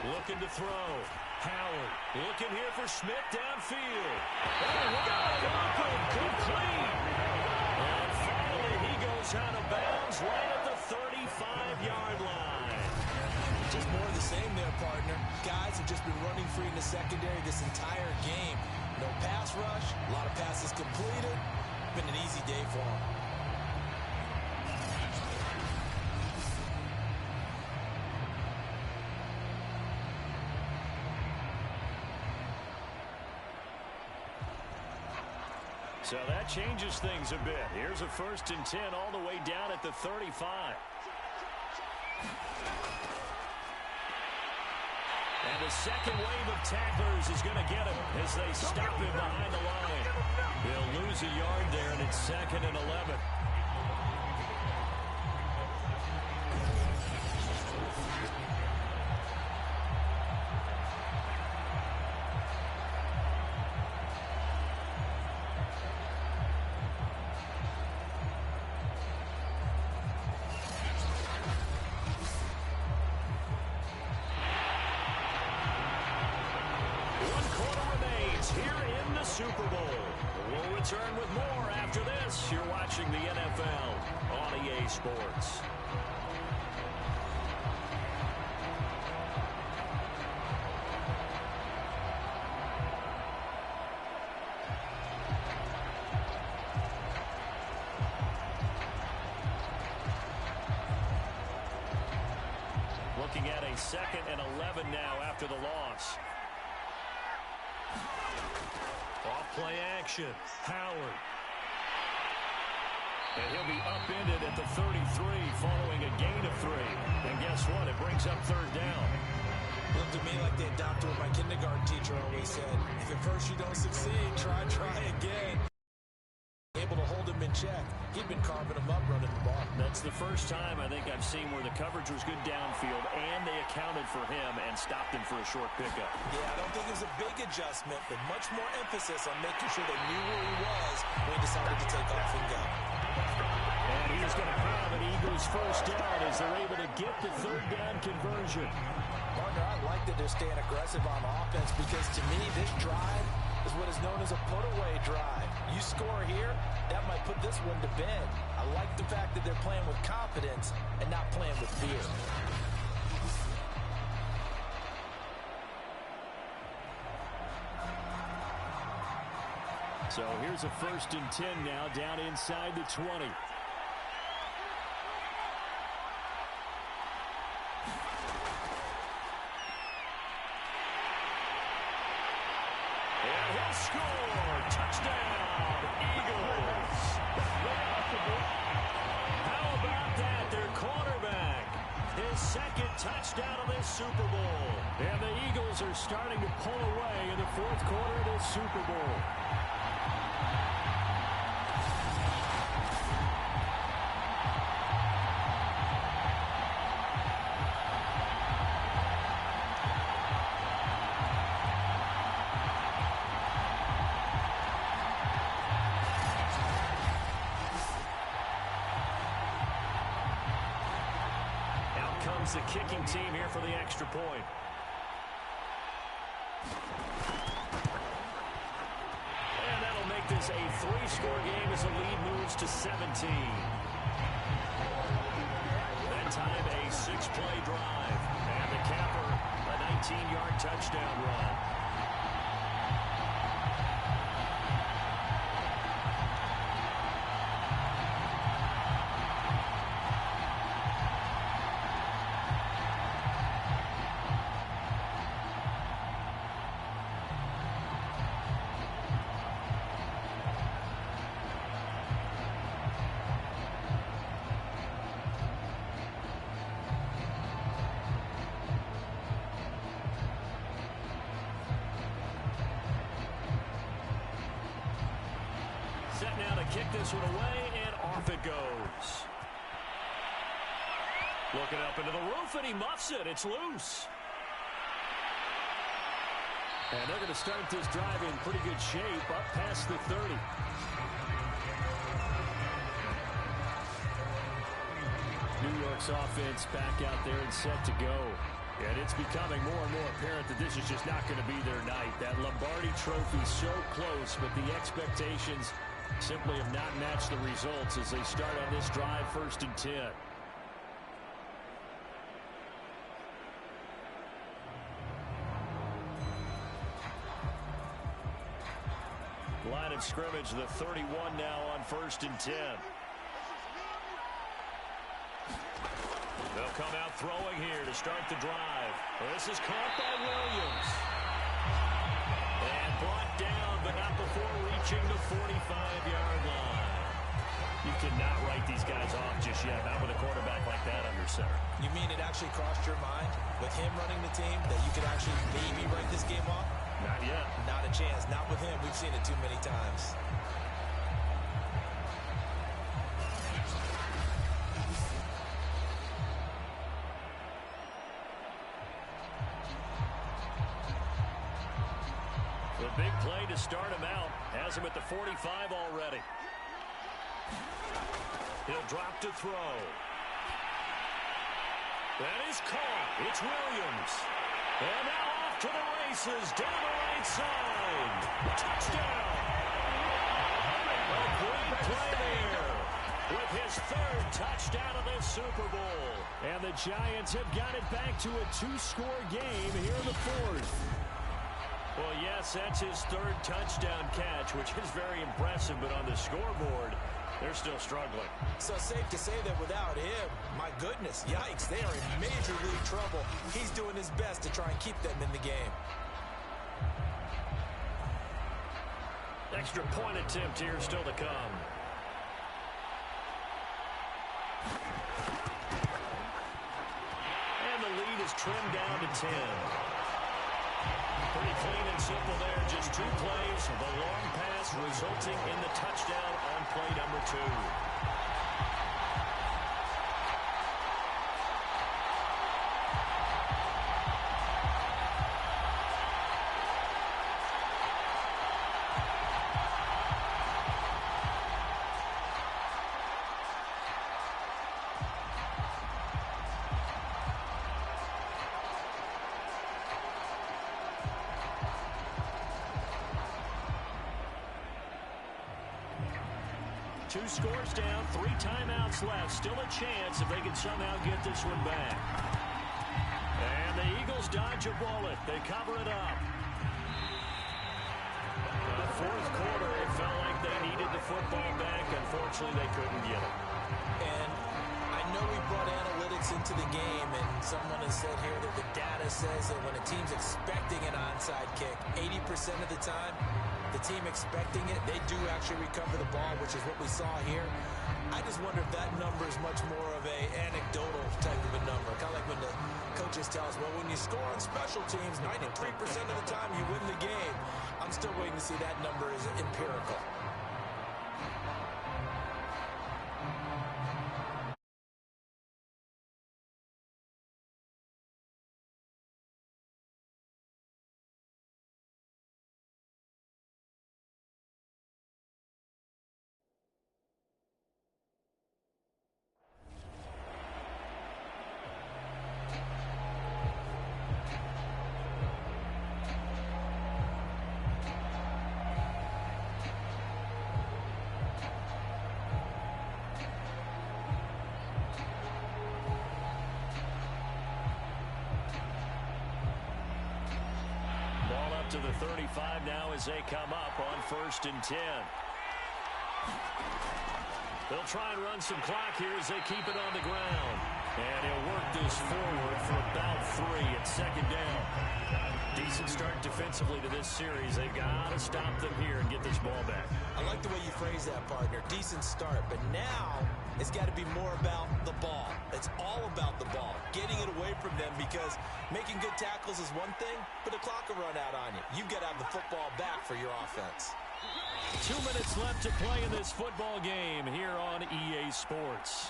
Looking to throw. Howard looking here for Smith downfield. Oh, got it open, complete. And finally he goes out of bounds right at the 35-yard line. Just more the same there, partner. Guys have just been running free in the secondary this entire game. No pass rush, a lot of passes completed. Been an easy day for them. So that changes things a bit. Here's a 1st and 10 all the way down at the 35. And the second wave of tacklers is going to get him as they stop him behind the line. He'll lose a yard there, and it's 2nd and 11. Super Bowl. We'll return with more after this. You're watching the NFL on EA Sports. Looking at a 2nd and 11 now after the loss. Off-play action. Howard. And he'll be upended at the 33 following a gain of 3. And guess what? It brings up 3rd down. Looked to me like they adopted what my kindergarten teacher always said. If at first you don't succeed, try again. Able to hold him in check. He'd been carving him up running the ball. That's the first time I think I've seen where the coverage was good downfield and they accounted for him and stopped him for a short pickup. Yeah, I don't think it was a big adjustment, but much more emphasis on making sure they knew where he was when he decided to take off and go. And he's going to have an Eagles 1st down as they're able to get the 3rd down conversion. Partner, I like that they're staying aggressive on offense because to me this drive is what is known as a put-away drive. You score here, that might put this one to bed. I like the fact that they're playing with confidence and not playing with fear. So here's a 1st and 10 now down inside the 20. Score! Touchdown! Eagles! How about that? Their quarterback. His 2nd touchdown of this Super Bowl. And the Eagles are starting to pull away in the 4th quarter of this Super Bowl. The kicking team here for the extra point. And that'll make this a 3-score game as the lead moves to 17. That time a 6-play drive. And the capper, a 19-yard touchdown run. Kick this one away, and off it goes. Looking up into the roof, and he muffs it. It's loose. And they're going to start this drive in pretty good shape, up past the 30. New York's offense back out there and set to go. And it's becoming more and more apparent that this is just not going to be their night. That Lombardi trophy so close, but the expectations simply have not matched the results as they start on this drive 1st and 10. Line of scrimmage, the 31 now on 1st and 10. They'll come out throwing here to start the drive. Well, this is caught by Williams. And brought down, but not before reaching the 45-yard line. You cannot write these guys off just yet, not with a quarterback like that under center. You mean it actually crossed your mind with him running the team that you could actually maybe write this game off? Not yet. Not a chance. Not with him. We've seen it too many times. The big play to start him out. Has him at the 45 already. He'll drop to throw. That is caught. It's Williams. And now off to the races. Down the right side. Touchdown. A great play there. With his 3rd touchdown of this Super Bowl. And the Giants have got it back to a 2-score game here in the 4th. Well, yes, that's his 3rd touchdown catch, which is very impressive, but on the scoreboard, they're still struggling. So safe to say that without him, my goodness, yikes, they are in major league trouble. He's doing his best to try and keep them in the game. Extra point attempt here still to come. And the lead is trimmed down to 10. Pretty clean and simple there. Just 2 plays. The long pass resulting in the touchdown on play number 2. Two scores down, 3 timeouts left. Still a chance if they can somehow get this one back. And the Eagles dodge a bullet. They cover it up. The 4th quarter, it felt like they needed the football back. Unfortunately, they couldn't get it. And I know we brought analytics into the game, and someone has said here that the data says that when a team's expecting an onside kick, 80% of the time, the team expecting it, they do actually recover the ball, which is what we saw here. I just wonder if that number is much more of a anecdotal type of a number. Kind of like when the coaches tell us, well, when you score on special teams, 93% of the time you win the game. I'm still waiting to see that number is empirical. To the 35 now as they come up on 1st and 10. They'll try and run some clock here as they keep it on the ground. And he'll work this forward for about 3 at 2nd down. Decent start defensively to this series. They've got to stop them here and get this ball back. I like the way you phrase that, partner. Decent start, but now it's got to be more about the ball. It's all about the ball, getting it away from them, because making good tackles is one thing, but the clock will run out on you. You've got to have the football back for your offense. 2 minutes left to play in this football game here on EA Sports.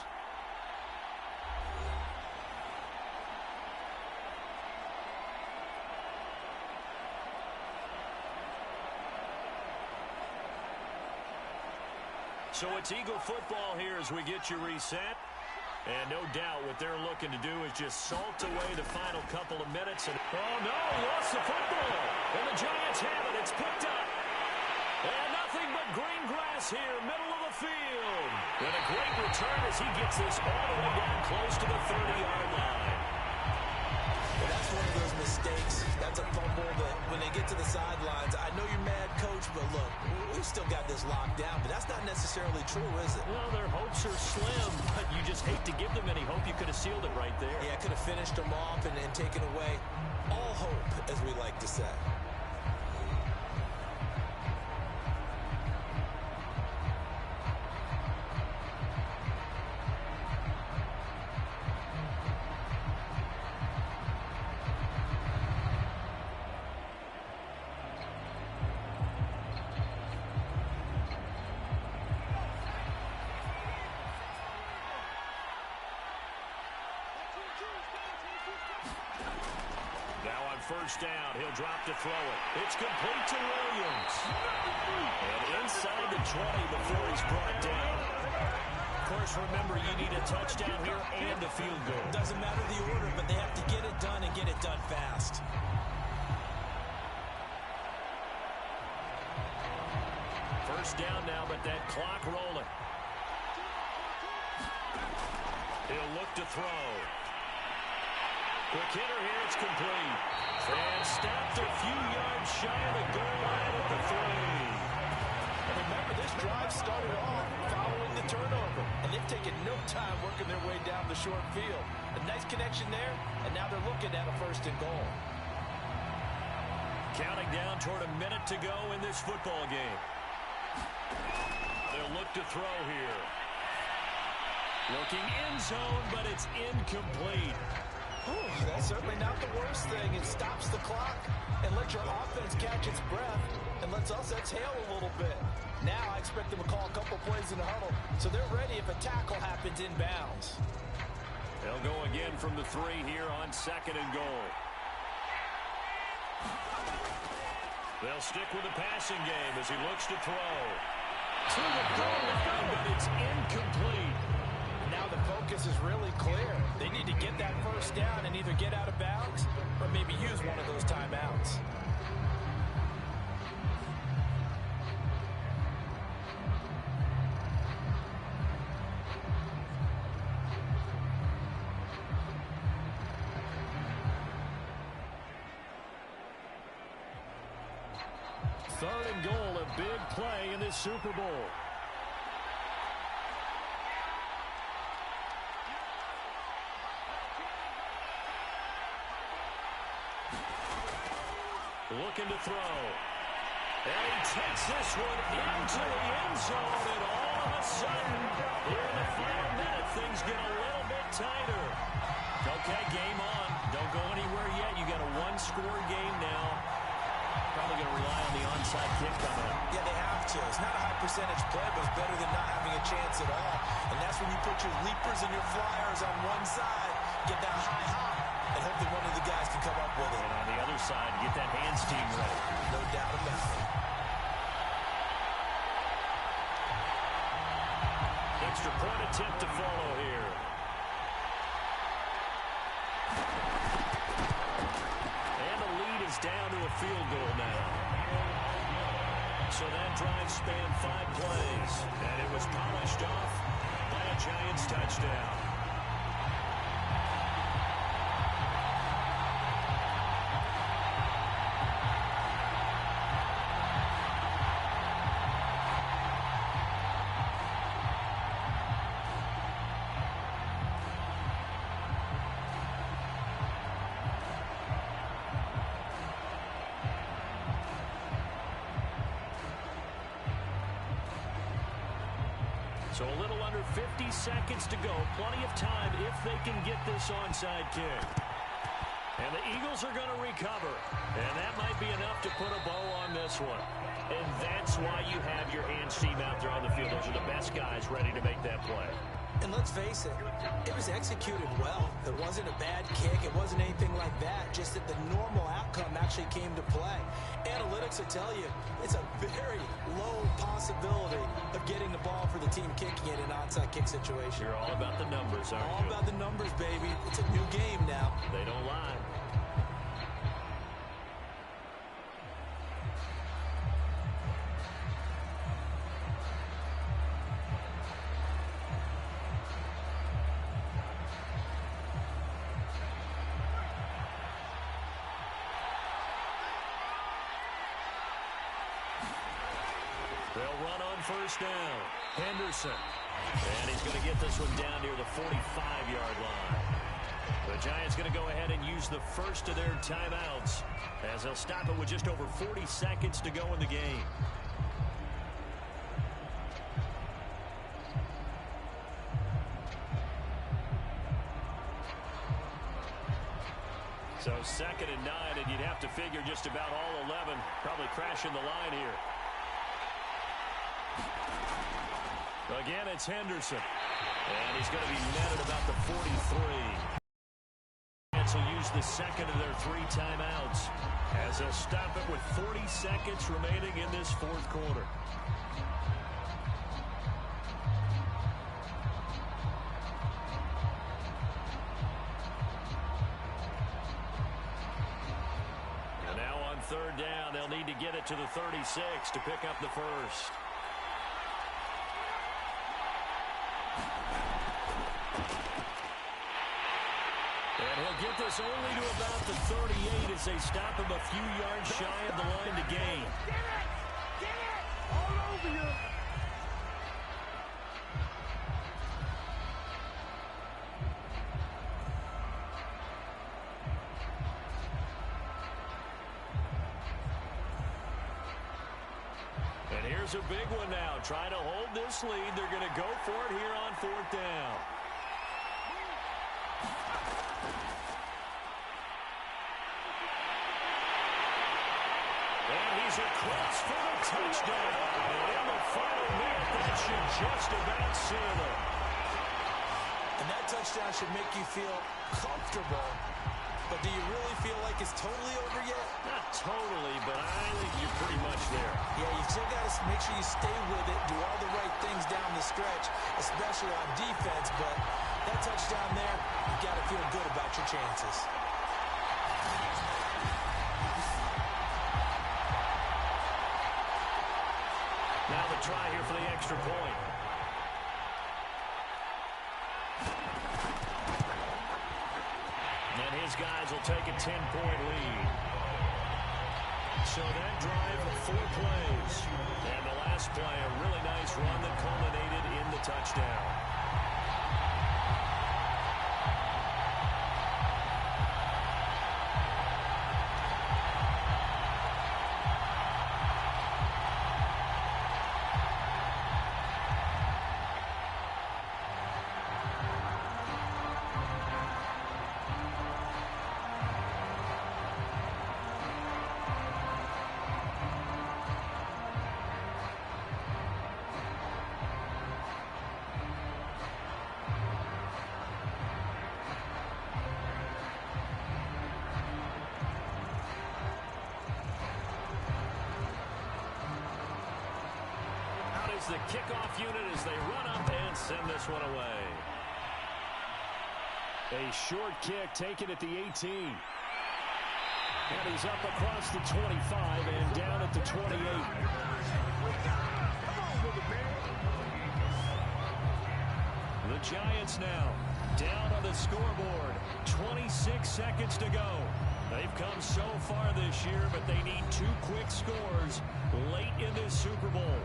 So it's Eagle football here as we get you reset. And no doubt what they're looking to do is just salt away the final couple of minutes. And oh, no, lost the football. And the Giants have it. It's picked up. And nothing but green grass here, middle of the field. And a great return as he gets this all the way down close to the 30-yard line. Well, that's one of those mistakes. That's a fumble that when they get to the sidelines, I know you're mad, coach, but look, we've necessarily true, is it? Well, their hopes are slim, but you just hate to give them any hope. You could have sealed it right there. Yeah, could have finished them off and taken away all hope, as we like to say. First down, he'll drop to throw it. It's complete to Williams. And inside the 20 before he's brought down. Of course, remember, you need a touchdown here and a field goal. Doesn't matter the order, but they have to get it done and get it done fast. First down now, but that clock rolling. He'll look to throw. Quick hitter here, it's complete. And stopped a few yards shy of the goal line at the 3. And remember, this drive started off following the turnover. And they've taken no time working their way down the short field. A nice connection there, and now they're looking at a first and goal. Counting down toward a minute to go in this football game. They'll look to throw here. Looking end zone, but it's incomplete. That's certainly not the worst thing. It stops the clock and lets your offense catch its breath and lets us exhale a little bit. Now I expect them to call a couple plays in the huddle so they're ready if a tackle happens inbounds. They'll go again from the 3 here on second and goal. They'll stick with the passing game as he looks to throw. To the goal line, but it's incomplete. Now the focus is really clear. They need to get that first down and either get out of bounds or maybe use one of those timeouts. Third and goal, a big play in this Super Bowl. Looking to throw. And he takes this one into the end zone, and all of a sudden, here in the final minute, things get a little bit tighter. Okay, game on. Don't go anywhere yet. You got a one-score game now. Probably going to rely on the onside kick coming up. Yeah, they have to. It's not a high percentage play, but it's better than not having a chance at all. And that's when you put your leapers and your flyers on one side, get that high hop, and hope that one of the guys can come up with it. And on the other side, get that hands team ready. No doubt about it. Extra point attempt to follow here. And the lead is down to a field goal now. So that drive spanned 5 plays, and it was polished off by a Giants touchdown. So a little under 50 seconds to go. Plenty of time if they can get this onside kick. And the Eagles are going to recover. And that might be enough to put a bow on this one. And that's why you have your hands team out there on the field. Those are the best guys ready to make that play. And let's face it was executed well. It wasn't a bad kick. It wasn't anything like that. Just that the normal outcome actually came to play. Analytics will tell you it's a very low possibility of getting the ball for the team kicking it in an onside kick situation. You're all about the numbers, aren't you? All about the numbers, baby. It's a new game now. They don't lie. They'll run on first down. Henderson. And he's going to get this one down near the 45-yard line. The Giants going to go ahead and use the first of their timeouts as they'll stop it with just over 40 seconds to go in the game. So 2nd and 9, and you'd have to figure just about all 11 probably crashing the line here. Again, it's Henderson. And he's going to be met at about the 43. Giants will use the second of their 3 timeouts as they'll stop it with 40 seconds remaining in this 4th quarter. And now on 3rd down, they'll need to get it to the 36 to pick up the first. And he'll get this only to about the 38 as they stop him a few yards shy of the line to gain. Get it! All over you! And here's a big one now. Trying to hold this lead. They're going to go for it here on 4th down. And he's across for the touchdown. And in the final minute, that should just about seal it. And that touchdown should make you feel comfortable. But do you really feel like it's totally over yet? Not totally, but I think you're pretty much there. Yeah, you still got to make sure you stay with it, do all the right things down the stretch, especially on defense. But that touchdown there, you got to feel good about your chances. Now the try here for the extra point. And his guys will take a 10-point lead. So that drive, 4 plays. And the last play, a really nice run that culminated in the touchdown. The kickoff unit as they run up and send this one away. A short kick taken at the 18. And he's up across the 25 and down at the 28. The Giants now down on the scoreboard. 26 seconds to go. They've come so far this year, but they need 2 quick scores late in this Super Bowl.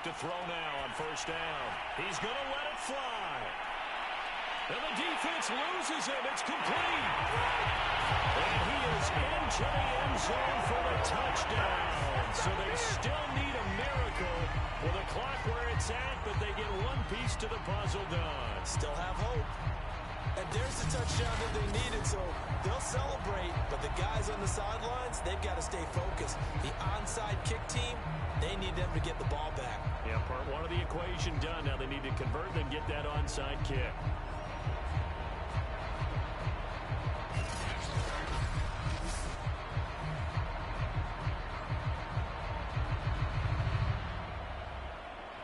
To throw now on first down. He's going to let it fly. And the defense loses him. It's complete. And he is into the end zone for the touchdown. So they still need a miracle with a clock where it's at, but they get one piece to the puzzle done. Still have hope. And there's the touchdown that they needed, so they'll celebrate. But the guys on the sidelines, they've got to stay focused. The onside kick team, they need them to get the ball back. Yeah, part 1 of the equation done. Now they need to convert and get that onside kick.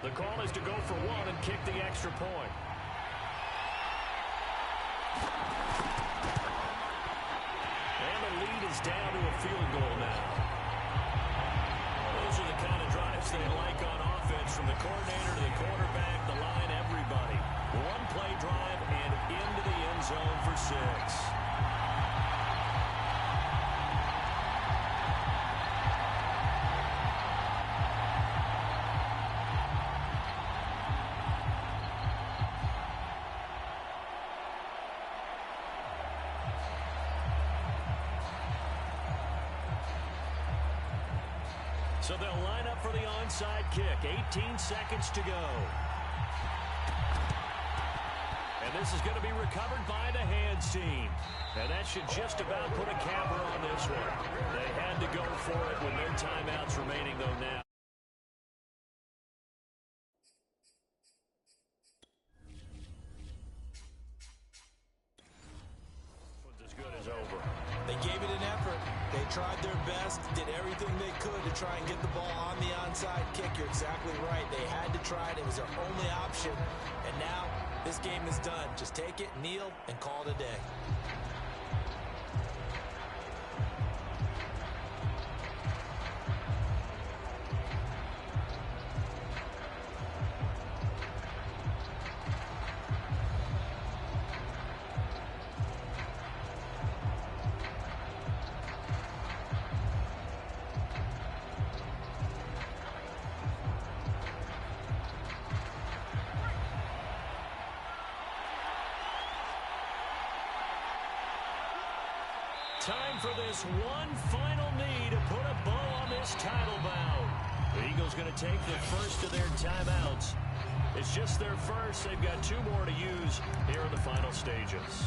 The call is to go for 1 and kick the extra point. And the lead is comes down to a field goal now. Those are the kind of drives they like on offense, from the coordinator to the quarterback, the line, everybody. One-play drive and into the end zone for 6. So they'll line up for the onside kick. 18 seconds to go. And this is going to be recovered by the hands team. And that should just about put a capper on this one. They had to go for it with no timeouts remaining, though, now. As good as over. They gave it an effort. They tried their best, did everything they could to try and get the ball on the onside kick. You're exactly right. They had to try it. It was their only option. And now this game is done. Just take it, kneel, and call it a day. Time for this one final knee to put a bow on this title bout. The Eagles going to take the first of their timeouts. It's just their first. They've got 2 more to use here in the final stages.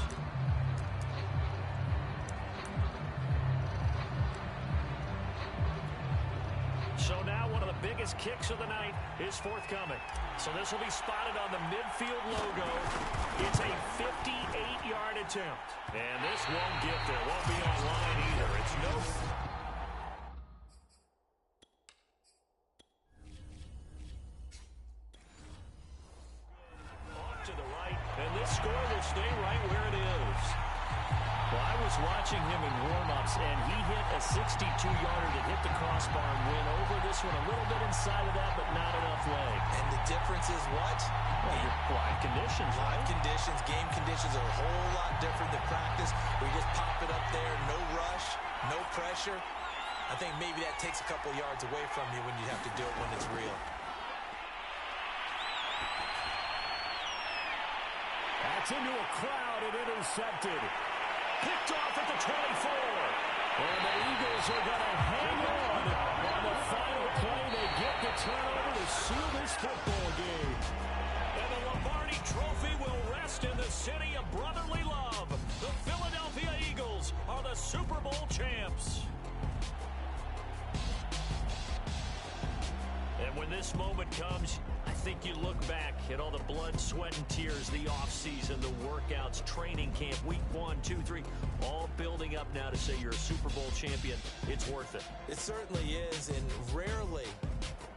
So now one of the biggest kicks of the night is forthcoming. So this will be spotted on the midfield logo. It's a 58-yard attempt. And this won't get there. Won't be online either. It's no... Off to the right. And this score will stay right where it is. Well, I was watching him in warm-ups, and he hit a 62-yarder that hit the crossbar and went over this one a little bit inside of that, but not enough leg. And the difference is what? Well, your live conditions, right? Live conditions, game conditions are a whole lot different than practice. We just pop it up there, no rush, no pressure. I think maybe that takes a couple yards away from you when you have to do it when it's real. That's into a crowd and intercepted. Picked off at the 24. And the Eagles are going to hang on the final play. They get the turnover to seal this football game. And the Lombardi Trophy will rest in the city of brotherly love. The Philadelphia Eagles are the Super Bowl champs. And when this moment comes, I think you look back at all the blood, sweat, and tears, the offseason, the workouts, training camp, week 1, 2, 3, all building up now to say you're a Super Bowl champion. It's worth it. It certainly is, and rarely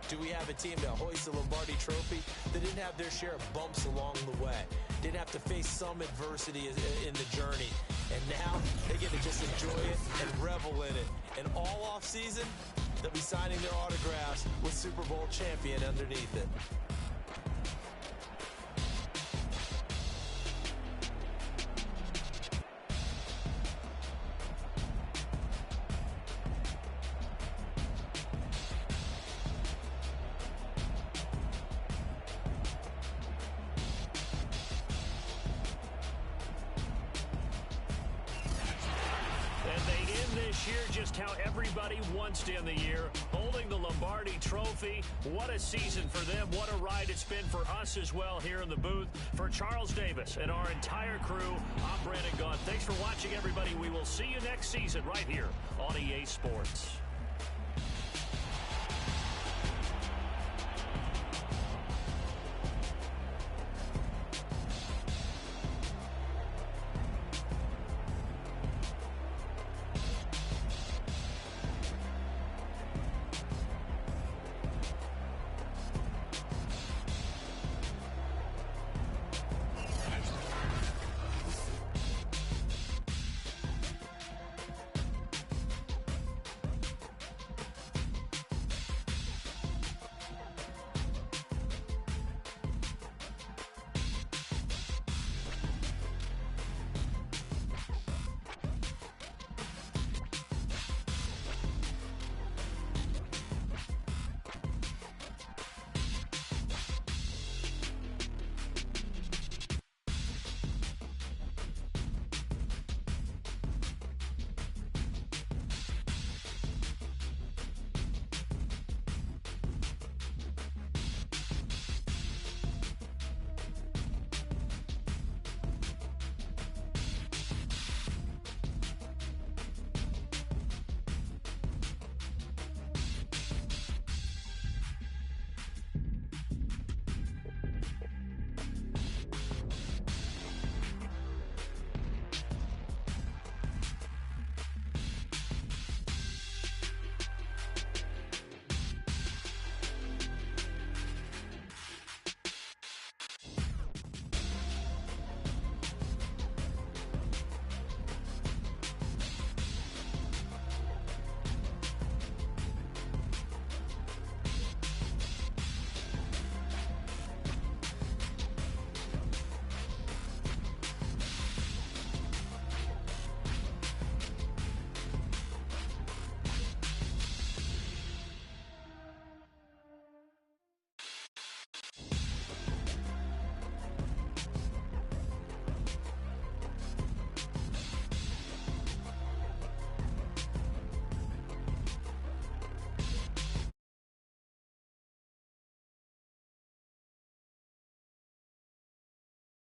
do we have a team that hoists the Lombardi Trophy that didn't have their share of bumps along the way, didn't have to face some adversity in the journey, and now they get to just enjoy it and revel in it. And all offseason, they'll be signing their autographs with Super Bowl champion underneath it. Just how everybody wants to end the year, holding the Lombardi Trophy. What a season for them. What a ride it's been for us as well here in the booth. For Charles Davis and our entire crew, I'm Brandon Gaughan. Thanks for watching, everybody. We will see you next season right here on EA Sports.